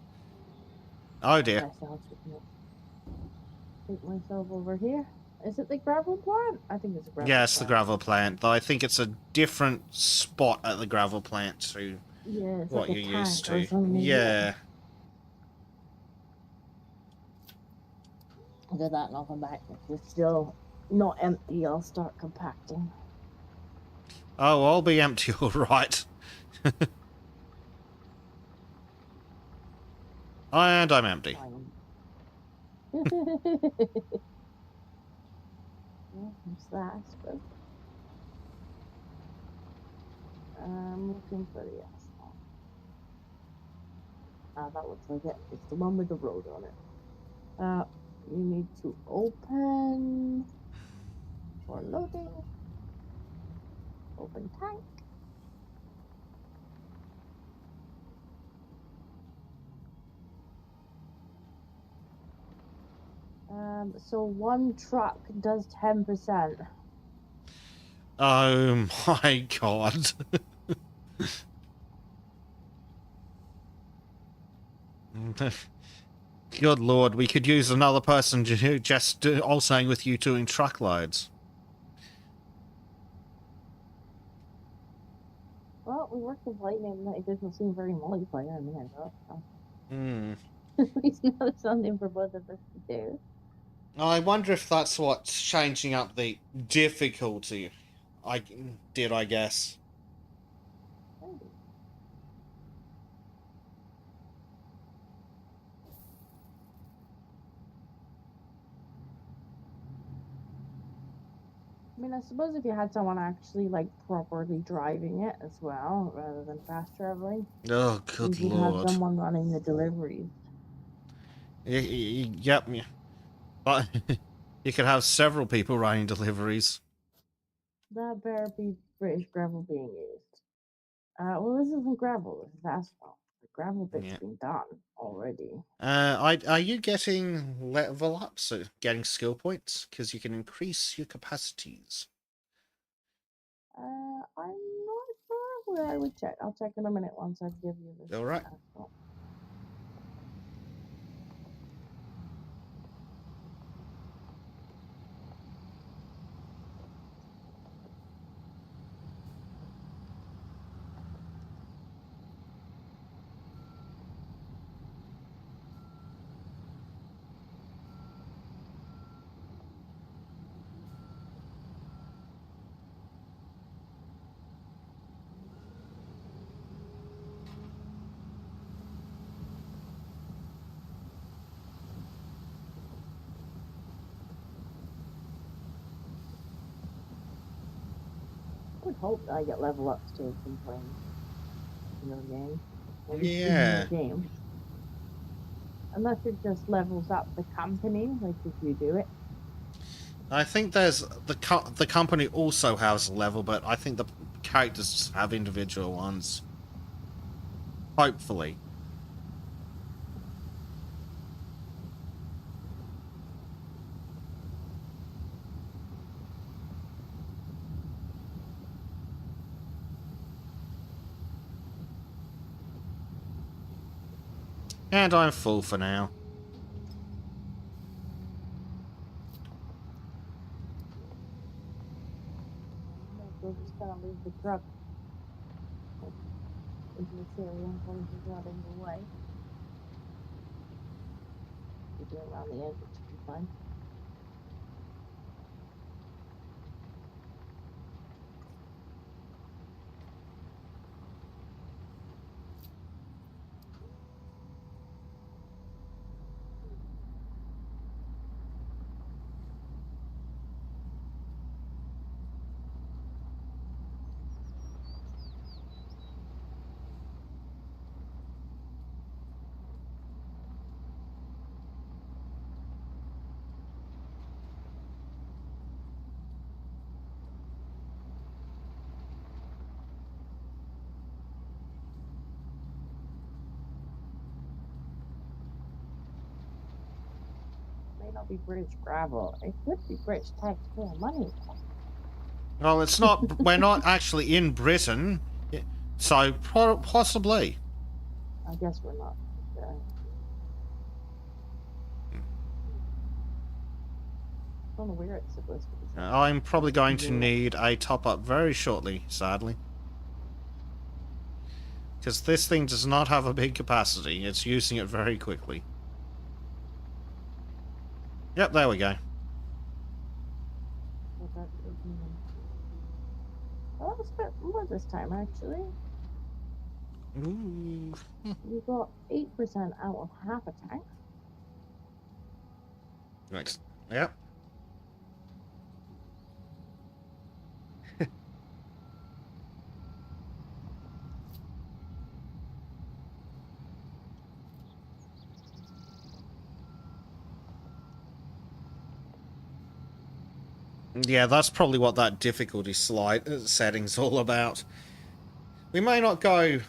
Oh dear. guess I'll take myself over here. Is it the gravel plant? I think it's a gravel Yes, the plant. gravel plant, though I think it's a different spot at the gravel plant to Yeah, it's what like you're a used tank or to. something. Yeah. Do that and I'll come back. If it's still not empty, I'll start compacting. Oh, I'll be empty, all right. And I'm empty. Fine. Well, there's that, I suppose. I'm looking for the asphalt. Ah, that looks like it. It's the one with the road on it. You need to open for loading. Open tank. So one truck does 10%. Oh my god. Good lord, we could use another person just also with you doing truckloads. Well, we were complaining that it doesn't seem very multiplayer in the end, though. Hmm. At least now there's something for both of us to do. I wonder if that's what's changing up the difficulty. I guess. Maybe. I mean, I suppose if you had someone actually like properly driving it as well, rather than fast traveling, Oh, you good could have lord. someone running the deliveries. Yep. But you could have several people running deliveries. That better be British gravel being used. Well, this isn't gravel. This is asphalt. The gravel bit's Yeah. been done already. Are you getting level ups, so getting skill points? Because you can increase your capacities. I'm not sure where I would check. I'll check in a minute once I give you this. All right. Asphalt. I would hope that I get level ups too at some point in your game. Maybe in your Yeah. game. Unless it just levels up the company, like if you do it. I think there's the company also has a level, but I think the characters have individual ones. Hopefully. And I'm full for now. We'll just kind of leave the truck into this area as long as it's not in the way. Keep it around the edge, it should be fine. be British gravel. It could be British taxpayer money. Well, it's not. We're not actually in Britain, so possibly. I guess we're not. I don't know where it's supposed to be. I'm probably going to need a top-up very shortly, sadly. Because this thing does not have a big capacity. It's using it very quickly. Yep, there we go. Oh, it's a bit more this time, actually. Ooh. We got 8% out of half a tank. Next. Yep. Yeah, that's probably what that difficulty slide setting's all about. We may not go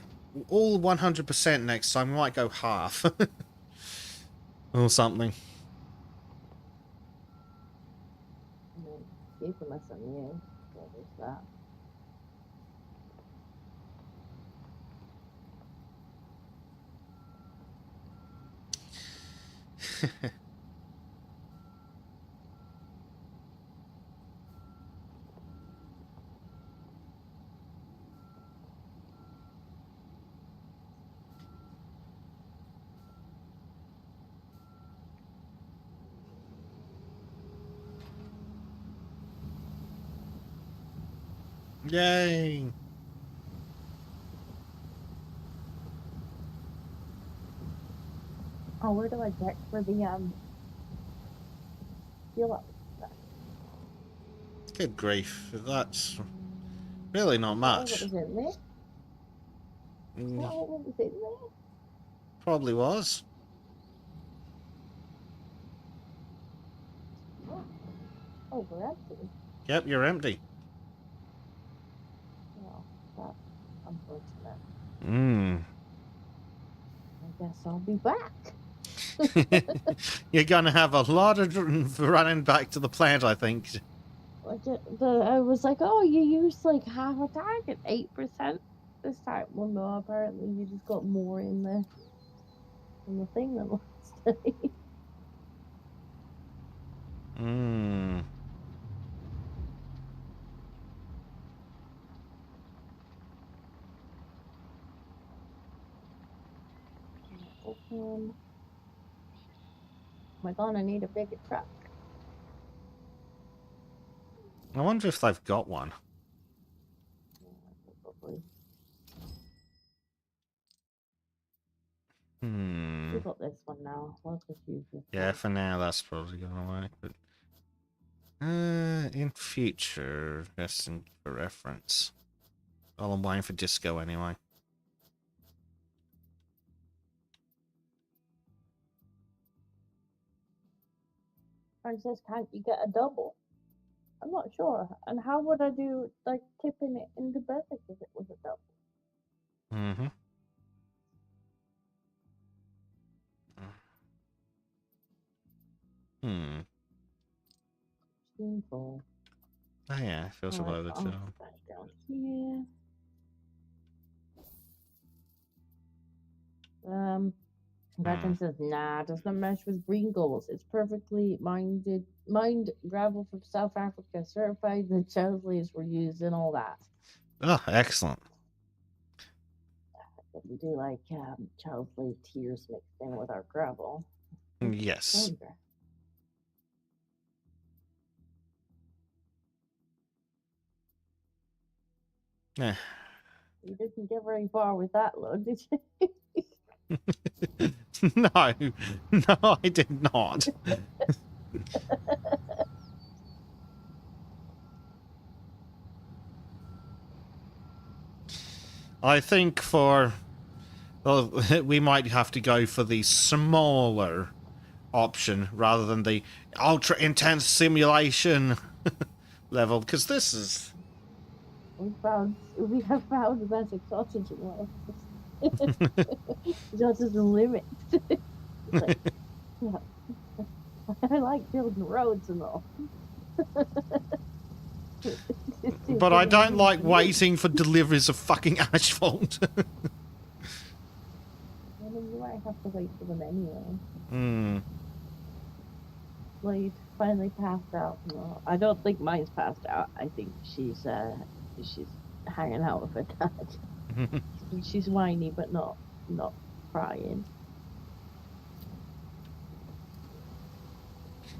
all 100% next time, we might go half. Or something. And then keeping us in you. What is that? Yay! Oh, where do I check for the fuel up? Good grief, that's really not What much. was in there? Mm, What was in there? probably was. Oh, we're empty. Yep, you're empty. Well, that's unfortunate. Mm. I guess I'll be back. You're gonna have a lot of running back to the plant, I think. I was like, oh, you used like half a tank at 8% this time. Well, no, apparently you just got more in the thing than last time. Mm. Open. Am I gonna need a bigger truck? I wonder if they've got one. Yeah, probably. Hmm. We got this one now. Let's just use this. Yeah, one. for now that's probably gonna work. But in future, just for reference. Well, I'm waiting for Disco anyway. Princess, can't you get a double? I'm not sure. And how would I do like tipping it into Bethany if it was a double? Mm-hmm. Hmm. Simple. Oh yeah, it feels Alright, about the I'll job. put that down here. Gretchen says, nah, does not mesh with green goals. It's perfectly mined gravel from South Africa, certified that Chelsleys were used and all that. Oh, excellent. But we do like Chesley tears mixed in with our gravel. Yes. Wonder. Yeah. You didn't get very far with that, load, did you? No, no, I did not. I think well, we might have to go for the smaller option rather than the ultra intense simulation level, because this is. We have found the magic oxygen levels. Just as a limit. Like, yeah. I like building roads and all. But I don't like waiting for deliveries of fucking asphalt. I mean, you might have to wait for them anyway. Hmm. Blade finally passed out. No, I don't think mine's passed out. I think she's hanging out with her dad. She's whiny, but not crying.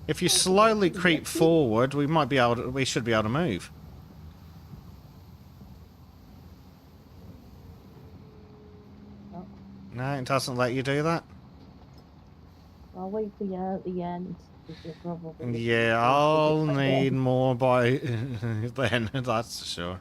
If you slowly creep forward, we should be able to move. Oh, No, it doesn't let you do that. I'll wait for you at the end. 'Cause you'll probably Yeah, I'll need more by then, that's for sure.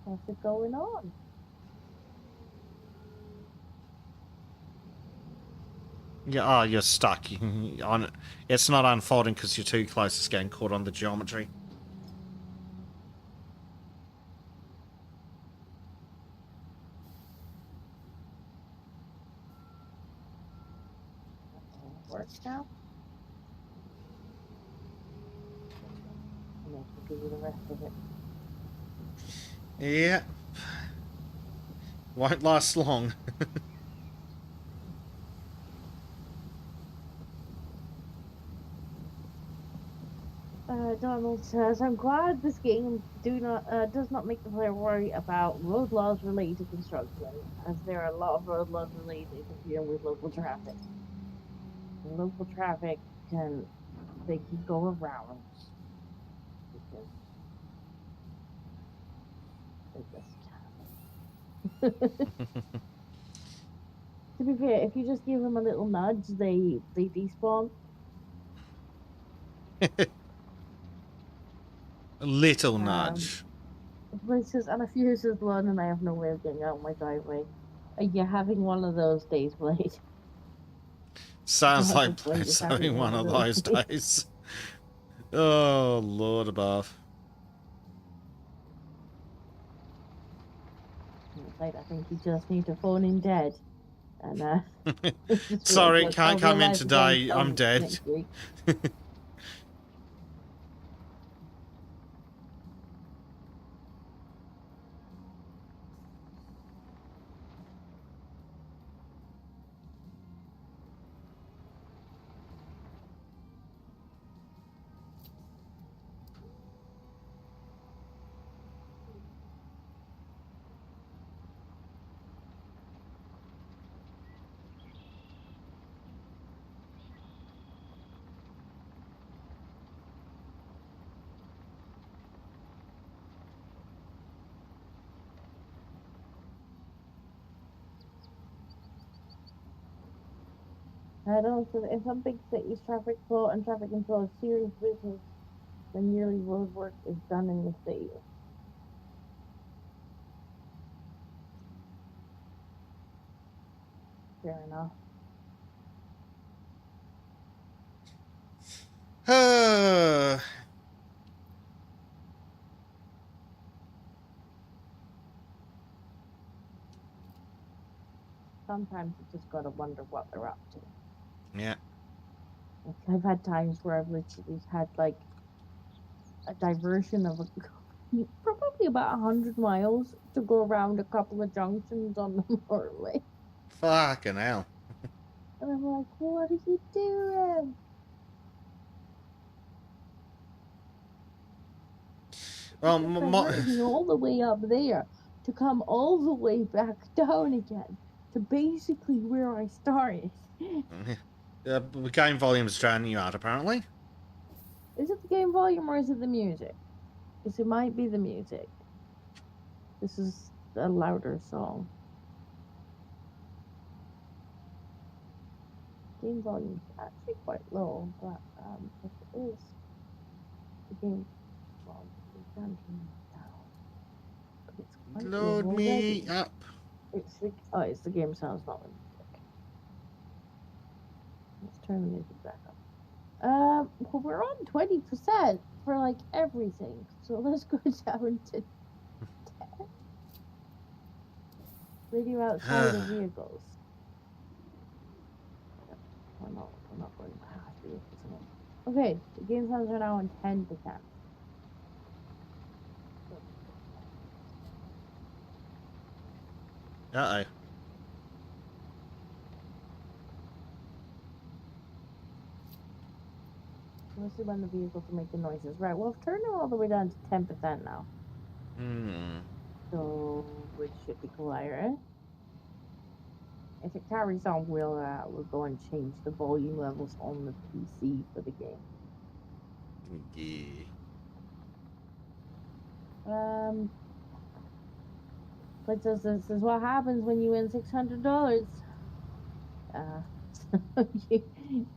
What's it going on? Yeah, oh, you're stuck. It's not unfolding because you're too close. It's getting caught on the geometry. Works now. And I can give you the rest of it. Yeah. Won't last long. Donald says, "I'm glad this game does not make the player worry about road laws related to construction, as there are a lot of road laws related to dealing with local traffic. Local traffic they can go around because they just can." To be fair, if you just give them a little nudge, they despawn. A little nudge. Places and a fuse is one, and I have no way of getting out of my driveway. Are you having one of those days, Blade? Sounds Not like just Blade is Blade's having one of those days. Oh, Lord above. Like, I think you just need to phone in dead. And Sorry, like, can't come in life today. again I'm dead. next week. I don't know if some big cities traffic flow and traffic control is serious business, then yearly road work is done in the city. Fair enough. Sometimes you just gotta wonder what they're up to. Yeah. Like, I've had times where I've literally had like a diversion of probably about 100 miles to go around a couple of junctions on the motorway. Fucking hell. And I'm like, what are you doing? Well, It's diverted me all the way up there to come all the way back down again to basically where I started. the game volume's drowning you out, apparently. Is it the game volume or is it the music? Because it might be the music. This is a louder song. Game volume is actually quite low, but if it is the game volume, it's down. But it's quite low Load me already. up. It's the game sounds, not the music. Let's turn the music back up. Well, we're on 20% for like everything. So let's go down to 10. Radio outside of vehicles. We're not going past vehicles anymore. Okay, the game sounds are now on 10%. Uh-oh. Let's see when the vehicles are making noises. Right, well, I've turned it all the way down to 10% now. Hmm. So, which should be clear. If it carries on, we'll go and change the volume levels on the PC for the game. Yeah. But this is what happens when you win $600. So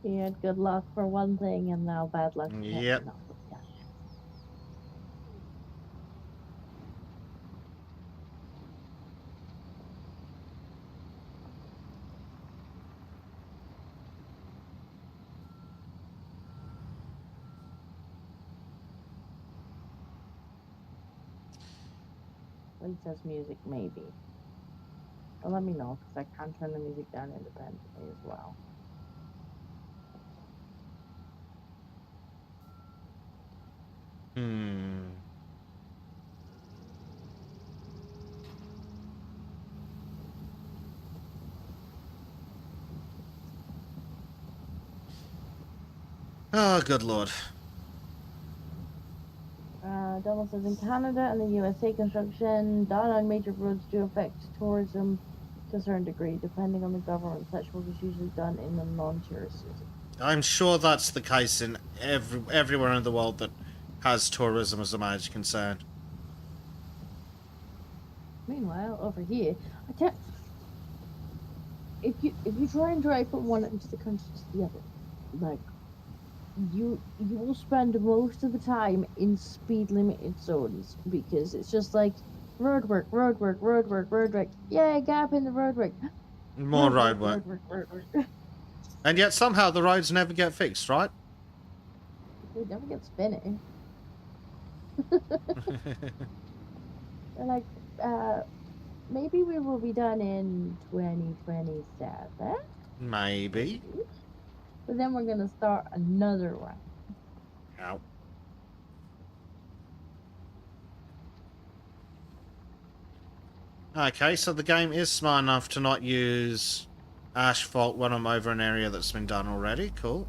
you had good luck for one thing and now bad luck for Yep. catching up with that. It says music, maybe. Well, let me know, because I can turn the music down independently as well. Hmm. Oh, good lord. Double says in Canada and the USA, construction done on major roads do affect tourism to a certain degree, depending on the government. Such work is usually done in the non-tourist season. I'm sure that's the case in everywhere in the world that has tourism as a major concern. Meanwhile, over here, I can't. If you try and drive from one end of the country to the other, like you will spend most of the time in speed limited zones because it's just like roadwork. Yay, gap in the roadwork. More road work. Roadwork. And yet somehow the roads never get fixed, right? They never get spinning. They're like, maybe we will be done in 2027. Maybe. But then we're gonna start another one. Ow. Okay, so the game is smart enough to not use asphalt when I'm over an area that's been done already. Cool.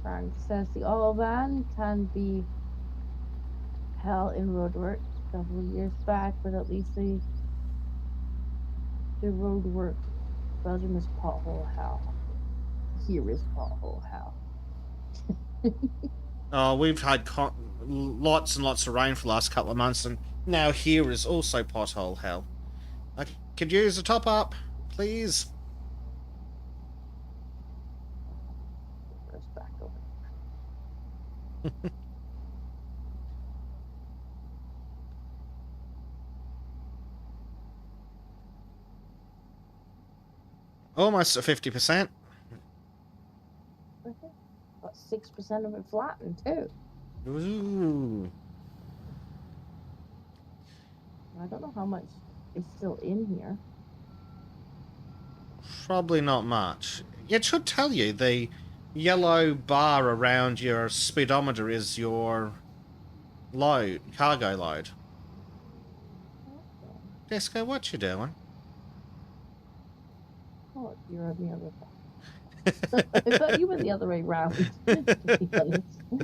Frank says the oil ban can be hell in roadwork. Several years back, but at least the roadwork Belgium is pothole hell. Here is pothole hell. Oh, we've had lots and lots of rain for the last couple of months, and now here is also pothole hell. I could use a top up, please. Goes back over. Almost at 50%. Got 6% of it flattened too. Ooh. I don't know how much is still in here. Probably not much. It should tell you the yellow bar around your speedometer is your load, cargo load. Disco, what you doing? Oh, you're on the other side. I thought you were the other way round. To be honest. I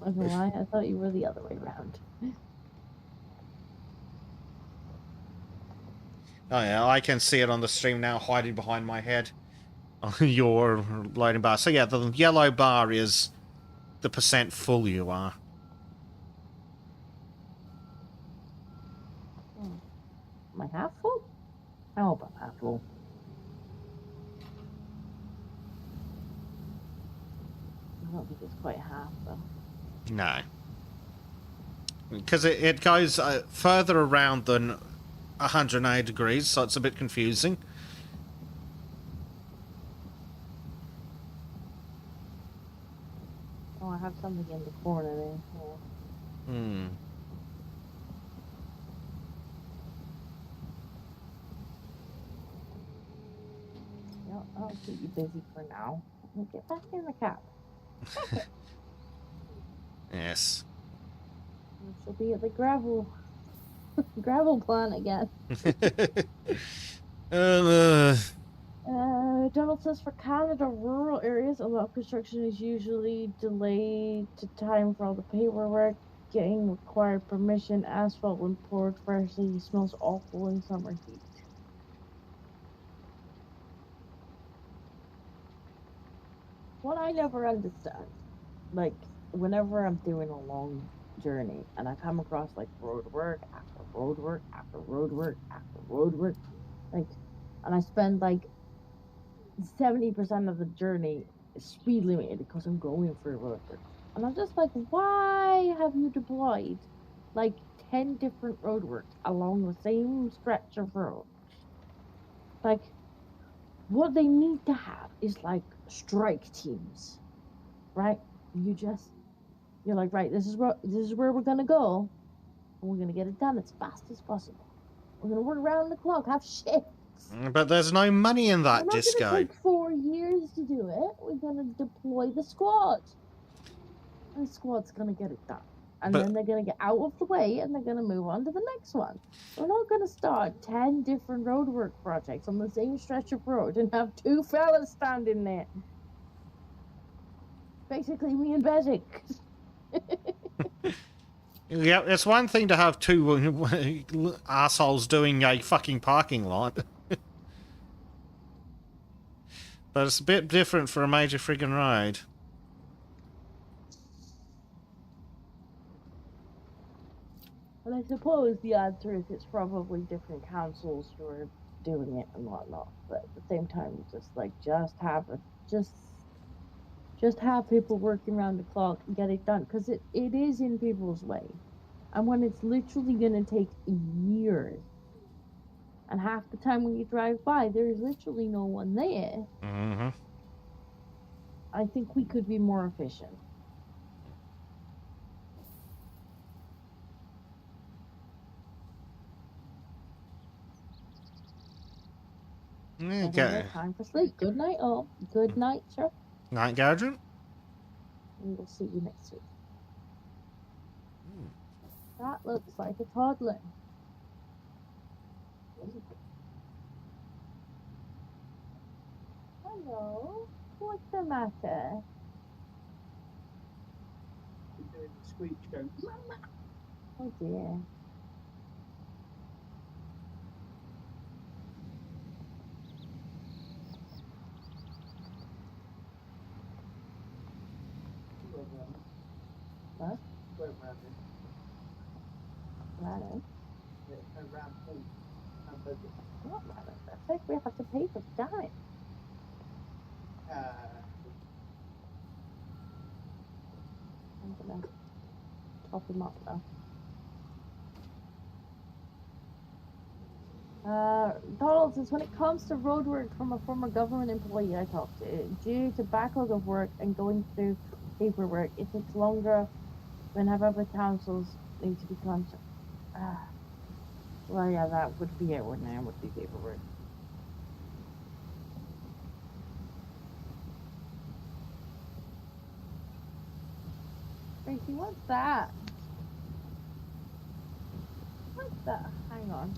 don't know why. I thought you were the other way round. Oh yeah, I can see it on the stream now, hiding behind my head. Your loading bar. So yeah, the yellow bar is the percent full you are. Am I half full? I hope I'm half full. I don't think it's quite half though. No. Because it goes further around than 180 degrees, so it's a bit confusing. Oh, I have something in the corner there. Oh. Hmm. Yeah, I'll keep you busy for now. We'll get back in the cab. Yes. We shall be at the gravel plant again. uh, Donald says for Canada rural areas, a lot of construction is usually delayed to time for all the paperwork, getting required permission. Asphalt when poured freshly smells awful in summer heat. What I never understand, like whenever I'm doing a long journey and I come across like road work after road work after road work after road work, like, and I spend like 70% of the journey speed limited because I'm going through road work. And I'm just like, why have you deployed like 10 different roadworks along the same stretch of road? Like, what they need to have is like strike teams, right? You're like, right, this is where we're gonna go, and we're gonna get it done as fast as possible. We're gonna work around the clock, have shifts. but there's no money in We're that, not Disco. gonna take 4 years to do it. We're gonna deploy the squad. And the squad's gonna get it done. And But then they're gonna get out of the way and they're gonna move on to the next one. We're not gonna start 10 different roadwork projects on the same stretch of road and have two fellas standing there. Basically, me and Bezic. yeah, it's one thing to have two assholes doing a fucking parking lot. But it's a bit different for a major friggin' road. And I suppose the answer is it's probably different councils who are doing it and whatnot. But at the same time, just have people working around the clock and get it done because it is in people's way. And when it's literally going to take years, and half the time when you drive by, there's literally no one there, Mm-hmm. I think we could be more efficient. Okay. Time for sleep. Good night, all. Good night, sir. Night Guardian? We will see you next week. That looks like a toddler. Hello. What's the matter? You're doing the squeak show. Oh dear. What? Went round it. Ladder? Yeah, and round pool. And budget. What ladder? That's like we have to pay for time. I'm gonna top him up now. Donald says when it comes to road work from a former government employee I talked to, due to backlog of work and going through paperwork, it takes longer whenever the councils need to be contacted. Well, yeah, that would be it, wouldn't it? It would be paperwork. Tracy, what's that? What's that? Hang on.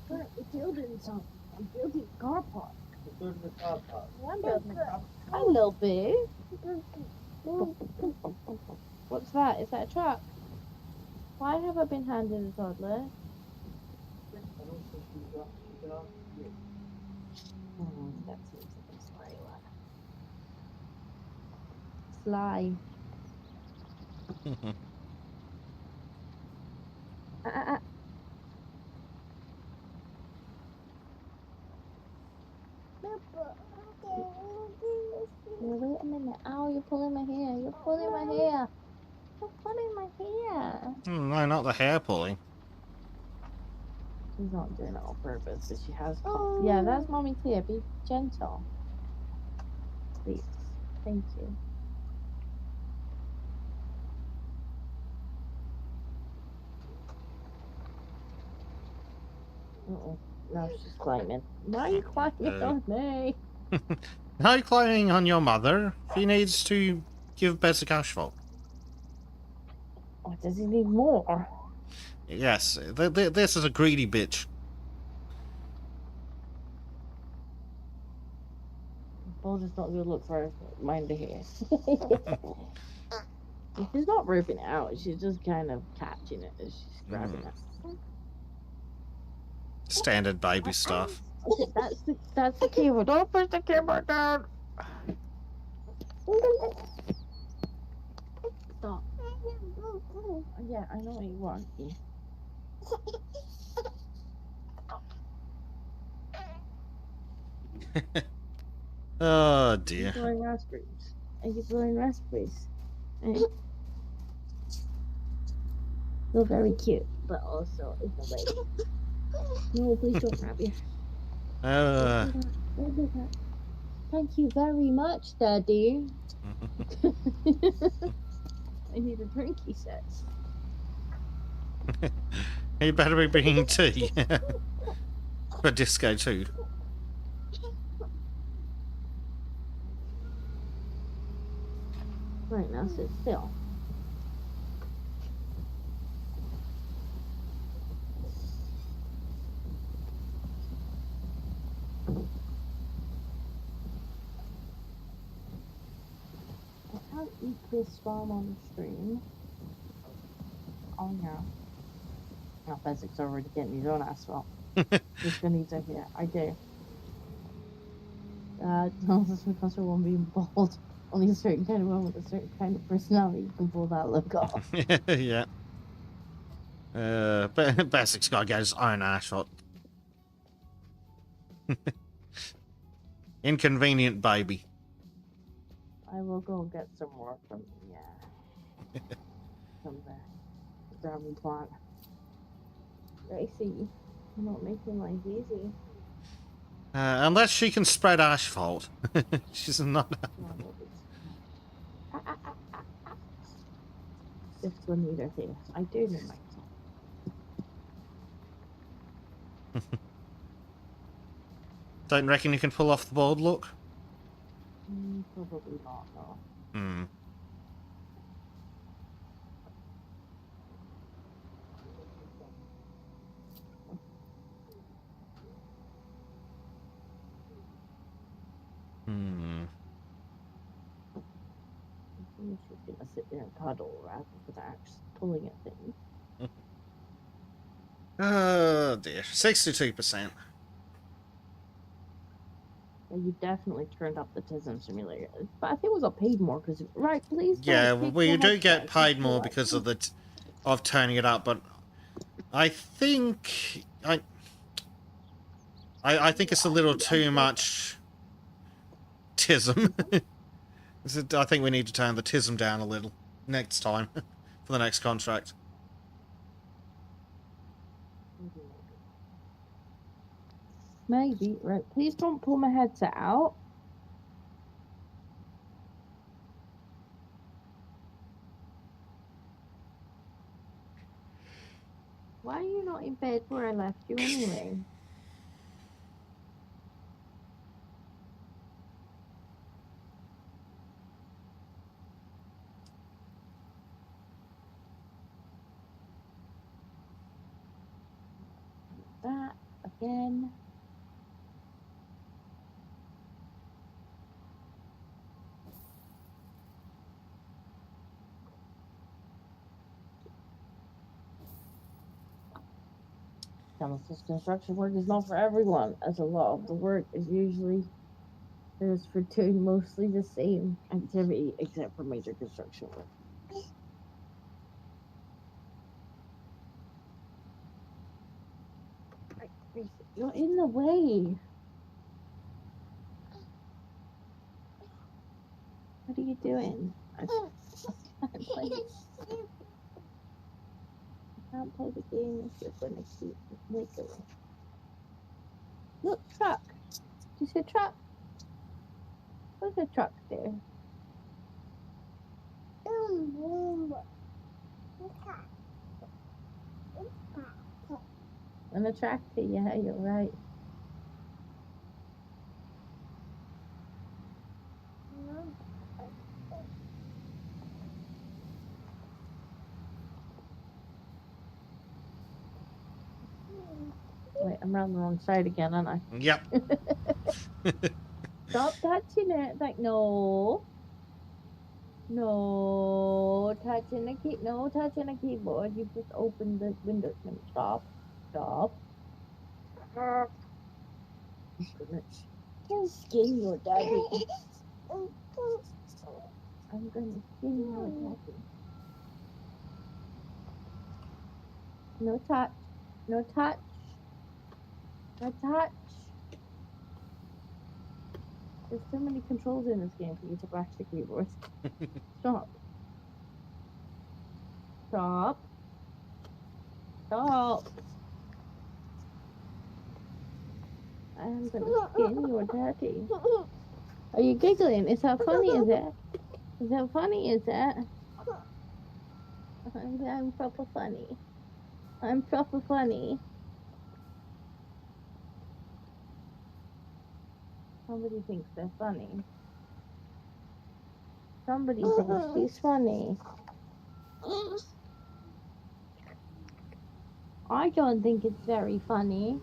Currently building something. I'm building a car park. We're building a car park. Yeah, I'm building a car park. Hi, little boo. What's that? Is that a truck? Why have I been handed a toddler? And also she's got you. That seems like a sly one. Sly. Ah. Ow, you're pulling my hair. You're pulling my hair. You're pulling my hair. No, not the hair pulling. She's not doing it on purpose, but she has. Yeah, that's Mommy's hair. Be gentle. Please. Thank you. Uh-oh. Now she's climbing. Why are you climbing on me? No climbing on your mother. She needs to give Basic asphalt. Oh, does he need more? Yes, this is a greedy bitch. Paul's just not gonna look for mind the hair. She's not ripping it out. She's just kind of catching it as she's grabbing it. Standard baby stuff. That's the keyboard. Don't push the keyboard down. Stop. Yeah, I know what you want. Yeah. Oh Are dear. you blowing raspberries? Are you blowing raspberries? You're very cute, but also in the way. No, please don't grab you. Don't do that. Thank you very much, Daddy. I need a drink, he says. You better be bringing tea. For disco too. Right now, sit still. I can't eat this while I'm on the stream. Oh yeah. Now Bezik's already getting his own asphalt. Just gonna need to hear. I do. No, this is because of one being bald. Only a certain kind of one with a certain kind of personality can pull that look off. Yeah. Basic's gotta get his own asphalt. Inconvenient baby. I will go and get some more from from the gravel plant. Gracie, you're not making life easy. Unless she can spread asphalt. She's not. Just go need her here. I do need my Don't reckon you can pull off the board look? Probably not, no. Hmm. Hmm. I think she's gonna sit there and cuddle rather than actually pulling at things. Oh dear. 62%. Yeah, you definitely turned up the Tism simulator. But I think we got paid more because, right, please don't Yeah, take well, you your do headset. get paid more Like, because of of turning it up, but I think I think it's a little too much tism. I think we need to turn the tism down a little next time for the next contract. Maybe, right, please don't pull my headset out. Why are you not in bed where I left you anyway? That again. This construction work is not for everyone, as a lot of the work is usually there's for doing mostly the same activity except for major construction work. You're in the way. What are you doing? I can't play, I can't play the game if you're gonna keep wiggling. Look, truck. Do you see a truck? There's a truck there. An attractor, yeah, you're right. Wait, I'm around the wrong side again, aren't I? Yep. Stop touching it. Like, no. No touching the key. No touching the keyboard. You just opened the window. Stop. Stop. Just skin your daddy. I'm gonna skin your daddy. No touch. No touch. No touch. There's so many controls in this game for you to bash the keyboard. Stop. Stop. Stop. I'm gonna skin your daddy. Are you giggling? Is that funny, is it? Is that funny, is it? I'm proper funny. I'm proper funny. Somebody thinks they're funny. Somebody thinks she's funny. I don't think it's very funny.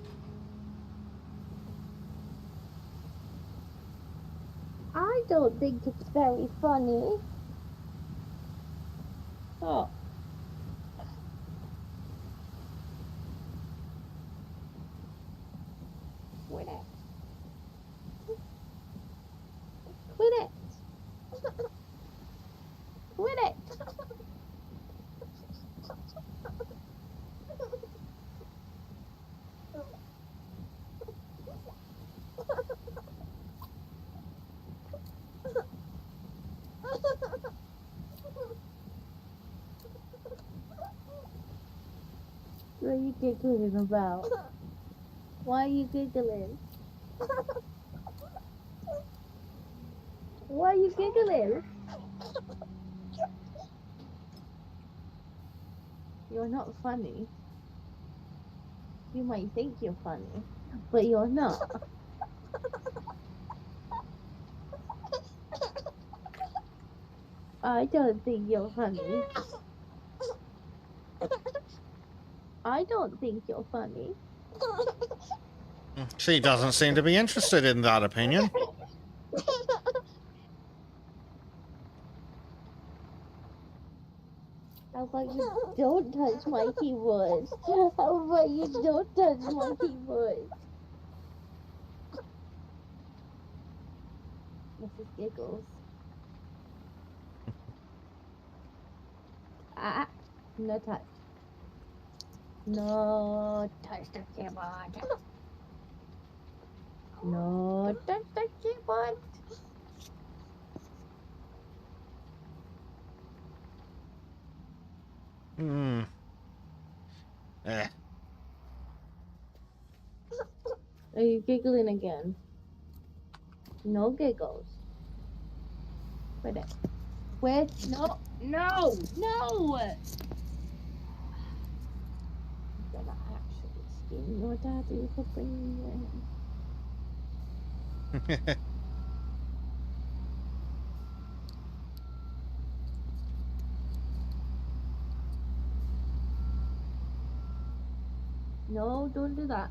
I don't think it's very funny. Oh. Quit it. Quit it. Quit it. What are you giggling about? Why are you giggling? Why are you giggling? You're not funny. You might think you're funny, but you're not. I don't think you're funny. I don't think you're funny. She doesn't seem to be interested in that opinion. How about you don't touch my keyboard? How about you don't touch my keyboard? Mrs. Giggles. Ah, no touch. No touch the keyboard. No touch the keyboard. Hmm. Eh. Are you giggling again? No giggles. Quit it. Quit. No. No. No. I'm gonna actually skin your daddy for bringing you in. No, don't do that.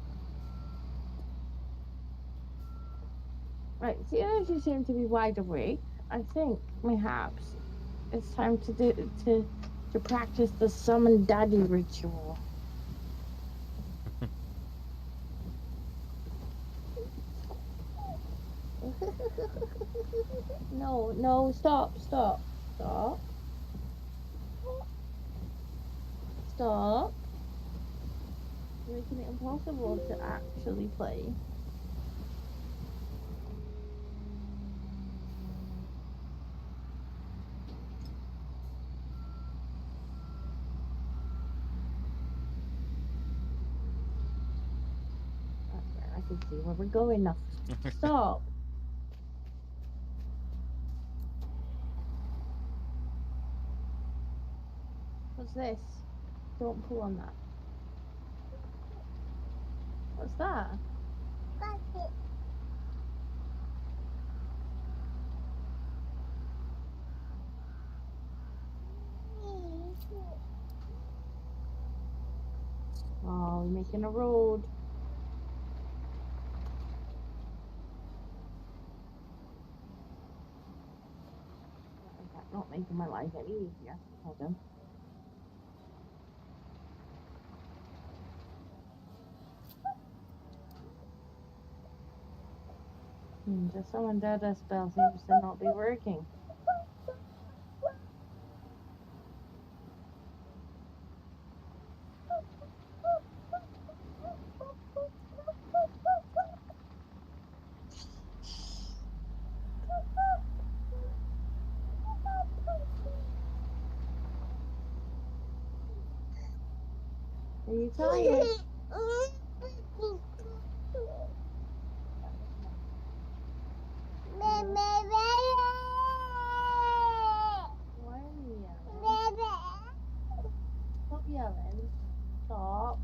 Right, see as you seem to be wide awake, I think perhaps it's time to practice the summon daddy ritual. No, stop. Stop. You're making it impossible to actually play. can see where we're going now. Stop. What's this? Don't pull on that. What's that? Oh, we're making a road. That's not making my life any easier. Hold on. Just someone data spell seems to not be working. Are you tired? Why are you yelling? Stop yelling. Stop.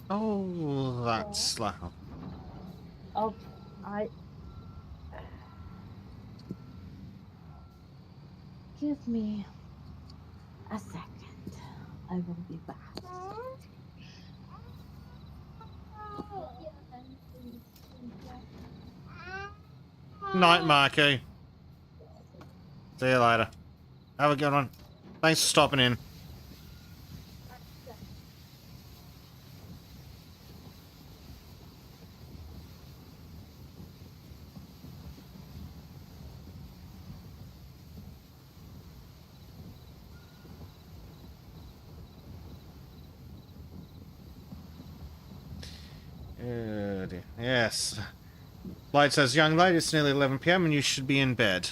Oh, that's loud. Oh, Give me a second. I will be back. Night, Marky. See you later. Have a good one. Thanks for stopping in. Oh dear. Yes. Light says, young lady, it's nearly 11 p.m. and you should be in bed.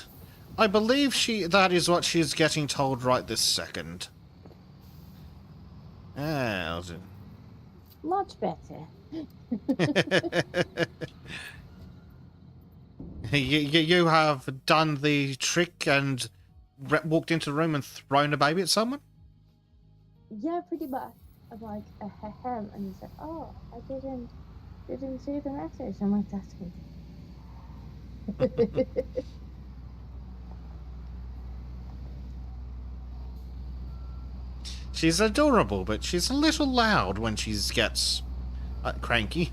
I believe that is what she is getting told right this second. Ah, Much better. you have done the trick and walked into the room and thrown a baby at someone? Yeah, pretty much. I'm like, ahem, and he said, oh, I didn't see the message. I'm like, that's good. She's adorable, but she's a little loud when she gets cranky.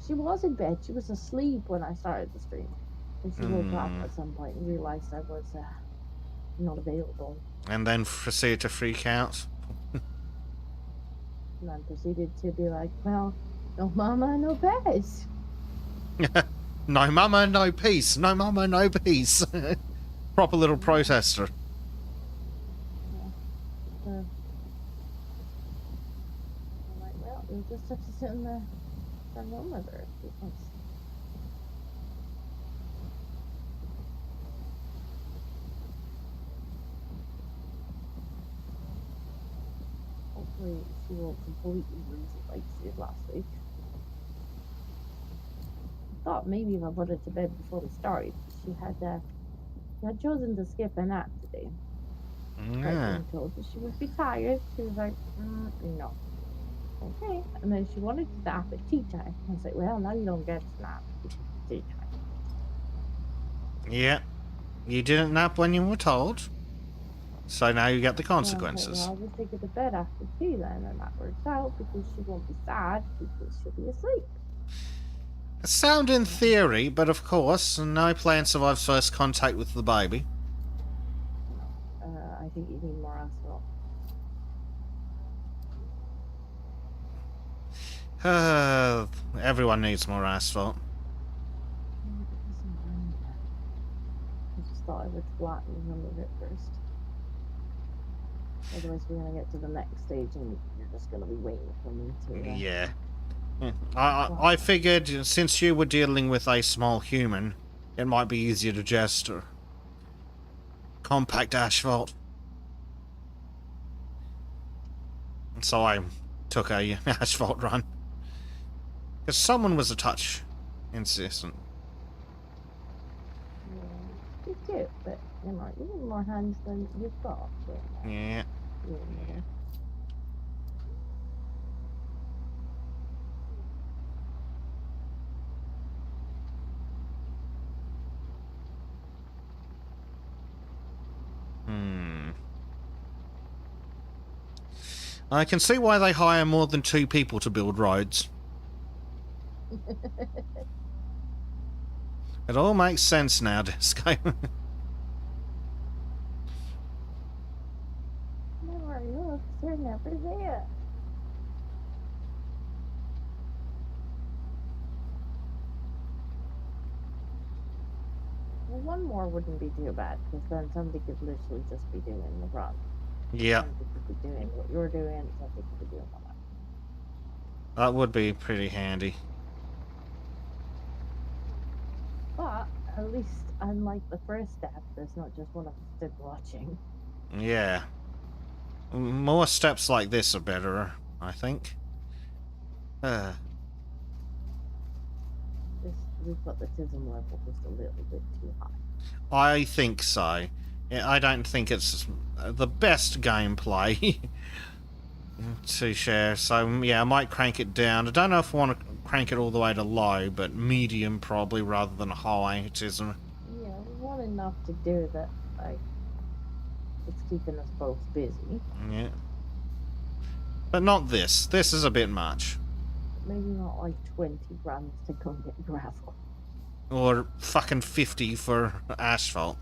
She was in bed. She was asleep when I started the stream. And she woke up at some point and realized I was not available. And then proceeded to freak out. And then proceeded to be like, well, no mama, no pets. No mama, no peace. No mama, no peace. Proper little protester. I'm like, well, you'll just have to sit in the front room with her. Hopefully she won't completely lose it like she did last week. I thought maybe if I put her to bed before we started, she had chosen to skip a nap today. Yeah. I told her she would be tired. She was like, no. Okay. And then she wanted to nap at tea time. I was like, well, now you don't get to nap at tea time. Yeah. You didn't nap when you were told. So now you get the consequences. Well, I'll just take her to bed after tea then, and that works out because she won't be sad because she'll be asleep. Sound in theory, but of course, no plan survives first contact with the baby. I think you need more asphalt. Everyone needs more asphalt. I just thought I would flatten and remove it first. Otherwise, we're gonna get to the next stage and you're just gonna be waiting for me to. Yeah. I figured since you were dealing with a small human, it might be easier to just compact asphalt. So I took a asphalt run. Because someone was a touch insistent. Yeah, you do, but you know, you need more hands than you've got. So, Yeah. yeah. I can see why they hire more than 2 people to build roads. It all makes sense now, Disco. Never look, they're never there. Well, one more wouldn't be too bad, because then somebody could literally just be doing the run. Yeah, Somebody could be doing what you're doing, somebody could be doing what I'm that would be pretty handy. But at least, unlike the first step, there's not just one of us stood watching. Yeah. More steps like this are better, I think. We've got the tism level just a little bit too high. I think so. I don't think it's the best gameplay to share, so yeah, I might crank it down. I don't know if I want to crank it all the way to low, but medium probably rather than high. Tism. Yeah, we want enough to do that, like, it's keeping us both busy. Yeah. But not this. This is a bit much. Maybe not like 20 runs to go get gravel. Or fucking 50 for asphalt.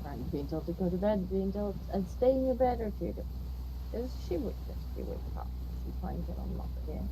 Frank being told to go to bed, being told and stay in your bed or two. Because she would up. She finds it unlocked again.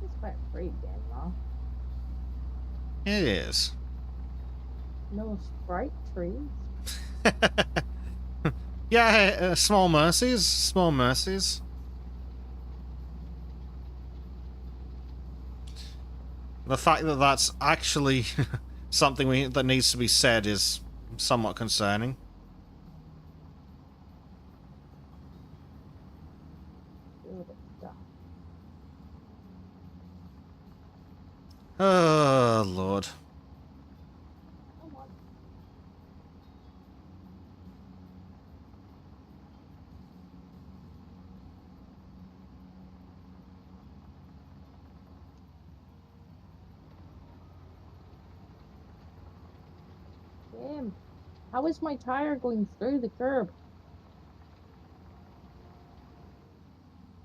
It's quite a free game, though. It is. No sprite trees. Yeah, small mercies. Small mercies. The fact that that's actually something that needs to be said is somewhat concerning. Good stuff. Oh, Lord. Come on. Damn. How is my tire going through the curb?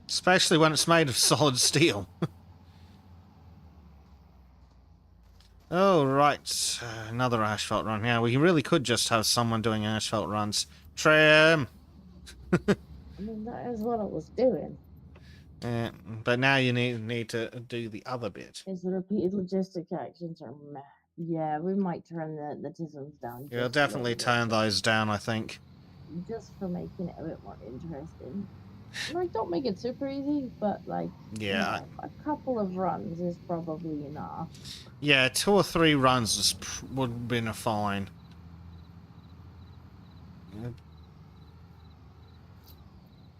Especially when it's made of solid steel. Oh, right. Another asphalt run. Yeah, we really could just have someone doing asphalt runs. Trim! I mean, that is what I was doing. But now you need to do the other bit. Is the repeated logistic actions are meh. Yeah, we might turn the tisms down. You'll just a definitely little bit. turn those down, I think. just for making it a bit more interesting. Like, don't make it super easy, but like, Yeah, a couple of runs is probably enough. yeah, 2 or 3 runs would have been a fine.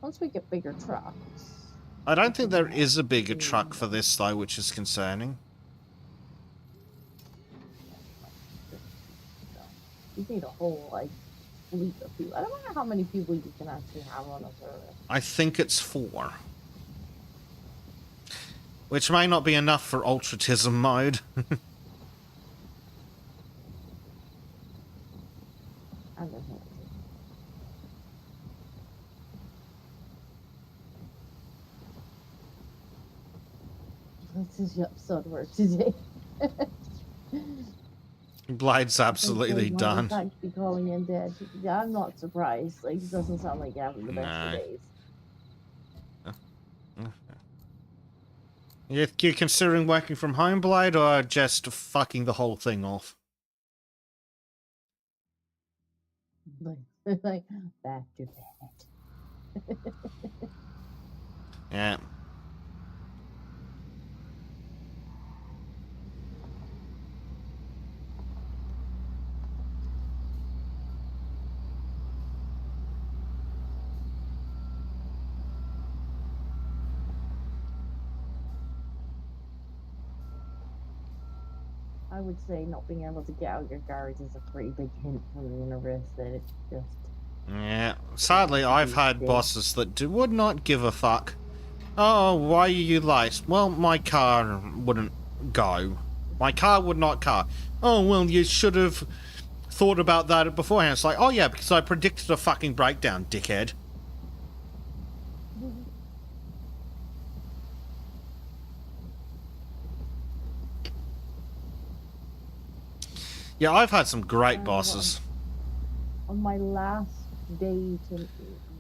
Once we get bigger trucks. I don't think there is a bigger truck for this though, which is concerning. You need a whole like fleet of people. I don't know how many people you can actually have on a server. I think it's 4. Which may not be enough for ultratism mode. I don't know. This is the episode work today. Blade's absolutely done. Be calling in dead. Yeah, I'm not surprised. Like, it doesn't sound like you're having the best of days. You considering working from home, Blade, or just fucking the whole thing off? Like back to bed. Yeah. I would say not being able to get out your garage is a pretty big hint from the universe that it's just... Yeah. Sadly, I've had bosses that would not give a fuck. Oh, why are you late? Well, my car wouldn't go. My car would not car. Oh, well, you should have thought about that beforehand. It's like, oh yeah, because I predicted a fucking breakdown, dickhead. Yeah, I've had some great bosses. On my last day to...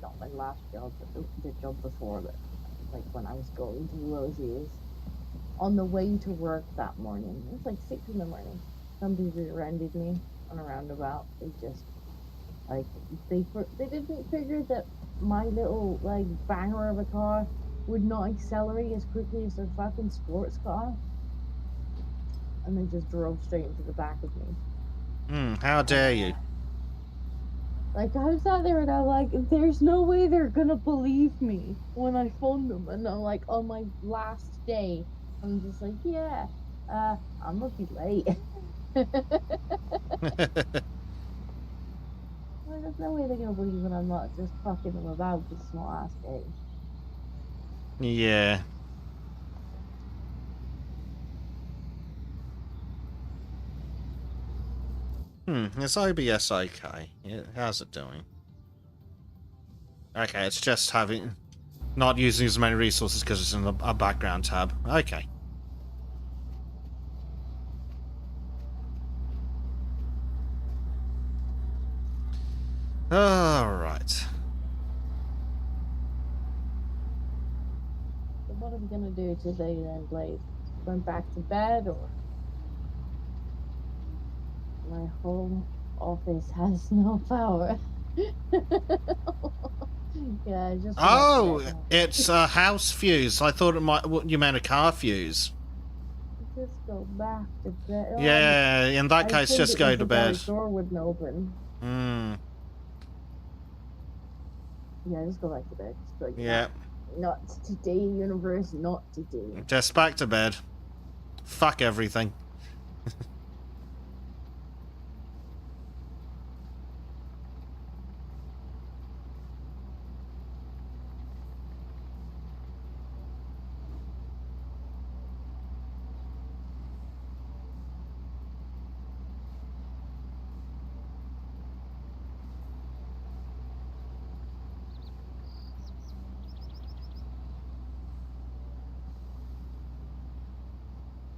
Not my last job, but the job before that. Like when I was going to Rosie's. On the way to work that morning. It was like 6 in the morning. Somebody rear-ended me on a roundabout. They just... Like, they didn't figure that my little, like, banger of a car would not accelerate as quickly as their fucking sports car. And they just drove straight into the back of me. How dare you? Like, I sat there and I'm like, there's no way they're gonna believe me when I phoned them. And I'm like, on my last day, I'm just like, yeah, I'm gonna be late. Well, there's no way they're gonna believe that I'm not just fucking them about this small ass day. Yeah. Is OBS okay? Yeah, how's it doing? Okay, it's just not using as many resources because it's in a background tab. Okay. Alright. So what are we gonna do today then, Blade? Going back to bed, or... My home office has no power. Yeah, just... Oh, it's a house fuse. I thought you meant a car fuse. Just go back to bed. Yeah, in that case, just go to bed. The door wouldn't open. Yeah, just go back to bed. Just like, Yeah. Not today, universe, not today. Just back to bed. Fuck everything.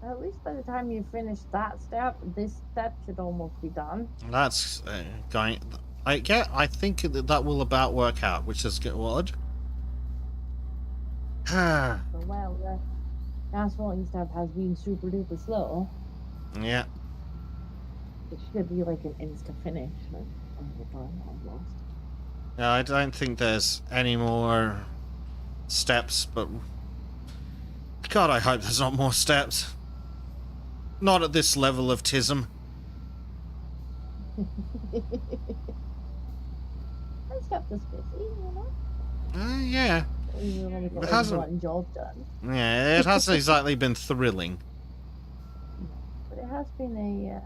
At least by the time you finish that step, this step should almost be done. That's going... I think that will about work out, which is good. So, well, the asphalting step has been super duper slow. Yeah. It should be like an insta finish. Like, almost. I don't think there's any more steps, but God, I hope there's not more steps. Not at this level of tism. It's kept us busy, you know. Yeah, We've only it got like hasn't. one job done. Yeah, it hasn't exactly been thrilling. No, but it has been a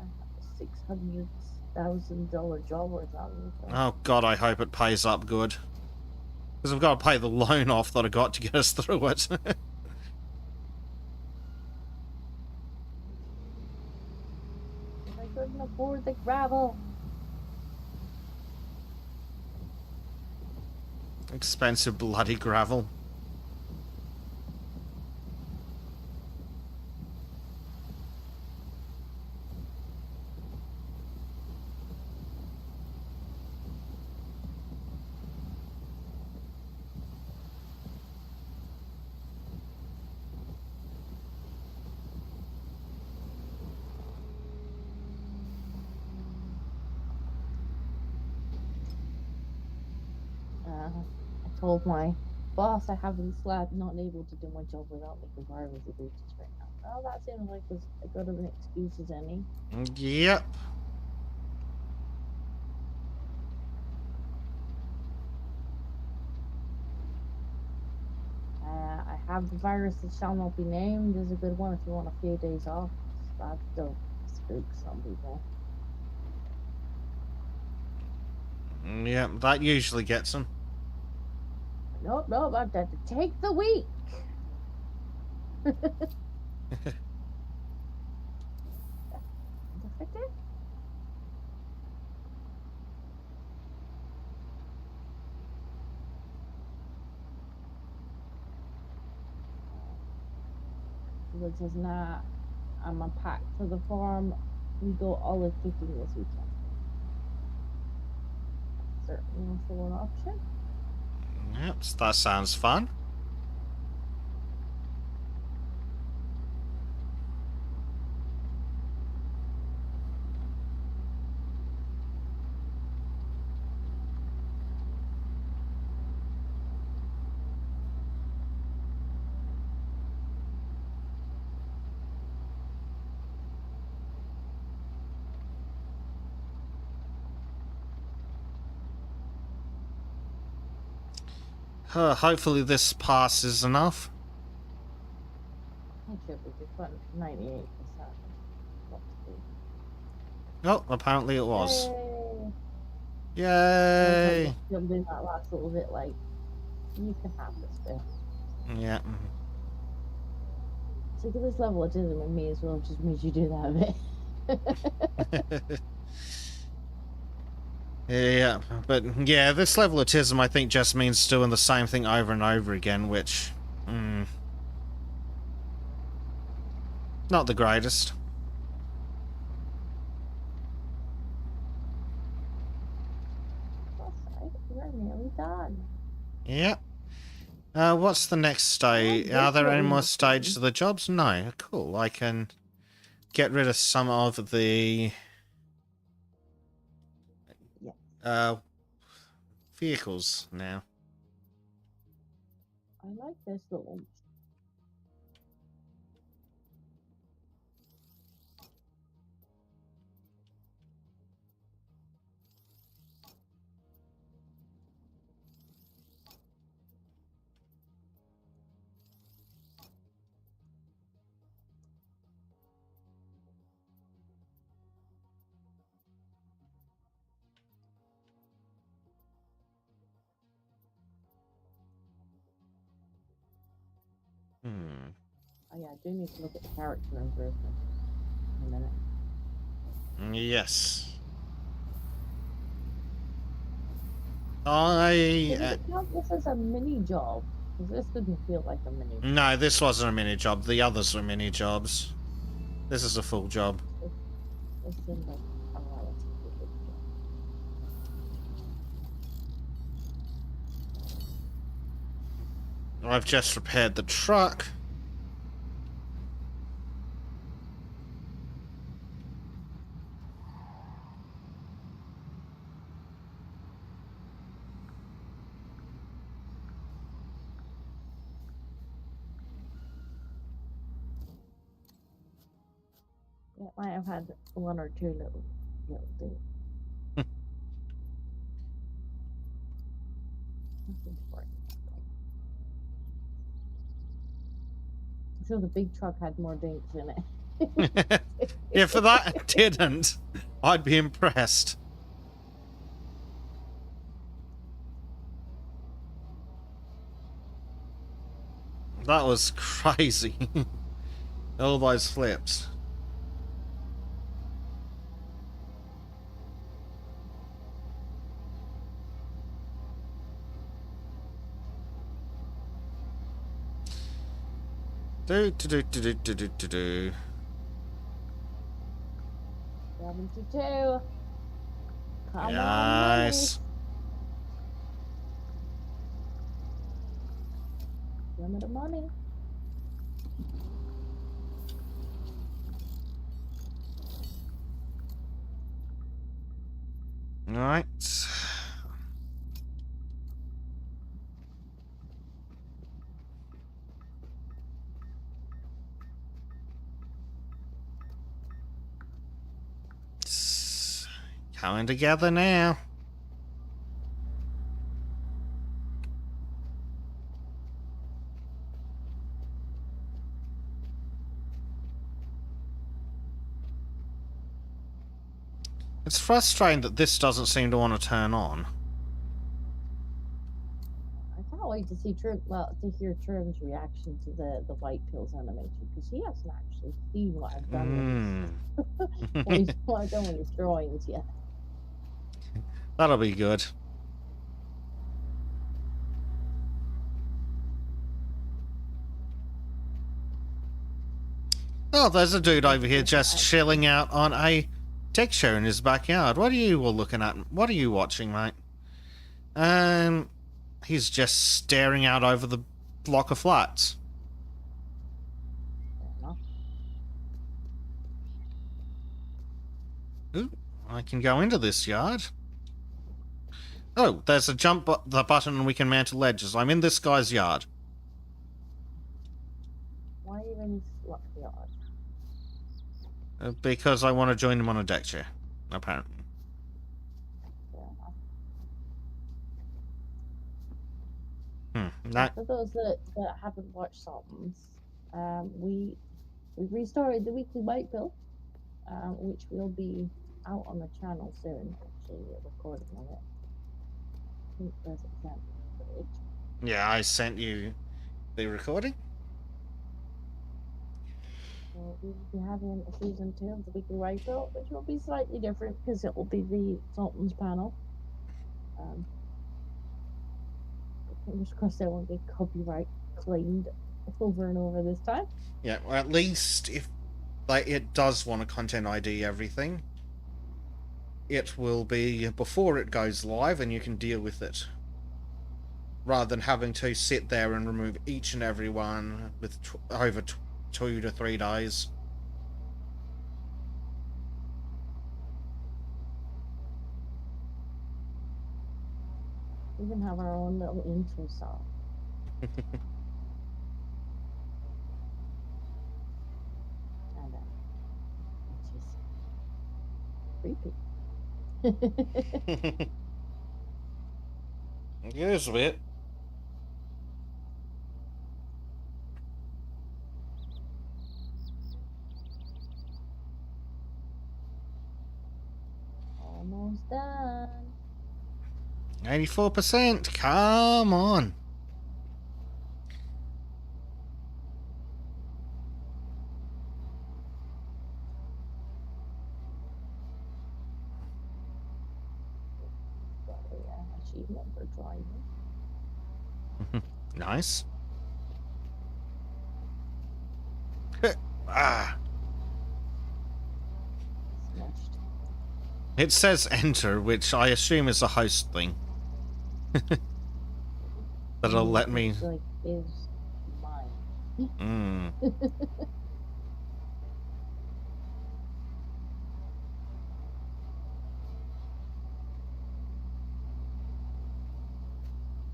$600,000 job or something. So. Oh God, I hope it pays up good. Because I've got to pay the loan off that I got to get us through it. I couldn't afford the gravel. Expensive bloody gravel. I told my boss I have this lab not able to do my job without making viral duties right now. Well, that seems like as good of an excuse as any. Yep. I have the virus that shall not be named is a good one if you want a few days off. That does spook some people. Yep, that usually gets them. Nope, I've had to take the week. Which is not, I'm a pack to the farm. We go olive picking this weekend. Certainly also an option. Yep, that sounds fun. Hopefully this passes enough. It should be good fun. 98%. Oh, apparently it was. Yay! Yay! Jumped in that last little bit, like, you can have this bit. Yeah. So at this level, it isn't with me as well, just means you do that bit. Yeah, but yeah, this level of tism I think just means doing the same thing over and over again, which... not the greatest. We're nearly done. Yeah. What's the next stage? Are there any more stages of the jobs? No. Cool. I can get rid of some of the vehicles now. I like this little. Oh yeah, I do need to look at the character improvement in a minute. Yes. This is a mini job. Because this didn't feel like a mini job. No, this wasn't a mini job. The others were mini jobs. This is a full job. This seemed like a relatively big job. I've just repaired the truck. It might have had one or two little things. Nothing important. I'm sure the big truck had more dinks in it. If that didn't, I'd be impressed. That was crazy. All those flips. Do. 72. Come Nice. on, money. Give me the money. Alright. It's coming together now. It's frustrating that this doesn't seem to want to turn on. I can't wait to see to hear Trim's reaction to the white pills animation, because he hasn't actually seen what I've done what I've done with his drawings yet. That'll be good. Oh, there's a dude over here just chilling out on a deck chair in his backyard. What are you all looking at? What are you watching, mate? He's just staring out over the block of flats. Fair enough. Ooh, I can go into this yard. Oh, there's a the button and we can mount ledges. I'm in this guy's yard. Why are you in his yard? Because I want to join him on a deck chair, apparently. Fair enough. That For those that haven't watched Sultans, we restarted the weekly white pill, which will be out on the channel soon. Actually, a recording of it. I think there's a example footage. yeah, I sent you the recording. So we will be having a season 2 of the weekly white pill, which will be slightly different because it will be the Sultans panel. Fingers crossed I won't get copyright claimed over and over this time. Yeah, well, at least if it does want to content ID everything, it will be before it goes live and you can deal with it. Rather than having to sit there and remove each and every one with over 2 to 3 days. We even have our own little intro song. And which is creepy. Yes, a bit. Almost done. 94%. Come on. Got a achievement for driving. Nice. Ah. Smashed. It says enter, which I assume is a host thing. That'll let me. It's like is mine.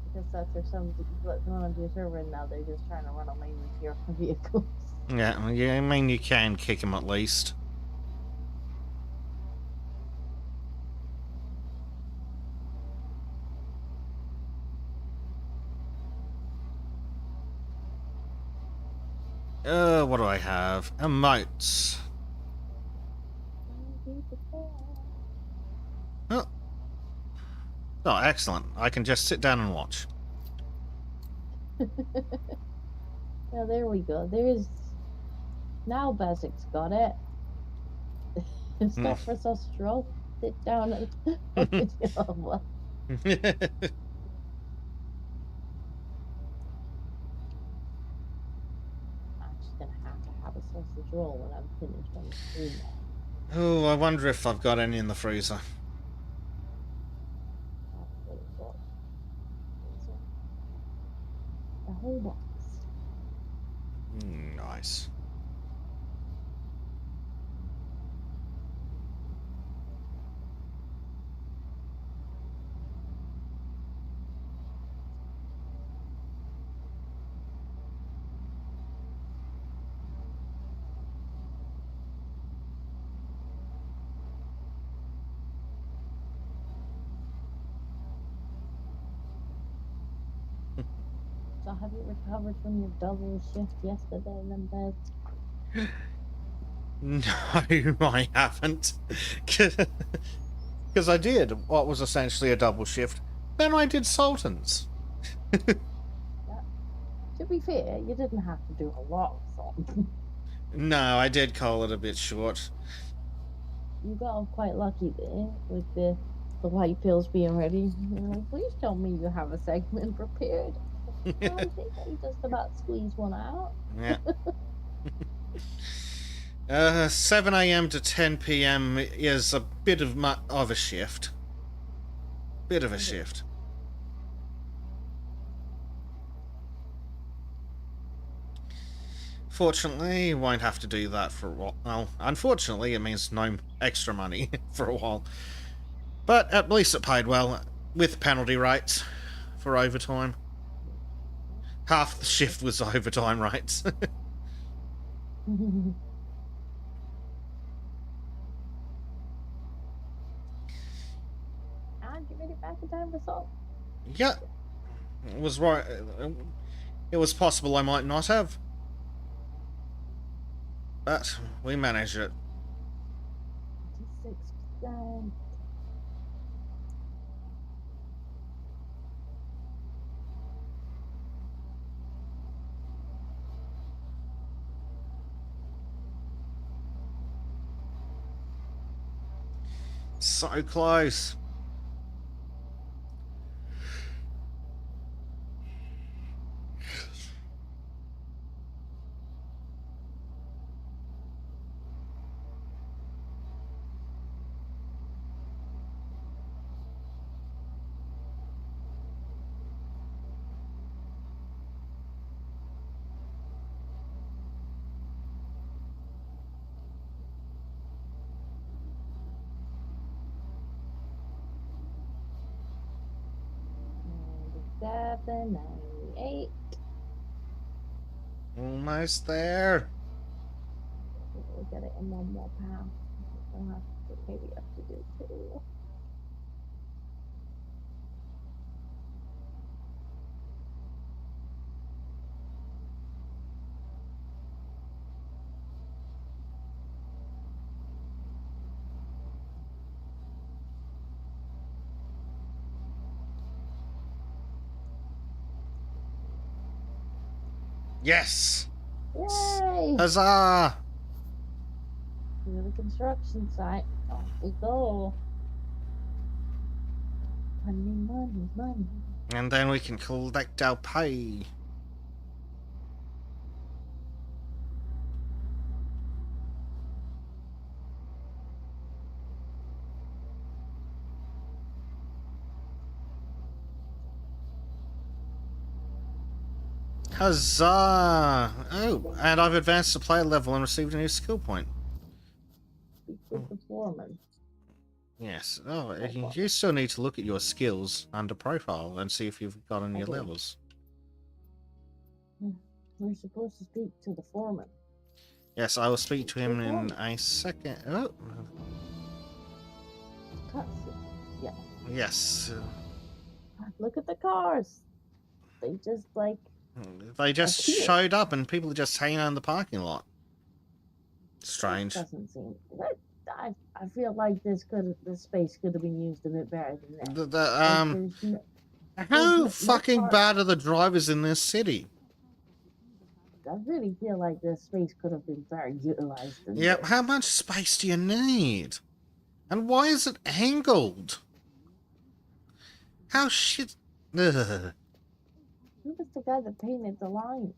Because that's if some people want to do a server and now they're just trying to run away with your vehicles. Yeah, I mean, you can kick him at least. What do I have? Emotes. Oh. Oh, excellent. I can just sit down and watch. Yeah, there we go. There's now Basic's got it. It's not for us stroll. Sit down and well, I'm just gonna have a sausage roll when I'm finished on the stream now. Oh, I wonder if I've got any in the freezer. That's what it was. The whole box. Nice. So have you recovered from your double shift yesterday then, Bez? No, I haven't. Because I did what was essentially a double shift. Then I did Sultans. To be fair, you didn't have to do a lot of Sultans. No, I did call it a bit short. You got off quite lucky there with the white pills being ready. You're like, please tell me you have a segment prepared. I think I just about squeezed one out. Yeah. 7 a.m. to 10 p.m. is a bit of a shift. Bit of a shift. Fortunately, you won't have to do that for a while. Well, unfortunately, it means no extra money for a while. But at least it paid well, with penalty rates for overtime. Half the shift was overtime rates. And you made it back in time for salt. Yeah, it was right. It was possible I might not have. But we managed it. 26%. So close. Seven, 98. Almost there. We'll get it in one more pound. I'll have to maybe have to do two. Yes! Yay! Huzzah! To the construction site. Off we go. Money, money, money. And then we can collect our pay. Huzzah! Oh, and I've advanced the player level and received a new skill point. Speak with the foreman. Yes. Oh, you still need to look at your skills under profile and see if you've got any Okay. levels. We're supposed to speak to the foreman. Yes, I will speak to him in a second. Oh, Cutscene. yes. Look at the cars. They just like They just Appear. showed up and people are just hanging out in the parking lot. Strange. That doesn't seem. I feel like this space could have been used a bit better than that. The, Like, there's how no fucking park. bad are the drivers in this city? I really feel like this space could have been better utilized. Than Yeah, this. how much space do you need? And why is it angled? How shit... Ugh. Who was the guy that painted the line?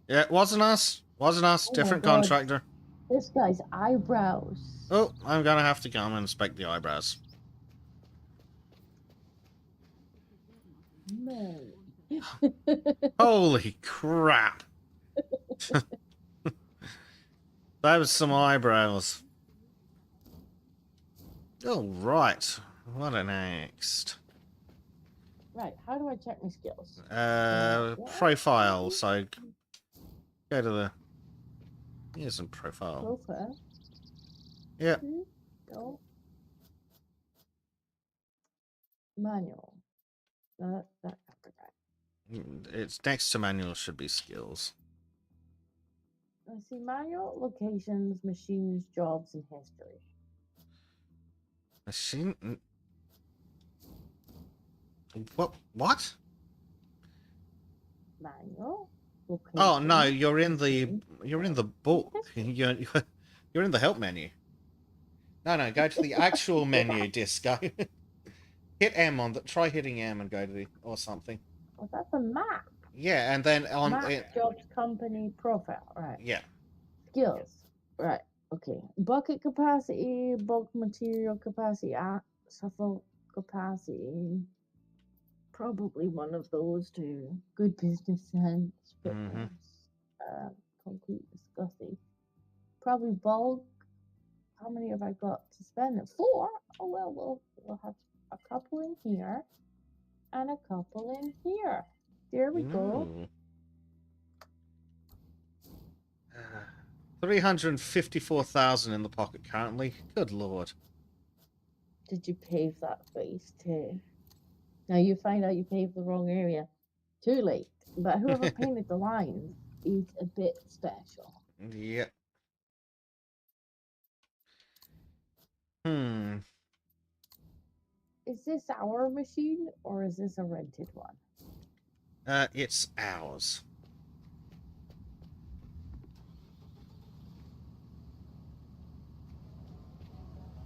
Yeah, it wasn't us. Wasn't us. Oh my Different God. contractor. This guy's eyebrows. Oh, I'm gonna have to go and inspect the eyebrows. Man. Holy crap. That was some eyebrows. All right. What next? Right, how do I check my skills? Profile. So go to the... Here's some profile. Profile. Yep. Go. Manual. That I forgot. It's next to manual should be skills. I see manual, locations, machines, jobs, and history. Machine... What? Manual. Location, Oh no, you're in the machine, book. You're in the help menu. No, go to the actual menu, Disco. Hit M on the. Try hitting M and go to the or something. Oh, that's a map. Yeah, and then on Map, it. jobs, company, profile. Right. Yeah. Skills. Right. Okay. Bucket capacity, bulk material capacity, shuffle capacity. Probably one of those two. Good business sense. Mhm. Fitness, concrete viscosity. Probably bulk. How many have I got to spend? 4. Oh well, we'll have a couple in here and a couple in here. There we go. Ooh. 354,000 in the pocket currently. Good lord. Did you pave that face too? Now you find out you paved the wrong area. Too late. But whoever painted the lines is a bit special. Yep. Is this our machine or is this a rented one? It's ours.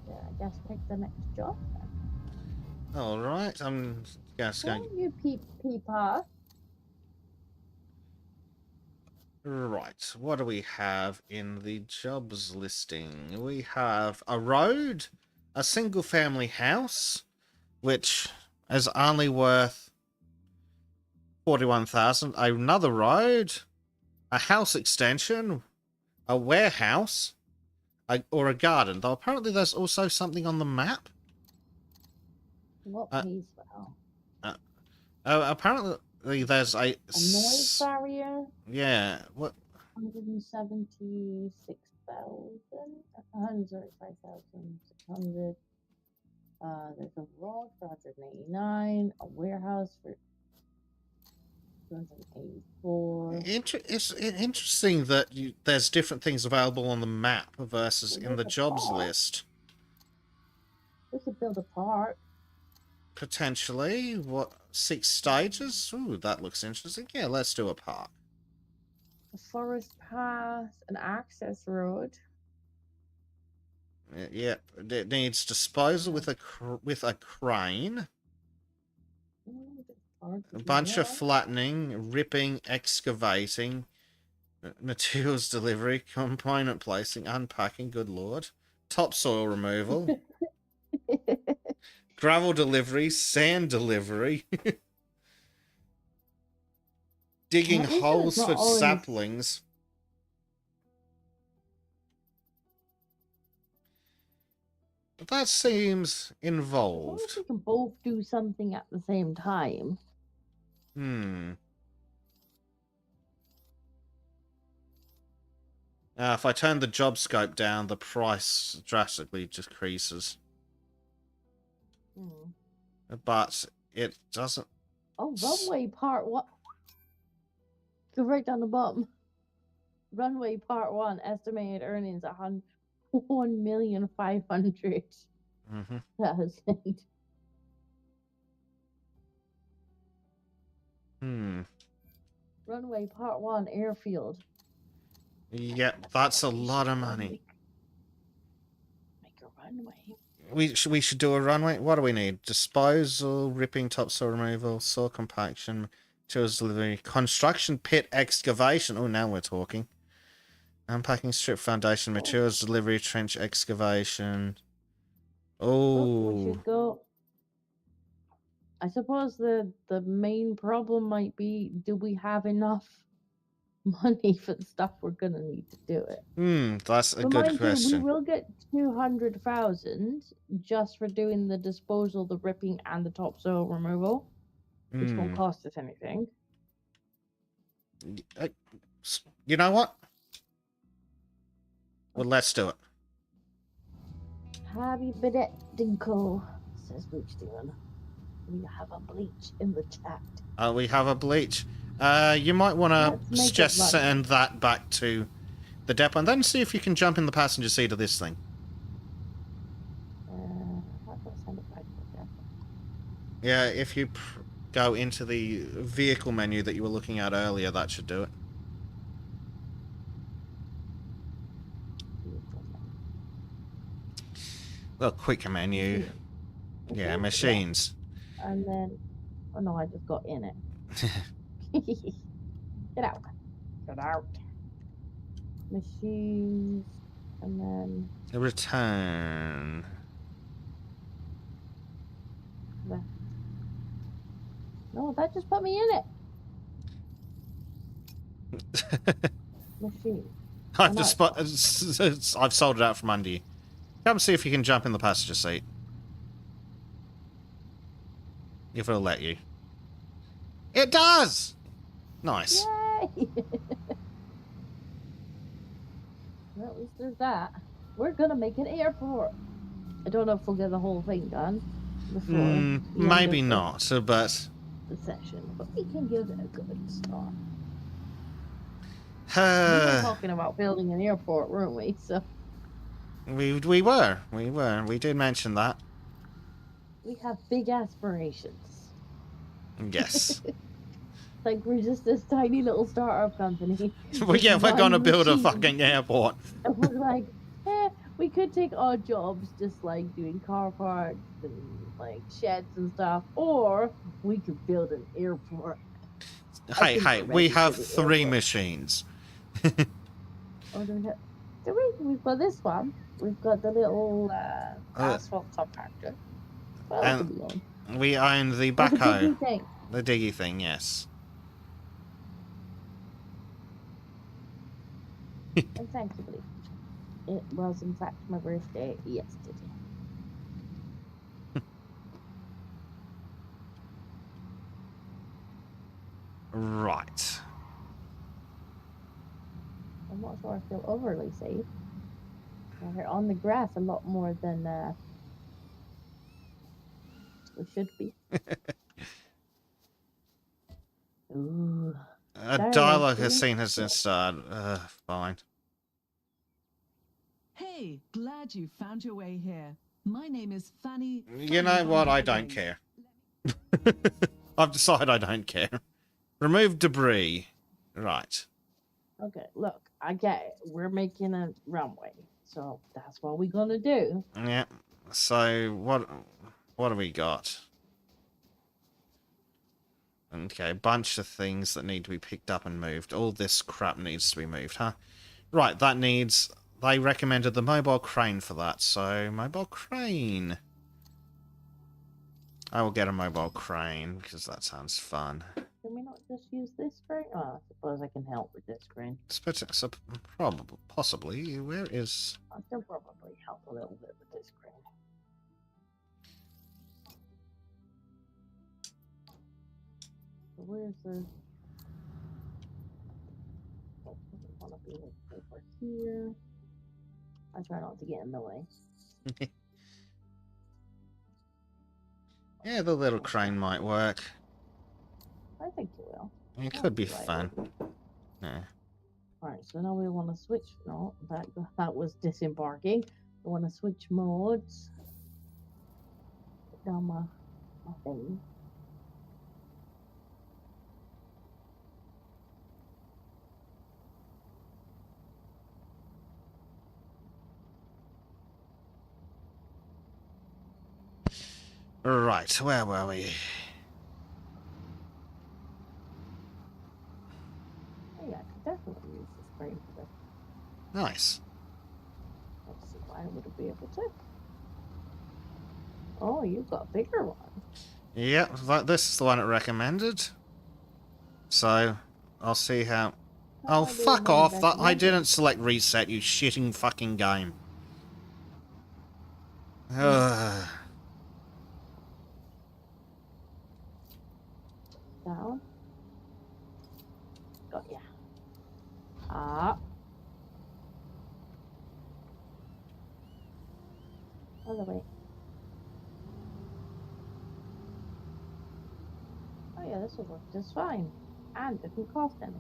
Yeah, I guess pick the next job then. All right. I'm just going. Oh, you peepa. Right, what do we have in the jobs listing? We have a road, a single family house, which is only worth 41,000. Another road, a house extension, a warehouse, or a garden. Though apparently there's also something on the map. What pays well? Apparently there's a noise barrier? Yeah, what? 176,000, 135,600. There's a road for 189, a warehouse for 284. It's interesting that there's different things available on the map versus in the jobs list. We could build a park. Potentially. What, 6 stages? Ooh, that looks interesting. Yeah, let's do a park. A forest path, an access road. Yep, it needs disposal with a crane. A bunch of flattening, ripping, excavating, materials delivery, component placing, unpacking, good lord. Topsoil removal. Gravel delivery, sand delivery. Digging holes for saplings. That seems involved. We can both do something at the same time. If I turn the job scope down, the price drastically decreases. But it doesn't... Oh, runway part one. Go right down the bottom. Runway part one, estimated earnings 1,500,000. Mm-hmm. Hmm. Runway part one, airfield. Yeah, that's a lot of money. Make a runway. We should do a runway. What do we need? Disposal, ripping, topsoil removal, soil compaction, materials delivery, construction pit excavation. Oh, now we're talking. Unpacking strip foundation, materials delivery, trench excavation. Oh, we Oh, should go. I suppose the main problem might be, do we have enough money for the stuff we're gonna need to do it? that's a But good mind you, we question. will get 200,000 just for doing the disposal, the ripping, and the topsoil removal, which won't cost us anything. You know what? Well, let's do it. Happy birthday, Dinko, says Bleach Demon. We have a bleach in the chat. We have a bleach. You might want Let's to make it just right. send that back to the depot and then see if you can jump in the passenger seat of this thing. How do I send it back to the depot? Yeah, if you go into the vehicle menu that you were looking at earlier, that should do it. Well, quick menu. Yeah, machines. And then, oh no, I just got in it. Get out. Get out. Machines. And then Return. left. No, that just put me in it. Machine. I've I've sold it out from under you. Come see if you can jump in the passenger seat. If it'll let you. It does! Nice. Yay! Well, at least there's that. We're gonna make an airport. I don't know if we'll get the whole thing done before the end Maybe of not, but the session, but we can give it a good start. We were talking about building an airport, weren't we? So we were. We did mention that. we have big aspirations. Yes. Like we're just this tiny little startup company. Well, yeah, we're One gonna build a machine. fucking airport. And we're like, we could take odd jobs, just like doing car parts and like sheds and stuff, or we could build an airport. Hey, we have the 3 airport. machines. Oh, do we? We've got this one. We've got the little asphalt compactor. What else do we own? We own the Oh, the backhoe. diggy thing. The diggy thing, yes. And thankfully, it was in fact my birthday yesterday. Right. I'm not sure I feel overly safe. We're on the grass a lot more than we should be. Ooh. Dialogue has seen has been started. Fine. Hey, glad you found your way here. My name is Fanny. You know what? I don't care. I've decided I don't care. Remove debris. Right. Okay, look, I get it. We're making a runway, so that's what we're gonna do. Yeah. So what do we got? Okay, a bunch of things that need to be picked up and moved. All this crap needs to be moved, huh? Right, that needs... They recommended the mobile crane for that, so mobile crane. I will get a mobile crane, because that sounds fun. Can we not just use this crane? Oh, I suppose I can help with this crane. So probably, possibly. Where is... I can probably help a little bit with this crane. So where's the... Oh, doesn't want to be over here. I try not to get in the way. Yeah, the little crane might work. I think you will. It could be Right. fun. Yeah. Alright, so now we want to switch. No, that was disembarking. We want to switch modes. Put down my thing. Right, where were we? Oh, yeah, I could definitely use this frame for this. Nice. Let's see why I would be able to. Oh, you've got a bigger one. Yep, this is the one it recommended. So, I'll see how... How Oh, I do fuck mine off! That I recommended. didn't select reset, you shitting fucking game. Ugh. Down. Got ya. Up. Other way. Oh yeah, this will work just fine. And didn't cost any.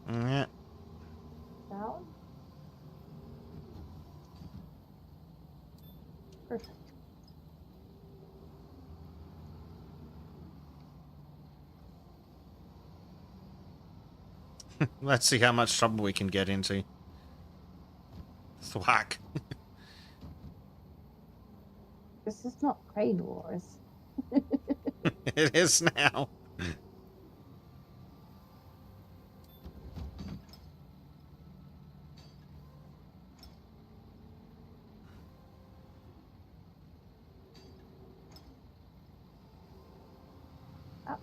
Yeah. Down. Perfect. Let's see how much trouble we can get into. Thwack. This is not Crane Wars. It is now. Up.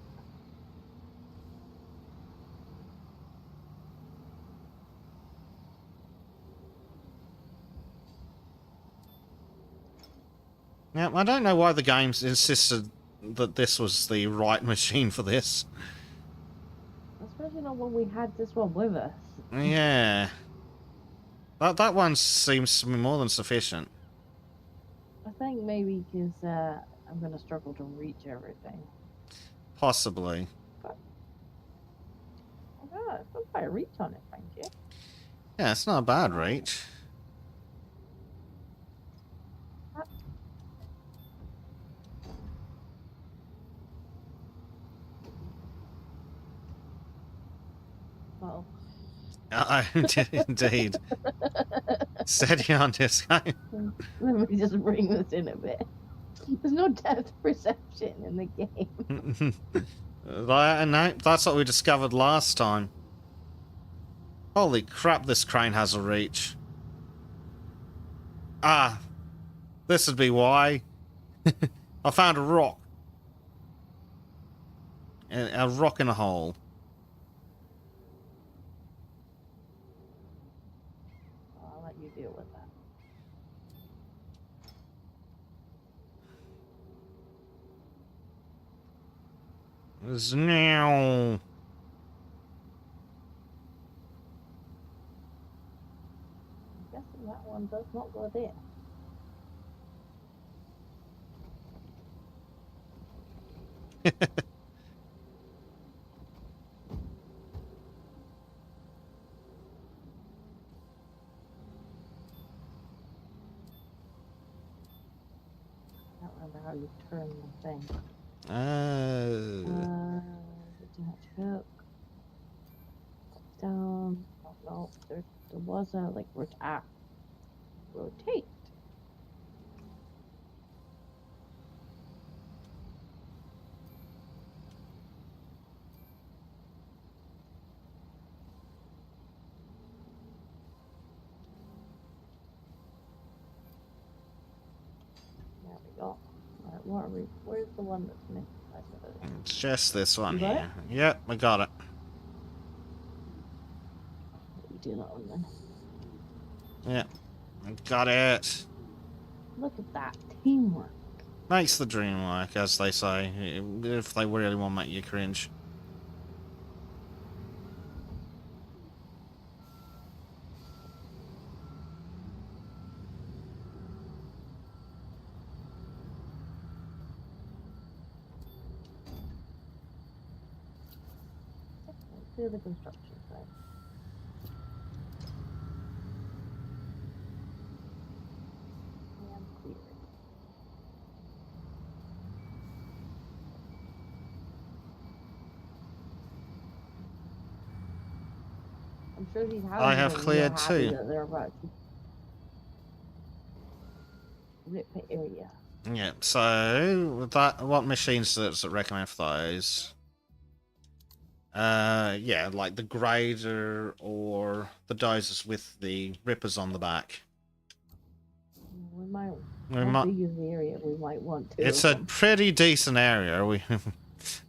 Yeah, I don't know why the games insisted that this was the right machine for this. Especially not when we had this one with us. Yeah. That one seems to be more than sufficient. I think maybe because I'm going to struggle to reach everything. Possibly. Oh, God, it's got quite a reach on it, thank you. Yeah, it's not a bad reach. Well, Indeed. Steady on this guy. let me just bring this in a bit. There's no depth perception in the game. No, that's what we discovered last time. Holy crap, this crane has a reach. Ah, this would be why. I found a rock. A rock in a hole. I'll let you deal with that. Now. I'm guessing that one does not go there. I don't remember how you turn the thing. Did you hook? Down. Oh, no, there was a like rotate. There we go. Alright, what are we? Where's the one that's missing? It's just this one You got here. Yep, I got it. We do that one then. Yep, I got it. Look at that teamwork. Makes the dream work, as they say, if they really want to make you cringe. clear the construction site. I am clearing. I'm sure these houses I have are real cleared happy too. that they're about to rip the area. Yeah, so that what machines does it recommend for those? Yeah, like the grader or the dozers with the rippers on the back. We might. We How might, big is the area? We might want two it's of a them. pretty decent area. We,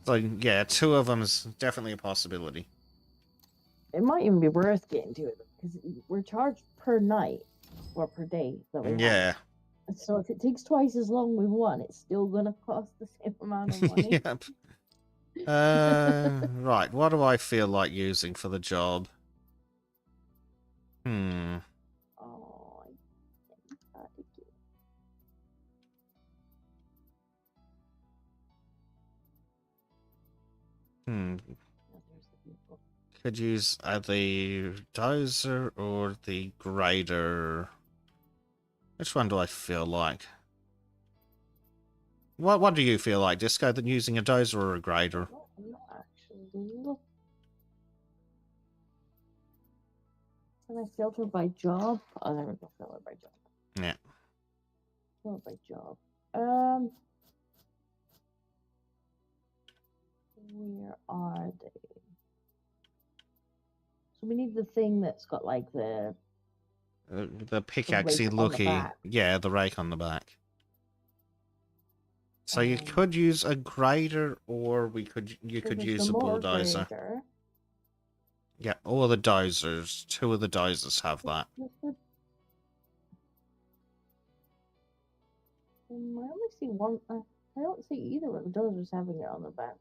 so yeah, two of them is definitely a possibility. It might even be worth getting two of them because we're charged per night or per day that we have. Yeah. So if it takes twice as long with one, it's still gonna cost the same amount of money. Yep. Right. What do I feel like using for the job? Hmm. Oh, I gotta get. Hmm. Oh, there's the vehicle. Could use the dozer or the grader. Which one do I feel like? What do you feel like, Disco? Than using a dozer or a grader? No, I'm not actually. Look. Can I filter by job? Oh, there we go. Filter by job. Yeah. Filter by job. Where are they? So we need the thing that's got like the The pickaxey rake on the looky. back. Yeah, the rake on the back. So you Um, could use a grader, or you so could there's use the a motor bulldozer. grader. Yeah, or the dozers. Two of the dozers have that. I only see one. I don't see either of the dozers having it on the back.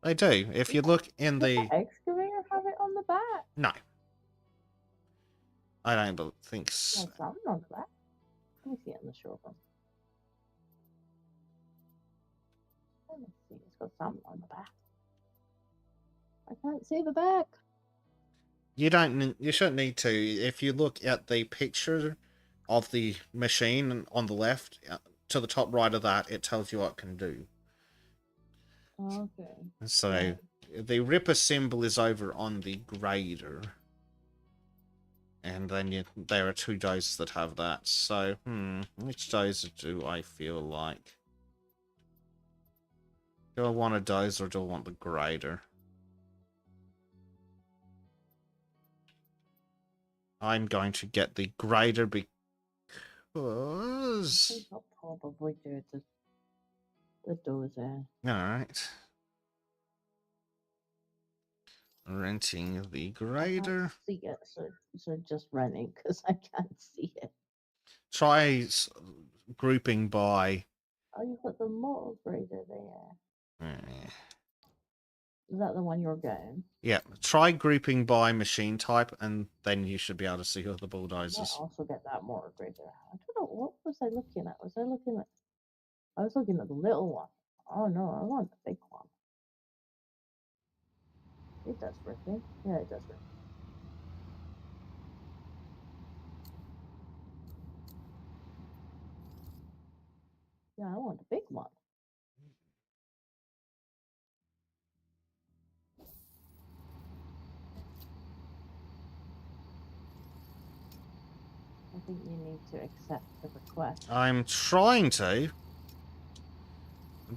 They do. If you look in Does the... the excavator have it on the back? No. I don't think so. There's something on the back. Let me see it on the showroom. Let me see. It's got something on the back. I can't see the back. You don't. You shouldn't need to. If you look at the picture of the machine on the left, to the top right of that, it tells you what it can do. Okay. So Yeah. the Ripper symbol is over on the grader, and then there are two dozers that have that. So, which dozer do I feel like? Do I want a dozer or do I want the grader? I'm going to get the grader I because... think I'll probably do the dozer. Alright. Renting the I grader. can't see it, so just running because I can't see it. Try grouping by... Oh, you've got the motor grader there. eh, Is that the one you're getting? Yeah, try grouping by machine type, and then you should be able to see all the I might bulldozers. also get that motor grader. I don't know, what was I looking at? I was looking at the little one. Oh no, I want the big one. It does working. Yeah, it does work. Yeah, I want the big one. I think you need to accept the request. I'm trying to,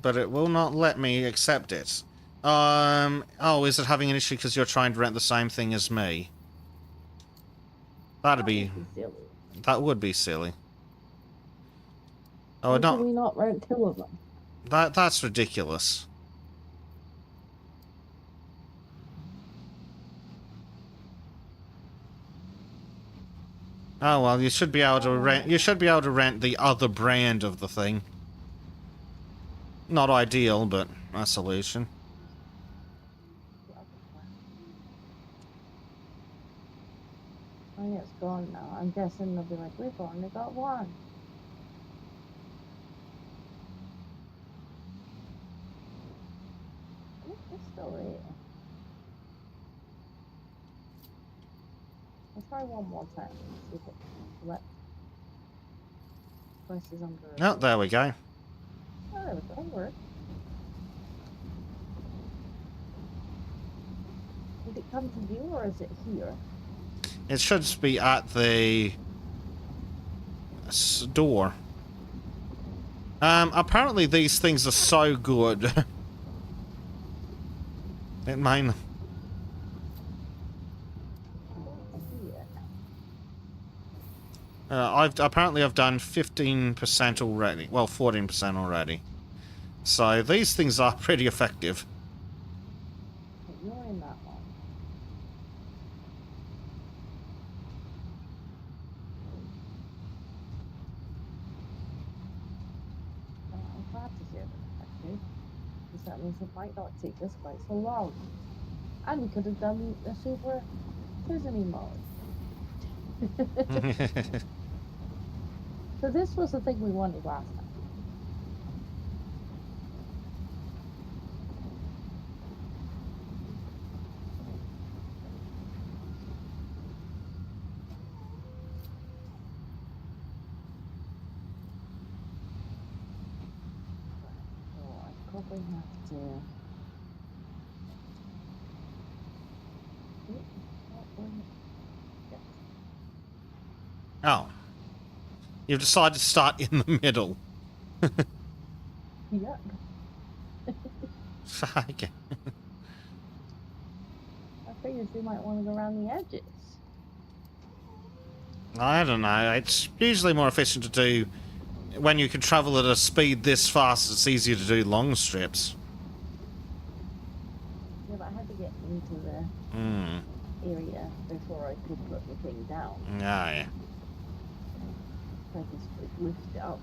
but it will not let me accept it. Oh, is it having an issue because you're trying to rent the same thing as me? That'd be... would silly. That would be silly. Oh, Why not... can we not rent two of them? That's ridiculous. Oh well, you should be able to rent. You should be able to rent the other brand of the thing. Not ideal, but a solution. Oh yeah, it's gone now. I'm guessing they'll be like, we've only got one. Sorry. I'll try one more time. See if it lets. Presses under. Oh, there we go. Oh, there we go. That worked. Did it come to you or is it here? It should be at the door. Apparently these things are so good. It might. I've done 15% already. Well, 14% already. So these things are pretty effective. You're in that one. I'm glad to hear that, actually. Because that means it might not take us quite so long. And we could have done the super prison mode. So this was the thing we wanted last time. So I probably have to. Oh. You've decided to start in the middle. Yeah. Okay. I figured you might want to go around the edges. I don't know. It's usually more efficient to do when you can travel at a speed this fast. It's easier to do long strips. Yeah, but I had to get into the area before I could put the thing down. Yeah. I just lift it up.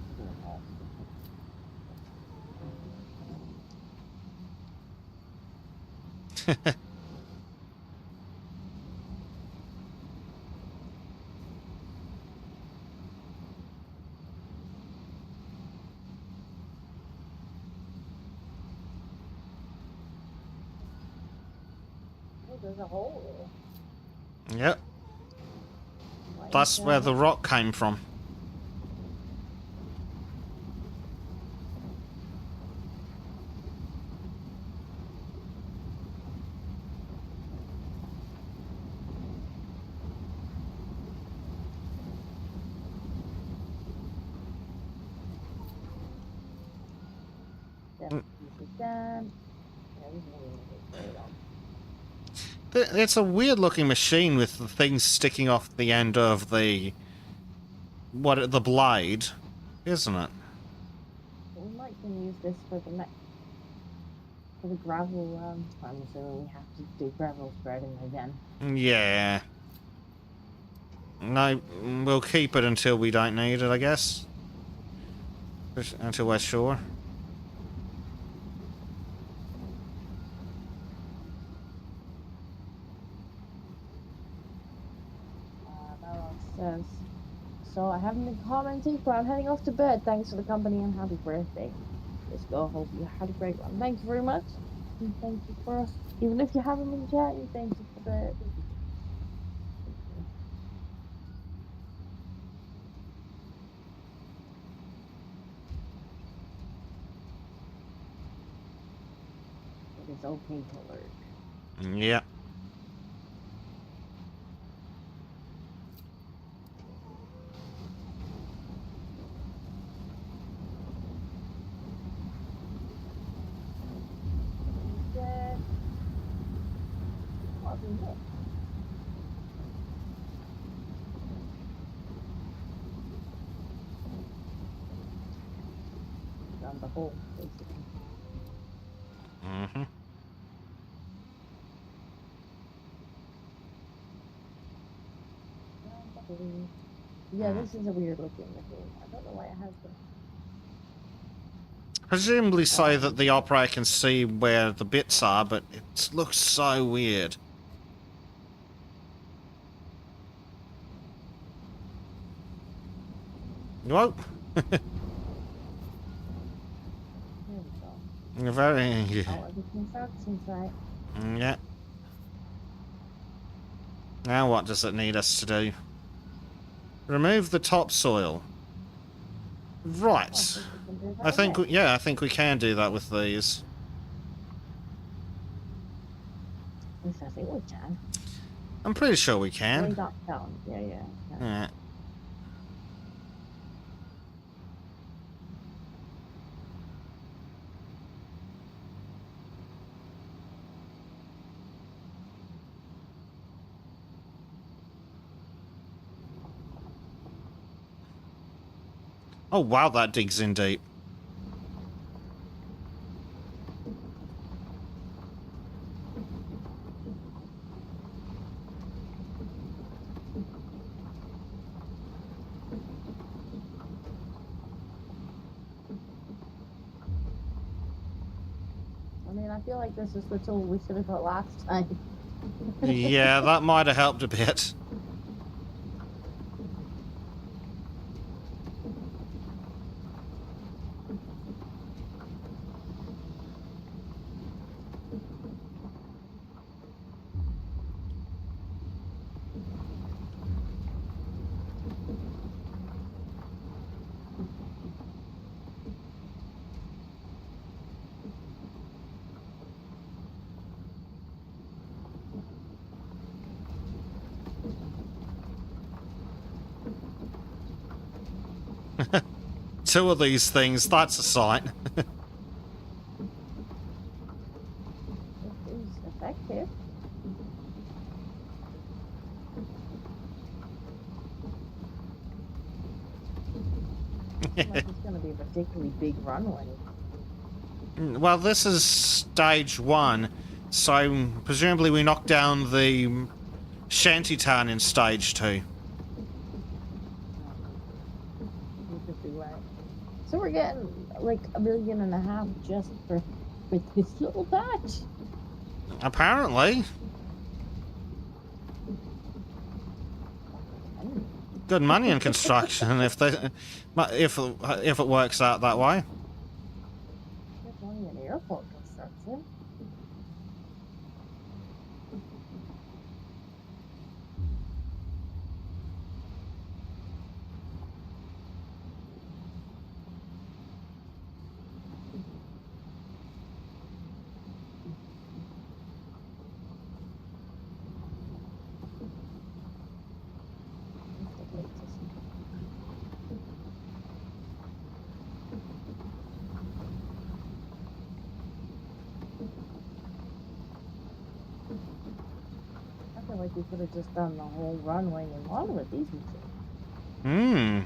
Oh, there's a hole. Yep. Right That's where the there. rock came from. Then use it down. Yeah, we can leave it on. It's a weird looking machine with the things sticking off the end of the the blade, isn't it? But we might can use this for the next for the gravel. I'm assuming we have to do gravel spreading again. Yeah. No, we'll keep it until we don't need it, I guess. Until we're sure. Says, so I haven't been commenting, but I'm heading off to bed. Thanks for the company and happy birthday. Let's go. Hope you had a great one. Thank you very much. And thank you for us. Even if you haven't been chatting, thank you for the. It is okay to lurk. Yeah. Dead. What's in it? Down the hole, basically. Mm-hmm. Yeah, this is a weird looking machine. I don't know why it has them. Presumably so that the operator can see where the bits are, but it looks so weird. Whoa. There we go. Very. Oh, everything's out inside. Yeah. Now what does it need us to do? Remove the topsoil. Right. I think, yeah, I think we can do that with these. At least I think we can. I'm pretty sure we Way can. down. Yeah, yeah. Yeah. Oh wow, that digs in deep. I mean, I feel like this is the tool we should have got last time. Yeah, that might have helped a bit. Two of these things, that's a sight. It is effective. Like it's going to be a particularly big runway. Well, this is stage 1, so presumably we knocked down the shantytown in stage 2. You could be right. So we're getting like $1.5 million just for this little patch. Apparently. Good money in construction if it works out that way. There's only an airport construction. I feel like we could have just done the whole runway in one with these machines. Hmm.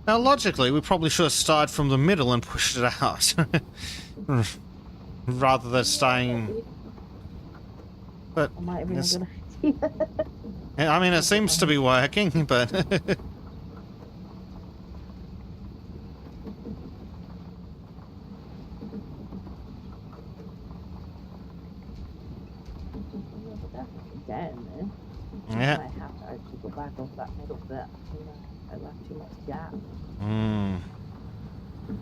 Now, logically, we probably should have started from the middle and pushed it out. Rather than staying... But, That might have been a it's- good idea. I mean, it seems to be working, but... down there. Yeah. I have to actually go back over that middle bit. I left too much gap. Hmm.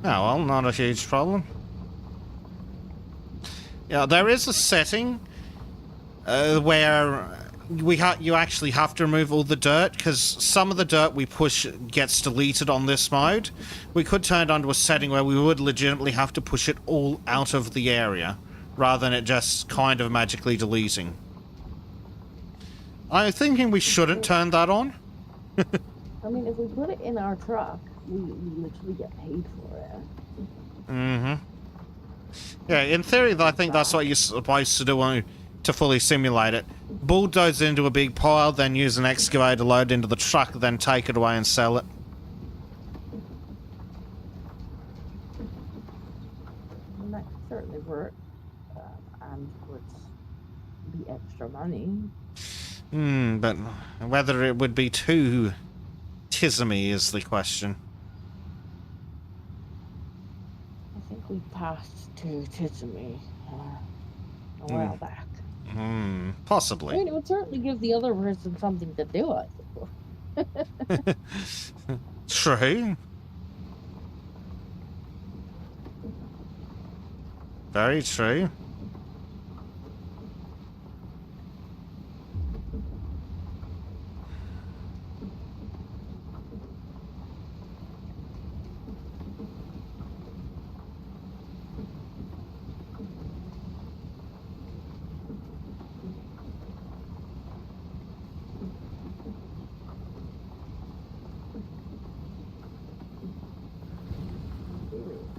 Oh, well, not a huge problem. Yeah, there is a setting where you actually have to remove all the dirt, because some of the dirt we push gets deleted on this mode. We could turn it onto a setting where we would legitimately have to push it all out of the area, rather than it just kind of magically deleting. I'm thinking we shouldn't turn that on. I mean, if we put it in our truck, we literally get paid for it. Mm-hmm. Yeah, in theory, I think that's what you're supposed to do to fully simulate it. Bulldoze into a big pile, then use an excavator to load into the truck, then take it away and sell it. And that could certainly work. And would be extra money. But whether it would be too tismy is the question. I think we passed to Titsumi a while back. I Possibly. mean, it would certainly give the other person something to do, I suppose. True. Very true.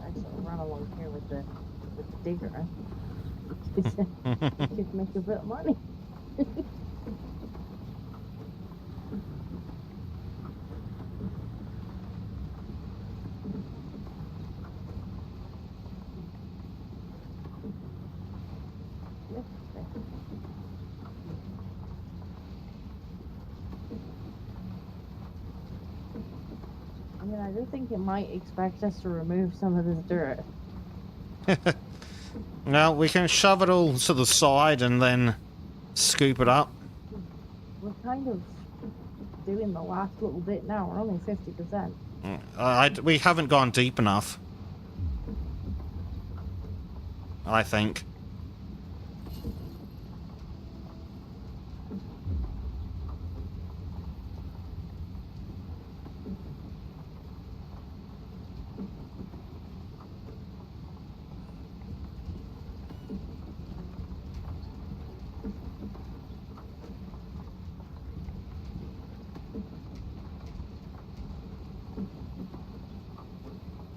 Actually, run along here with the digger. Could make a bit of money. I mean, I do think it might expect us to remove some of this dirt. Now we can shove it all to the side and then scoop it up. We're kind of doing the last little bit now. We're only 50%. We haven't gone deep enough, I think.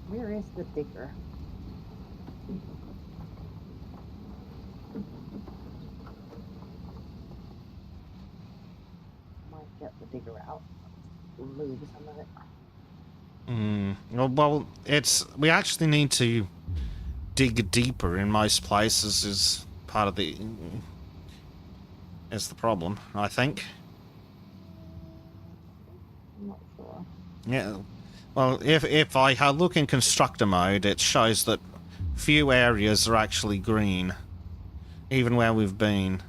Where is the digger? Might get the digger out. Remove some of it. Well, we actually need to dig deeper in most places is the problem, I think. I'm not sure. Yeah. Well, if I look in constructor mode, it shows that few areas are actually green, even where we've been.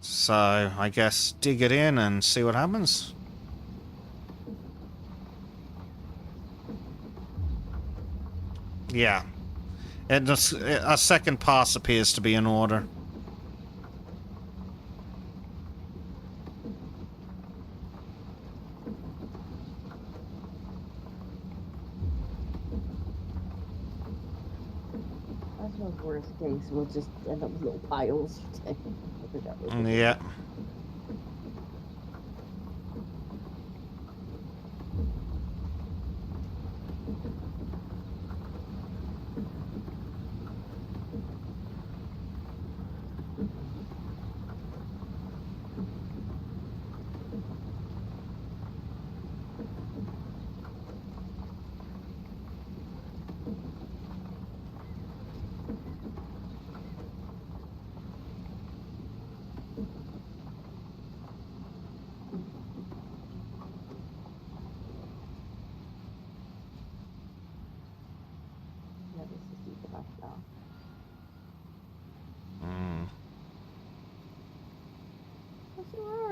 So I guess dig it in and see what happens. Yeah. A second pass appears to be in order. That's no worst case. We'll just end up with little piles. Yeah.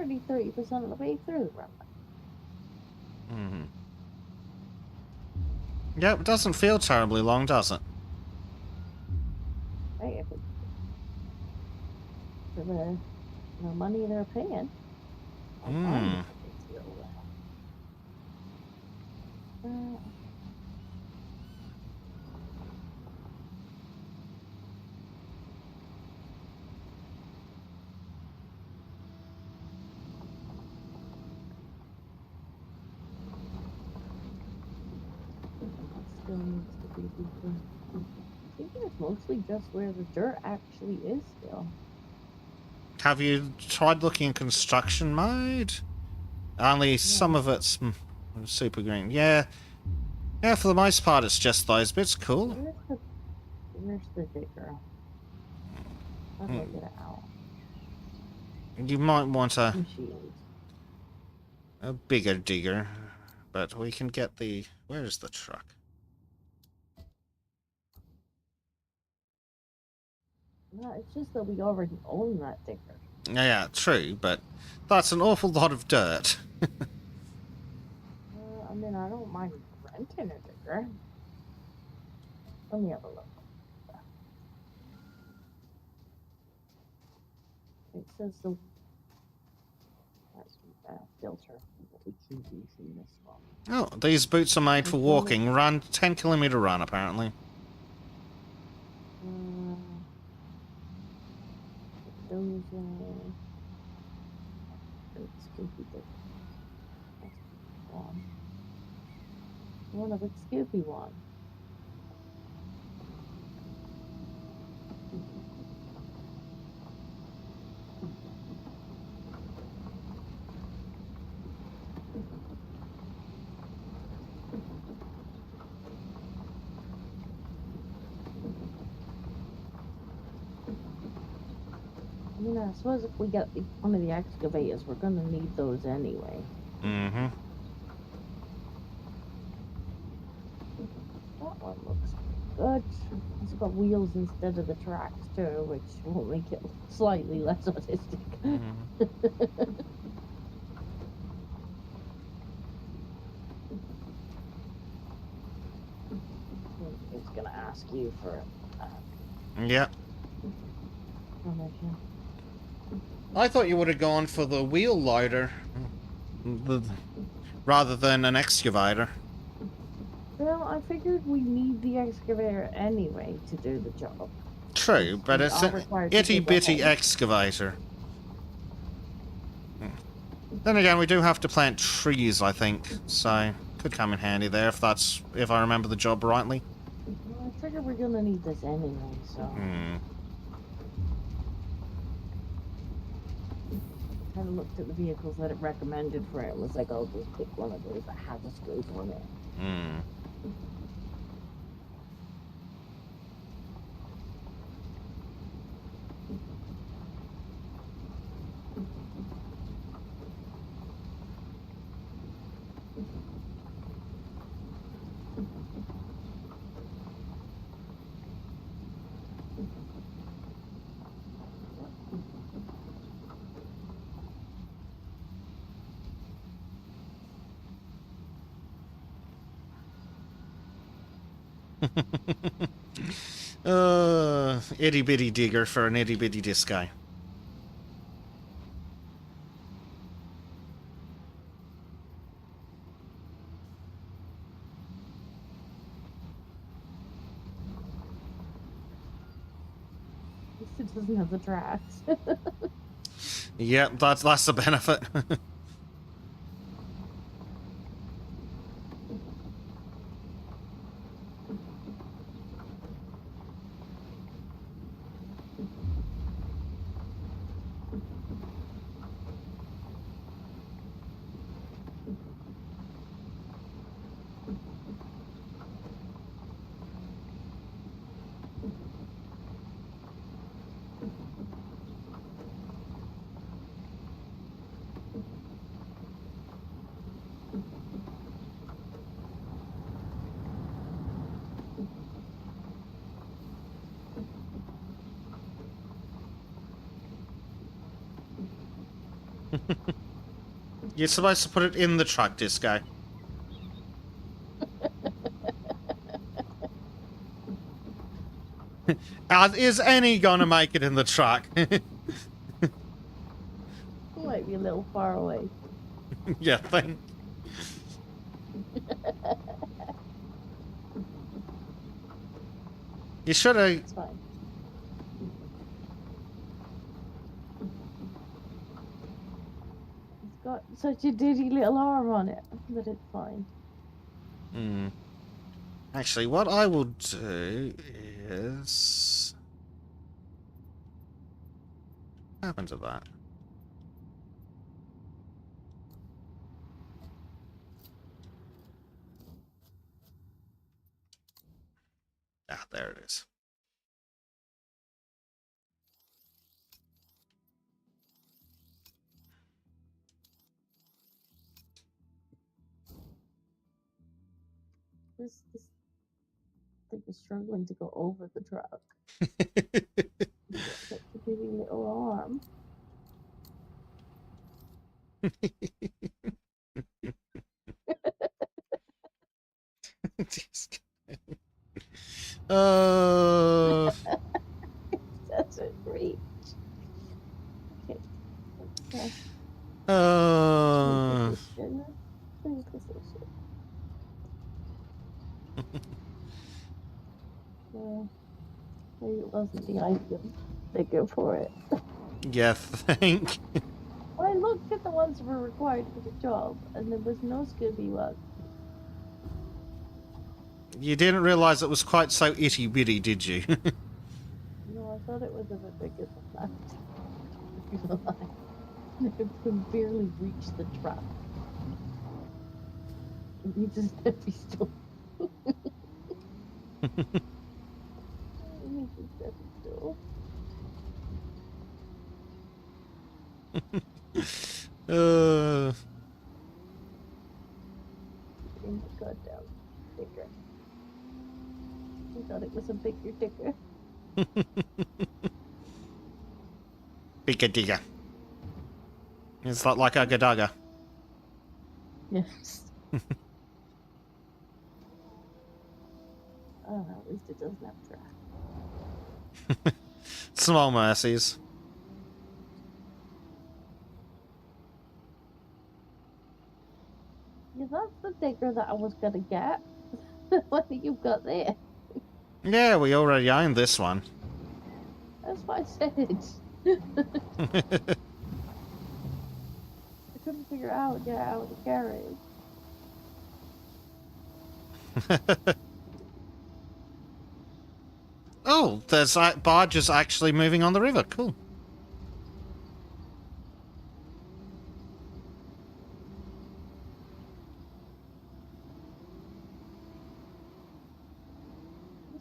already 30% of the way through. Hmm. Yep, it doesn't feel terribly long, does it? Hey, if it's for the money they're paying. I'm fine Hmm. with it still. Still needs to be deeper. I think it's mostly just where the dirt actually is still. Have you tried looking in construction mode? Only some Yeah. of it's super green. Yeah. Yeah, for the most part, it's just those bits. Cool. Where's the digger? How do I get it out? You might want Machines. a bigger digger, but we can get the... Where's the truck? No, it's just that we already own that digger. Yeah, true, but that's an awful lot of dirt. I mean, I don't mind renting a digger. Let me have a look. It says the that's filter. We keep using this one. Oh, these boots are made for walking. Run 10-kilometer run, apparently. Those it's Scoopy digger. That's one. One of it's Scoopy one. I mean, I suppose if we get one of the excavators, we're gonna need those anyway. Mm-hmm. That one looks good. It's got wheels instead of the tracks too, which will make it slightly less autistic. Mm-hmm. It's gonna ask you for Yeah. permission. I thought you would have gone for the wheel loader rather than an excavator. Well, I figured we need the excavator anyway to do the job. True, but We it's are an required to dig a itty-bitty hole. excavator. Then again, we do have to plant trees, I think, so could come in handy there if I remember the job rightly. Well, I figure we're gonna need this anyway, so Hmm. kind of looked at the vehicles that it recommended for it. Was like, I'll just pick one of those that has a scoop on it. Hmm. Itty bitty digger for an itty bitty disco. At least it doesn't have the tracks. Yep, that's the benefit. You're supposed to put it in the truck, Disco. Is any gonna make it in the truck? Might be a little far away. Yeah, think. You should have. It's fine. It's got such a dirty little arm on it, but it's fine. Hmm. Actually, what I will do is. What happened to that? Ah, there it is. This thing is struggling to go over the truck. It's got such a dirty little arm. That's a reach. Okay. Okay. Position. Same position. Maybe it wasn't the item. They go for it. Yeah, think. Well, I looked at the ones that were required for the job, and there was no Scooby one. You didn't realize it was quite so itty bitty, did you? No, I thought it was a bit bigger than that. It can barely reach the truck. It needs a steppy stool. It needs a steppy stool. In the goddamn sticker. I thought it was a bigger ticker. Bigga digger. It's not like a gadaga. Yes. Oh, at least it doesn't have track. Small mercies. Yeah, that's the digger that I was gonna get. What that you've got there. Yeah, we already own this one. That's what I said. I couldn't figure out how to get out of the carriage. Oh, there's barges actually moving on the river. Cool.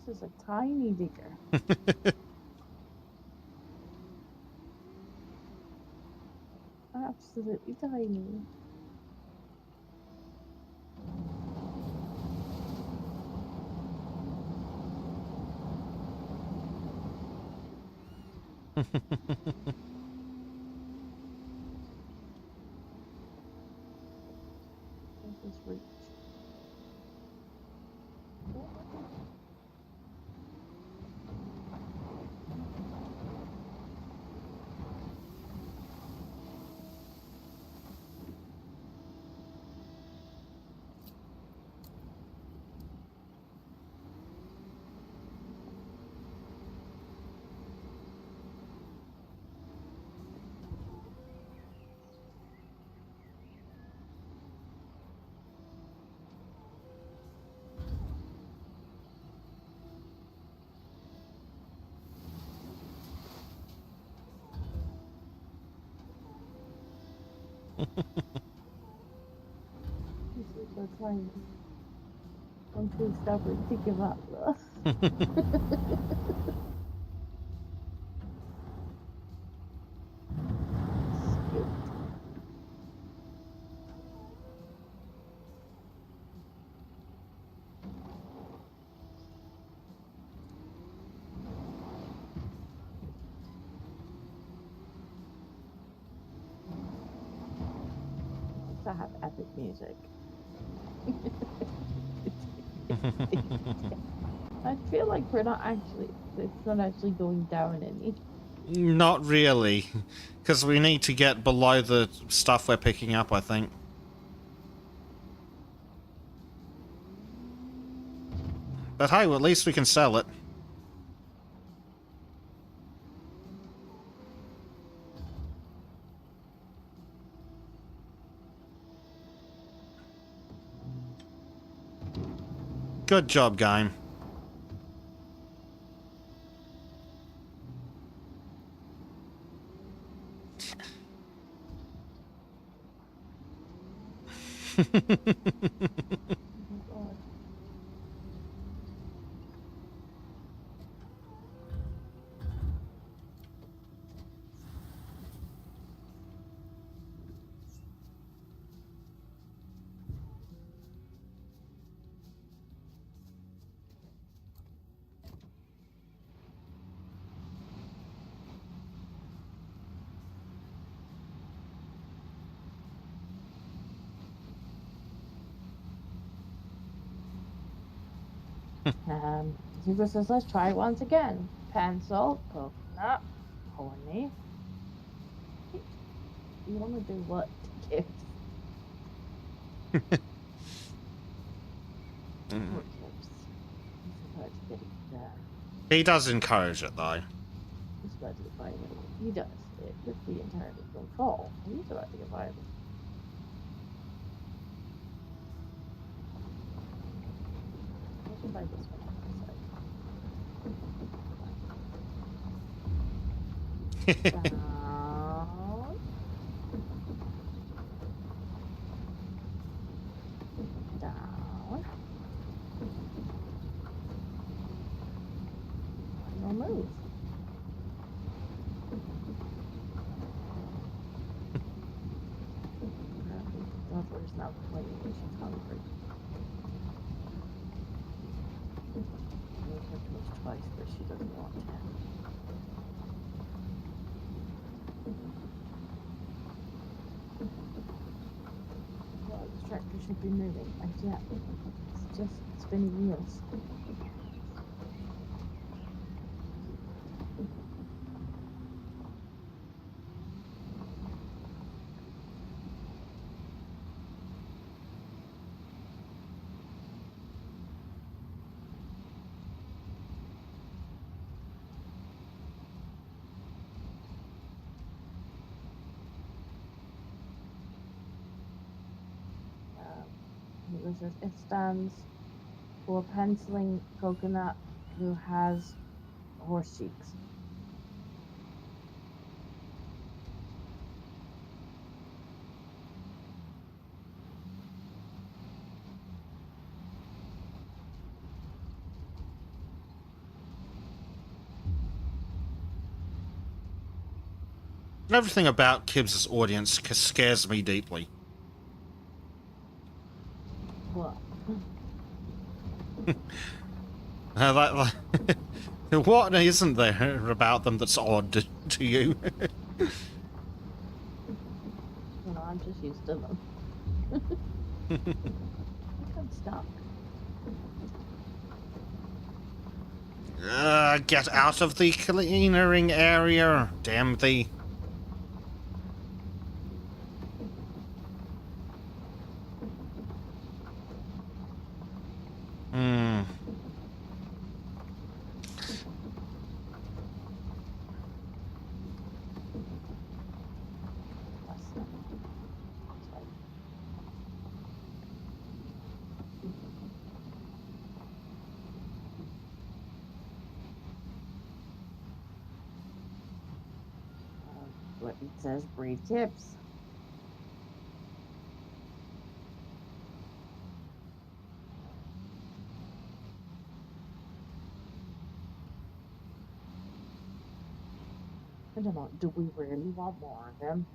This is a tiny digger. Absolutely tiny. This is reach. This is so tiny. I'm too stubborn to give up though. Scoot. to have epic music. I feel like we're not actually, it's not actually going down any. Not really, because we need to get below the stuff we're picking up, I think. But hey, well, at least we can sell it. Good job, game. Oh, God. Hugo says, let's try it once again. Pencil, coconut, honey. You want to do what to kids? Poor kids. He's about to get it there. He does encourage it, though. He's about to get violent. He does. It could be entirely his own fault. He's about to get violent. I should buy this one. Down. Down. One more move. Lover's not playing. She's hungry. I've had too much twice, but she doesn't want to. Well, this tractor should be moving, and yet it's just spinning wheels. It stands for penciling coconut who has horse cheeks. Everything about Kibbs' audience scares me deeply. What? What isn't there about them that's odd to you? You know, I'm just used to them. I'm stuck. Get out of the cleanering area, damn thee. What it says, breed tips. I don't know, do we really want more of them?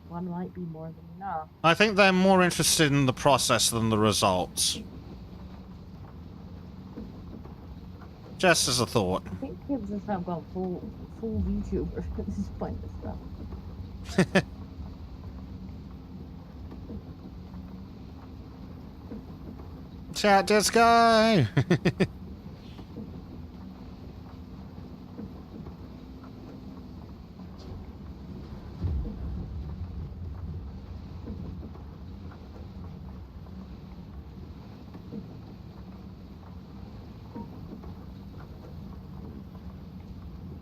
One might be more than enough. I think they're more interested in the process than the results. Just as a thought. I think kids have gone full VTuber at this point of stuff. Chat disco!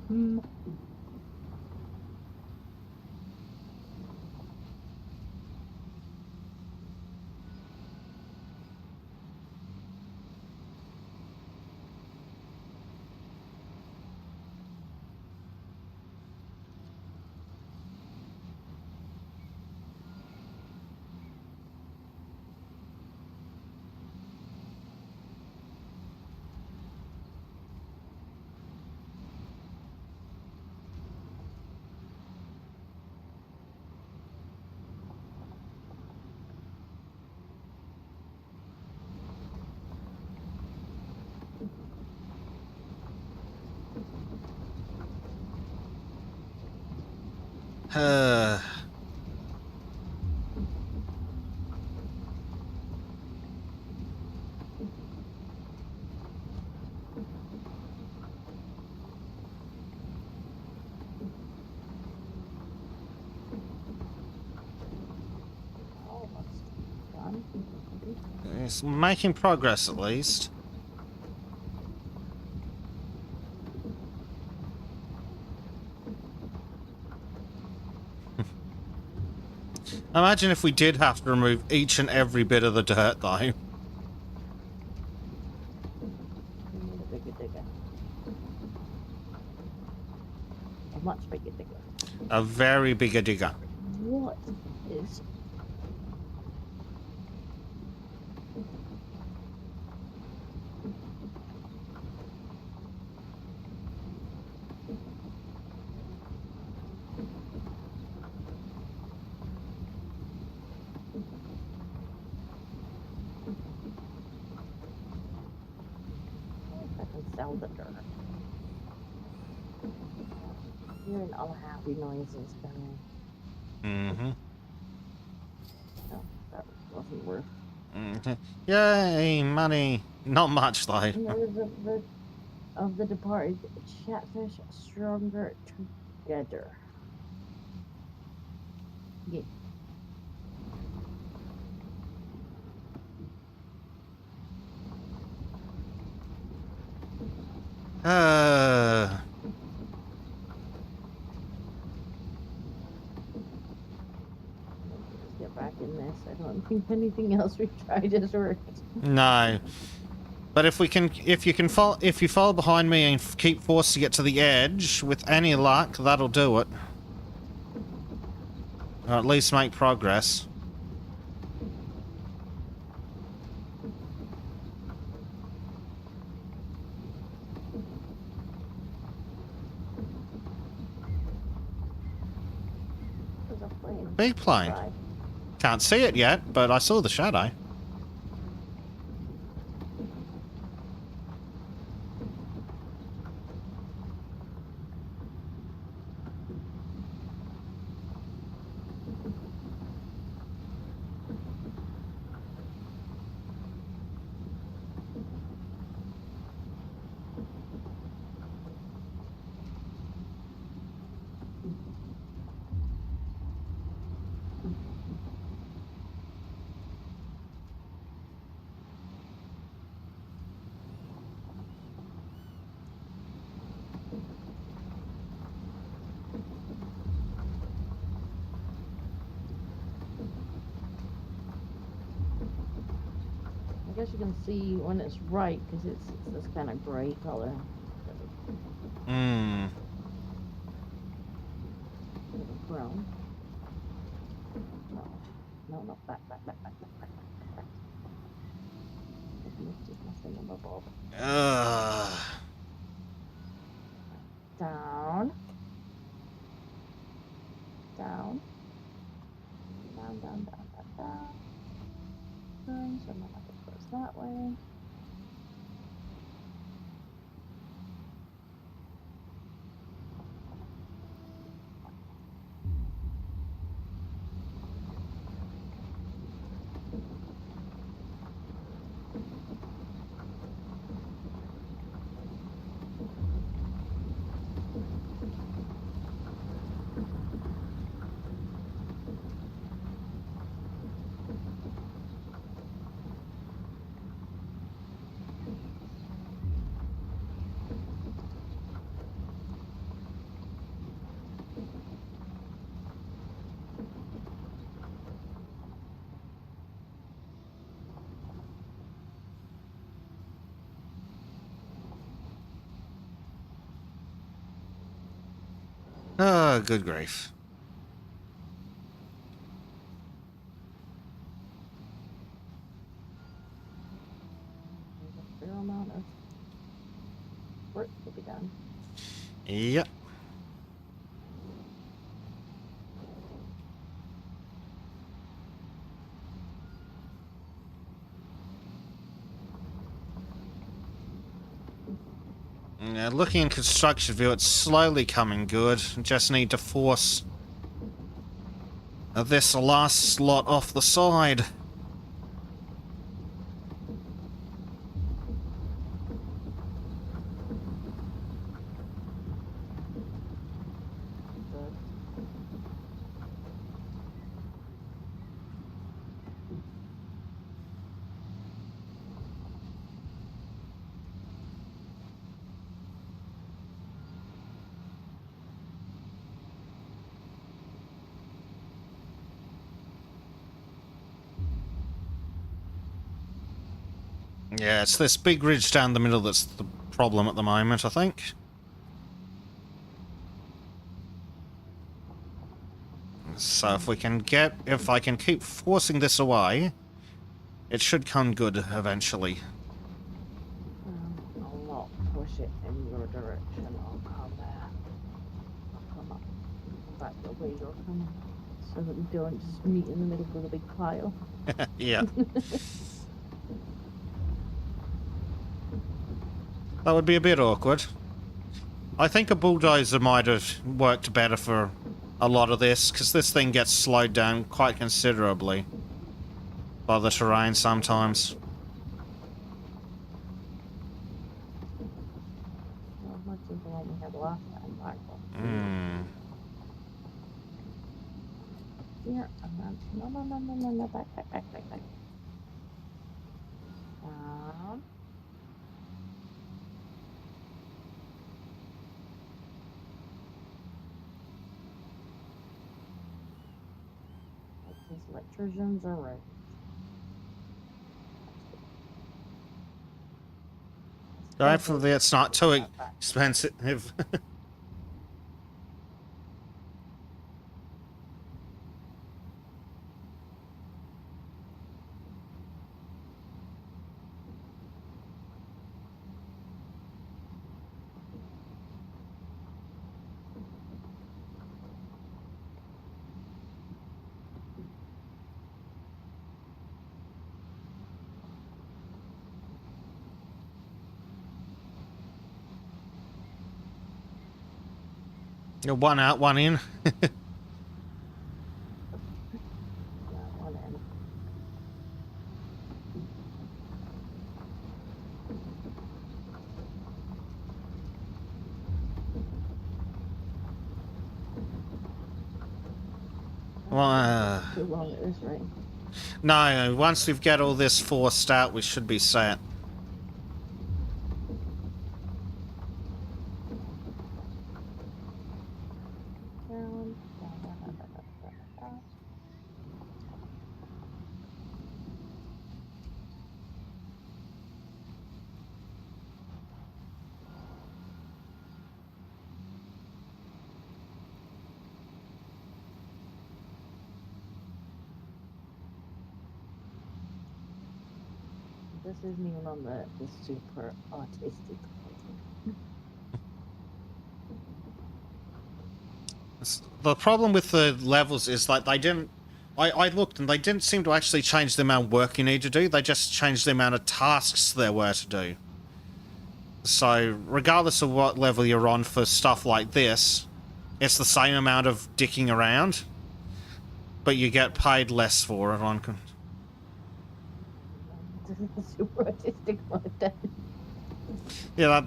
Hmm. Uh, Almost done. it's making progress at least. Imagine if we did have to remove each and every bit of the dirt, though. We need a bigger digger. A much bigger digger. A very bigger digger. What is... I can sell the dirt. Hearing unhappy noises coming. Mm-hmm. No, that wasn't worth. Mm-hmm. Yay, money. Not much, though. Members of the departed chatfish stronger together. Yeah. Let's get back in this. I don't think anything else we've tried has worked. No. But if you fall behind me and keep forcing it to the edge, with any luck, that'll do it. Or at least make progress. There's a plane. Big plane. Outside. Can't see it yet, but I saw the shadow. I guess you can see when it's right because it's this kind of gray color. Hmm. Brown. No, back. Nothing above. Down. Down. Turn, so my knuckle goes that way. Oh, good grief. There's a fair amount of work to be done. Yep. Yeah, looking in construction view, it's slowly coming good. Just need to force this last slot off the side. Good. Yeah, it's this big ridge down the middle that's the problem at the moment, I think. So if I can keep forcing this away, it should come good eventually. I'll not push it in your direction. I'll come there. I'll come up. Come back the way you're coming. So that we don't just meet in the middle with a big pile. Yeah. That would be a bit awkward. I think a bulldozer might have worked better for a lot of this, because this thing gets slowed down quite considerably by the terrain sometimes. Not much as the one we had last time, back one. Hmm. Here, and then, no, back. Down. These electricians are right. Hopefully it's not too expensive. One out, one in. Yeah, one end. Well, Too long at this rate. no, once we've got all this forced out, we should be set. Down. This isn't even on the super artistic. The problem with the levels is like they didn't. I looked and they didn't seem to actually change the amount of work you need to do. They just changed the amount of tasks there were to do. So regardless of what level you're on for stuff like this, it's the same amount of dicking around, but you get paid less for it on. This is the super artistic one. Yeah,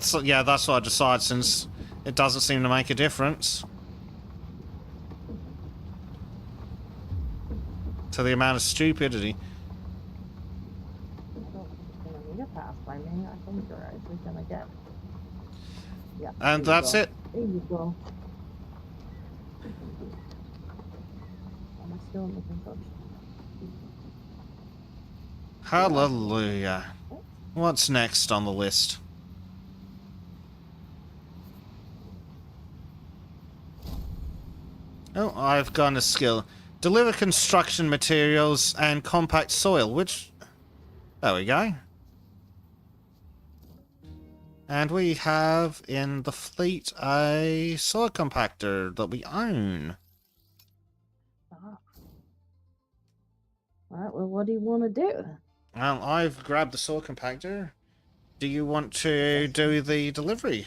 that's what I decided, since it doesn't seem to make a difference to the amount of stupidity. I don't think you're gonna need a pass by me. I think you're actually gonna get. Yeah. And there you that's go. it. There you go. Am I still in the construction? Hallelujah. What's next on the list? Oh, I've got a skill. Deliver construction materials and compact soil, which... There we go. And we have in the fleet a soil compactor that we own. Ah. Alright, well, what do you want to do? Well, I've grabbed the soil compactor. Do you want to do the delivery?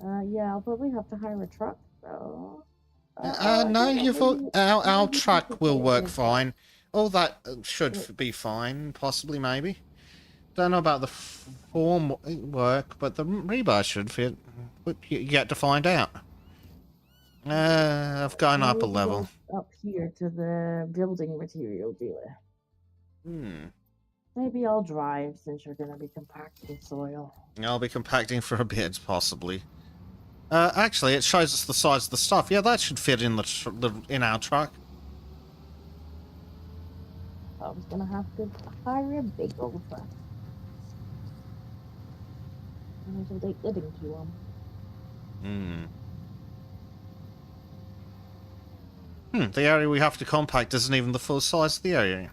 Yeah, I'll probably have to hire a truck, so... No, our maybe truck will work yeah. fine. All that should be fine, possibly, maybe. Don't know about the form work, but the rebar should fit. But you get to find out. I've gone up a Maybe level. go up here to the building material dealer. Maybe I'll drive since you're gonna be compacting soil. I'll be compacting for a bit, possibly. Actually, it shows us the size of the stuff. Yeah, that should fit in in our truck. I was gonna have to hire a big old truck. And there's a date getting to them. The area we have to compact isn't even the full size of the area.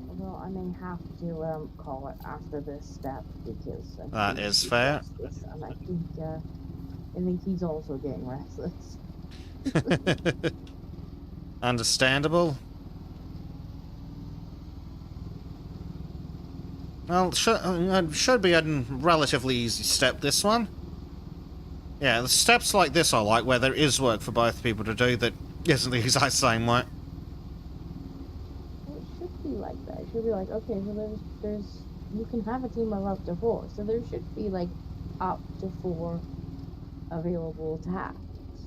Well, I may have to call it after this step because That think is he's fair. restless, and I think he's also getting restless. Understandable. Well, should be a relatively easy step, this one. Yeah, the steps like this I like, where there is work for both people to do that isn't the exact same work. Well, it should be like that. It should be like, okay, so there's you can have a team of up to 4, so there should be like up to 4 available tasks.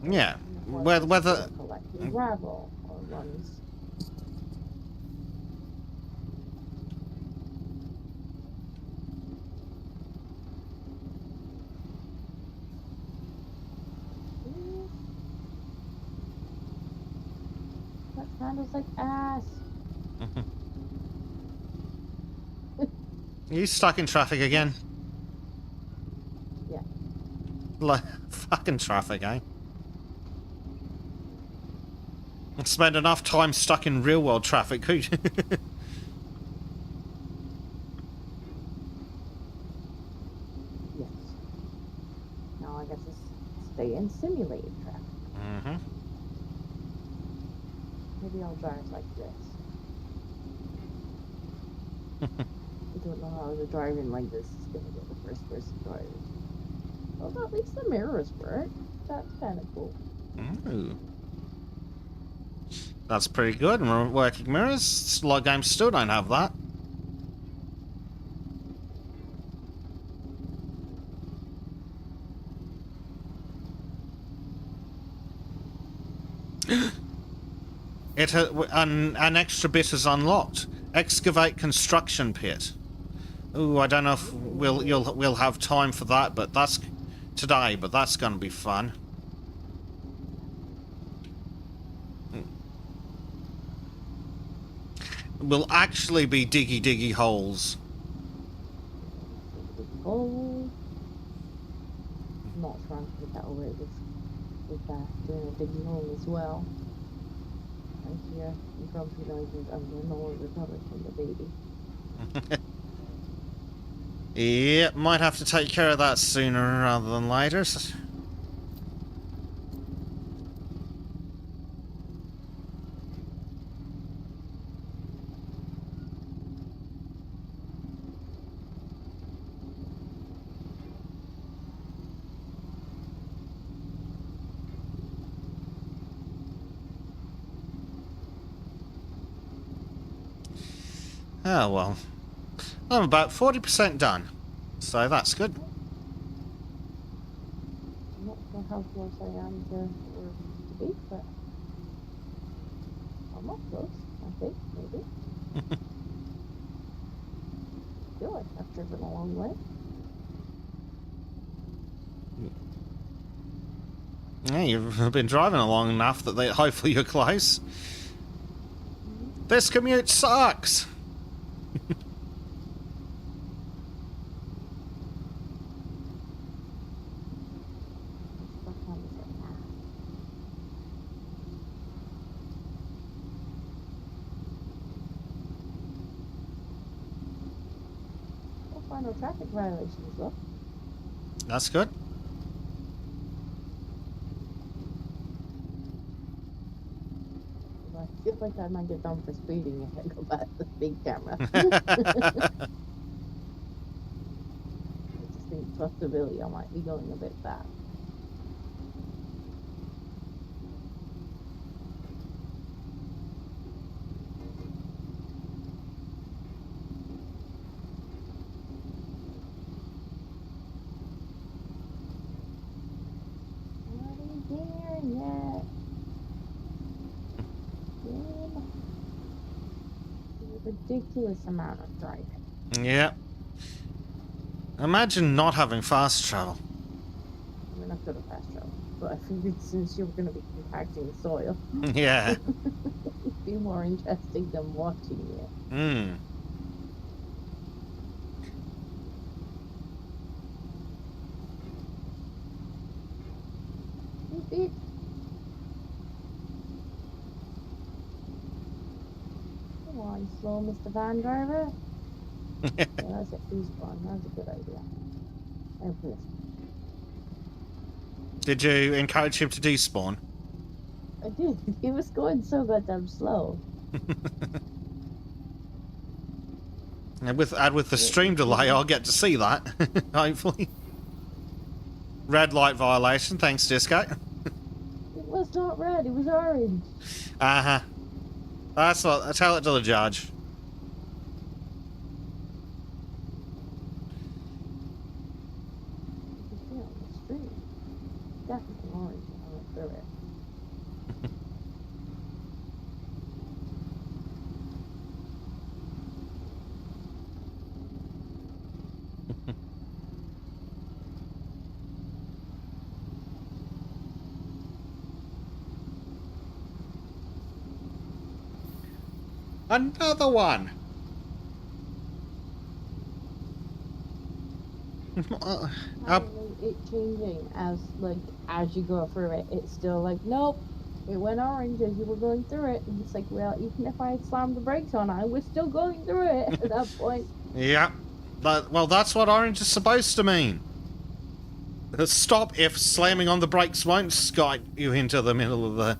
Yeah, One whether... collecting gravel or one's that sounds like ass. Are you stuck in traffic again? Yeah. Like, fucking traffic, eh? I spent enough time stuck in real world traffic, could you? Yes. Now I guess it's stay in simulated traffic. Maybe I'll drive like this. I don't know how the driving like this is gonna go the first person driving. Well, at least the mirrors work. That's kind of cool. Ooh. That's pretty good. Working mirrors. A lot of games still don't have that. An extra bit is unlocked. Excavate construction pit. Ooh, I don't know if we'll have time for that, but that's today. But that's gonna be fun. Will actually be diggy holes. Oh, I'm not trying to get that away with that doing a big hole as well. I hear grumpy noises and the noise coming from the baby. Yeah, might have to take care of that sooner rather than later. Oh well. I'm about 40% done. So that's good. I'm not sure how close I am to where it needs to be, but I'm not close, I think, maybe. I feel like I've driven a long way. Yeah, you've been driving long enough that hopefully you're close. This commute sucks! find no traffic violations, though. That's good. I feel like I might get done for speeding if I go back to the speed camera. I just think possibility I might be going a bit fast. Not in here yet. A ridiculous amount of driving. Yeah. Imagine not having fast travel. I mean, I've got a fast travel, but I figured since you're going to be compacting the soil, Yeah. it'd be more interesting than watching it. Hmm. Beep, beep. Come on, slow Mr. Van Driver. Yeah, that's it. Respawn. That's a good idea. And this. Did you encourage him to despawn? I did. He was going so goddamn slow. And with the stream delay, I'll get to see that. Hopefully. Red light violation. Thanks, Disco. It was not red. It was orange. Uh-huh. That's what. Tell it to the judge. You can see on the street. Definitely orange when I went through it. Another one. Apparently it changing as you go through it. It's still like, nope, it went orange as you were going through it. And it's like, well, even if I had slammed the brakes on, I was still going through it at that point. Yeah. Well, that's what orange is supposed to mean. Stop if slamming on the brakes won't skite you into the middle of the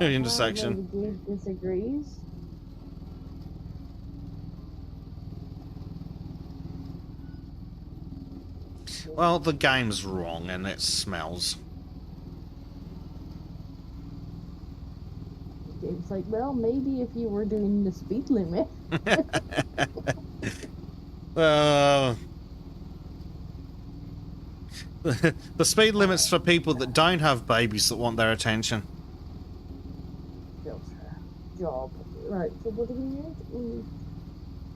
Yeah, intersection. apparently the gauge disagrees. Well, the game's wrong and it smells. It's like, well, maybe if you were doing the speed limit. The speed limit's for people that don't have babies that want their attention. Job. Right, so what do we need?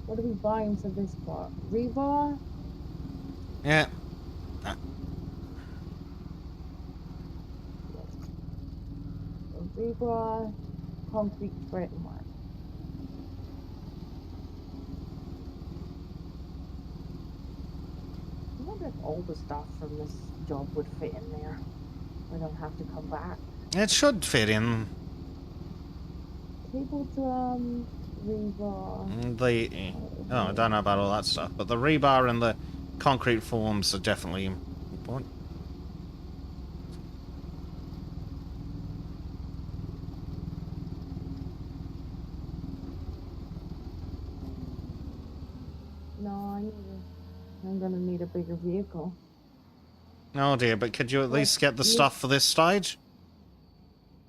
What are we buying for this part? Rebar? Yeah. So rebar, concrete framework. I wonder if all the stuff from this job would fit in there. We don't have to come back. It should fit in. Cable drum, rebar. Oh, I don't know about all that stuff, but the rebar and the concrete forms are definitely important. No, I'm gonna need a bigger vehicle. Oh dear, but could you at least get the stuff for this stage?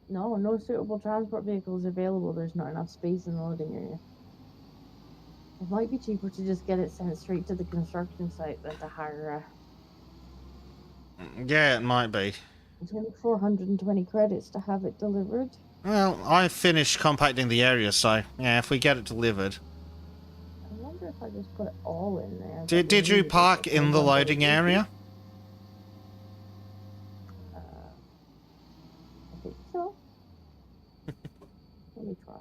No, no suitable transport vehicles available. There's not enough space in the loading area. It might be cheaper to just get it sent straight to the construction site than to hire Yeah, it might be. 420 credits to have it delivered. Well, I finished compacting the area, so yeah, if we get it delivered. I wonder if I just put it all in there. Did you park in the loading area? I think so. Let me try.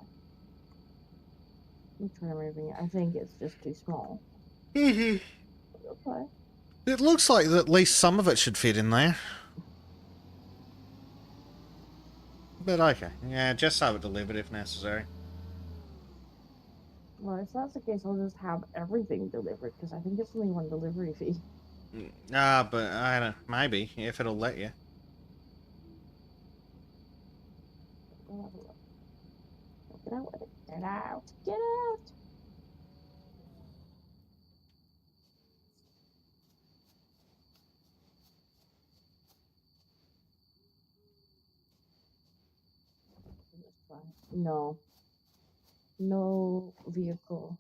Let me try moving it. I think it's just too small. Mm-hmm. Okay. It looks like at least some of it should fit in there. But okay. Yeah, just have it delivered if necessary. Well, if that's the case, I'll just have everything delivered because I think it's only one delivery fee. Ah, but I don't. Maybe if it'll let you. I'll have a look. Get out with it. Get out. Get out. No. No vehicle.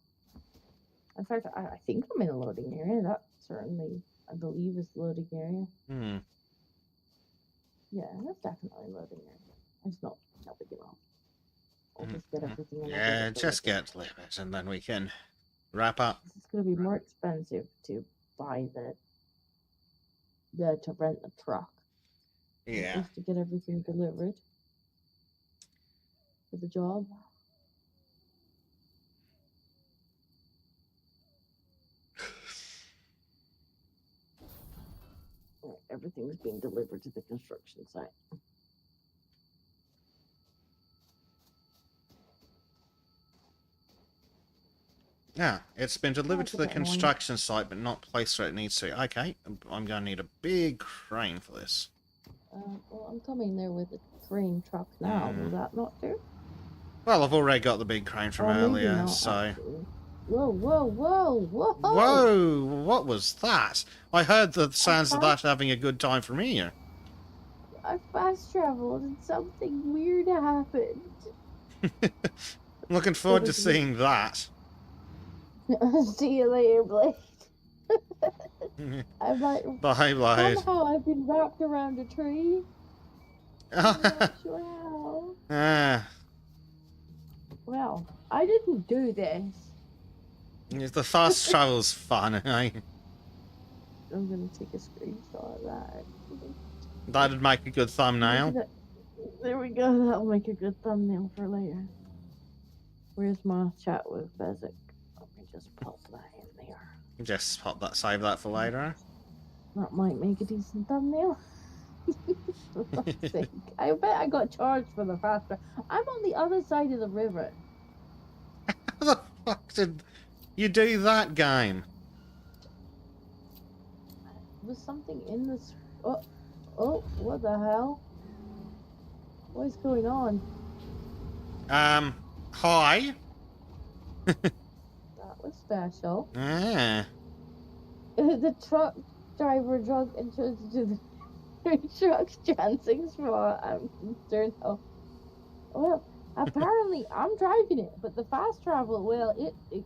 In fact, I think I'm in a loading area. That certainly, I believe, is the loading area. Hmm. Yeah, that's definitely a loading area. It's not big enough. I'll just get Mhm. everything and I'll Yeah, get just delivered. get delivered, and then we can wrap up. It's going to be more expensive to buy to rent the truck. Yeah. Just to get everything delivered for the job. Everything's being delivered to the construction site. Yeah, it's been delivered That's to a the bit annoying. construction site, but not placed where it needs to. Okay, I'm going to need a big crane for this. Well, I'm coming there with a crane truck now. Will that not do? Well, I've already got the big crane from Or maybe earlier, not, so... actually. Whoa, whoa, whoa, whoa! Whoa! What was that? I heard the sounds of that fast- having a good time from here. I fast traveled and something weird happened. Looking forward to seeing that. See you later, Blake. I might Bye, Blade. somehow I've been wrapped around a tree. I'm not sure how. Ah, Well, I didn't do this. the fast travel's fun, eh? I'm gonna take a screenshot of that. That'd make a good thumbnail. There we go. That'll make a good thumbnail for later. Where's my chat with Bezic? Let me just pop that in there. Just pop that, save that for later. That might make a decent thumbnail. For fuck's sake. I bet I got charged for the fast travel. I'm on the other side of the river. How the fuck did you do that game? There's something in this. Oh, what the hell? What is going on? Hi. That was special. Ah. The truck driver drunk and chose to do the truck's chancing spot. I'm concerned. Oh, well, apparently I'm driving it, but the fast travel, well, it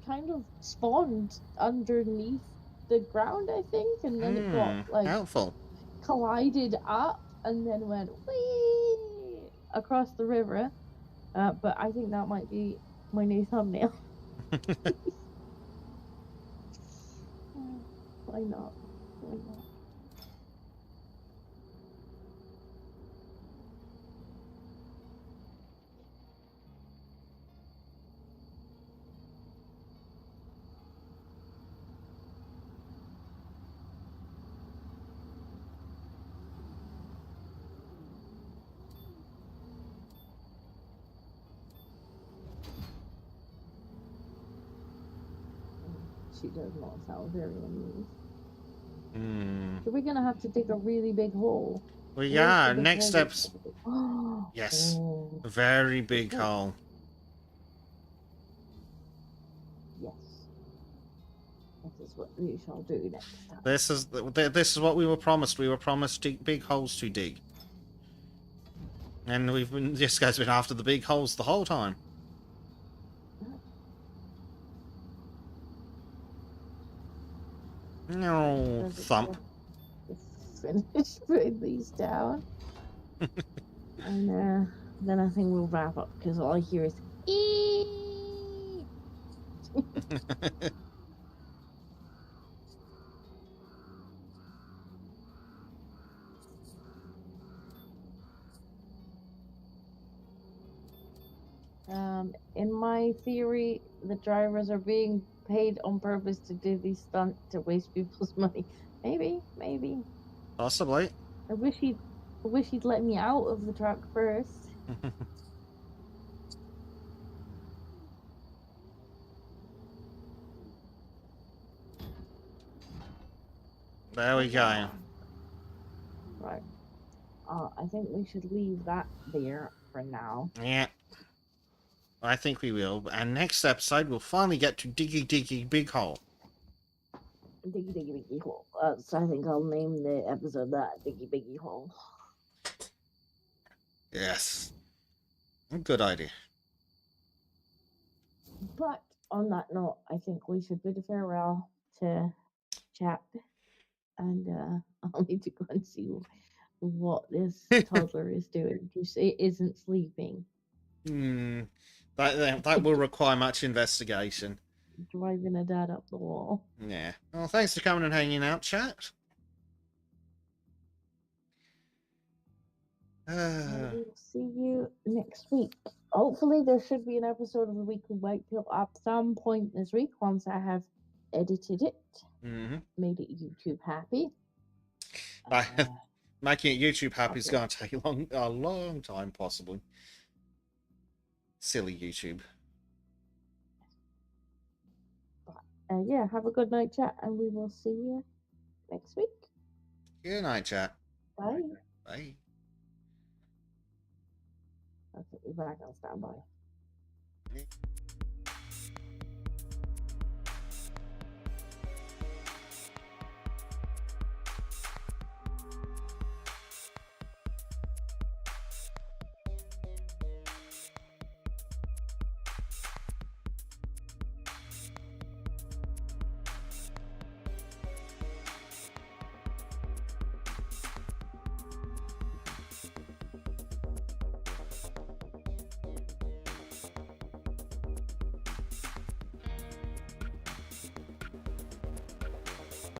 kind of spawned underneath the ground, I think, and then it got like Helpful. collided up and then went whee across the river. But I think that might be my new thumbnail. Why not? Why not? She does not sound very amused. So we're gonna have to dig a really big hole. We Where's are. the big Next hole? steps. Yes. Oh, A very big Okay. hole. yes. That is what we shall do next time. This is what we were promised. We were promised big holes to dig. And this guy's been after the big holes the whole time. No, Does it thump. Finish putting these down. And then I think we'll wrap up because all I hear is eee. In my theory, the drivers are being paid on purpose to do these stunts to waste people's money. Maybe. Possibly. I wish he'd let me out of the truck first. there we go. Right. I think we should leave that there for now. Yeah. I think we will. And next episode, we'll finally get to Diggy Diggy Big Hole. Diggy Diggy Biggy Hole. So I think I'll name the episode that Diggy Biggy Hole. Yes. Good idea. But on that note, I think we should bid a farewell to chat. And I'll need to go and see what this toddler is doing. Because it isn't sleeping. Hmm. That will require much investigation. Driving a dad up the wall. Yeah. Well, thanks for coming and hanging out, chat. And we'll see you next week. Hopefully, there should be an episode of the Weekly Whitepill at some point this week once I have edited it, made it YouTube happy. Making it YouTube happy is going to take a long time, possibly. Silly YouTube. Yeah, have a good night, chat, and we will see you next week. Good night, chat. Bye. Bye. Okay, we're back on standby.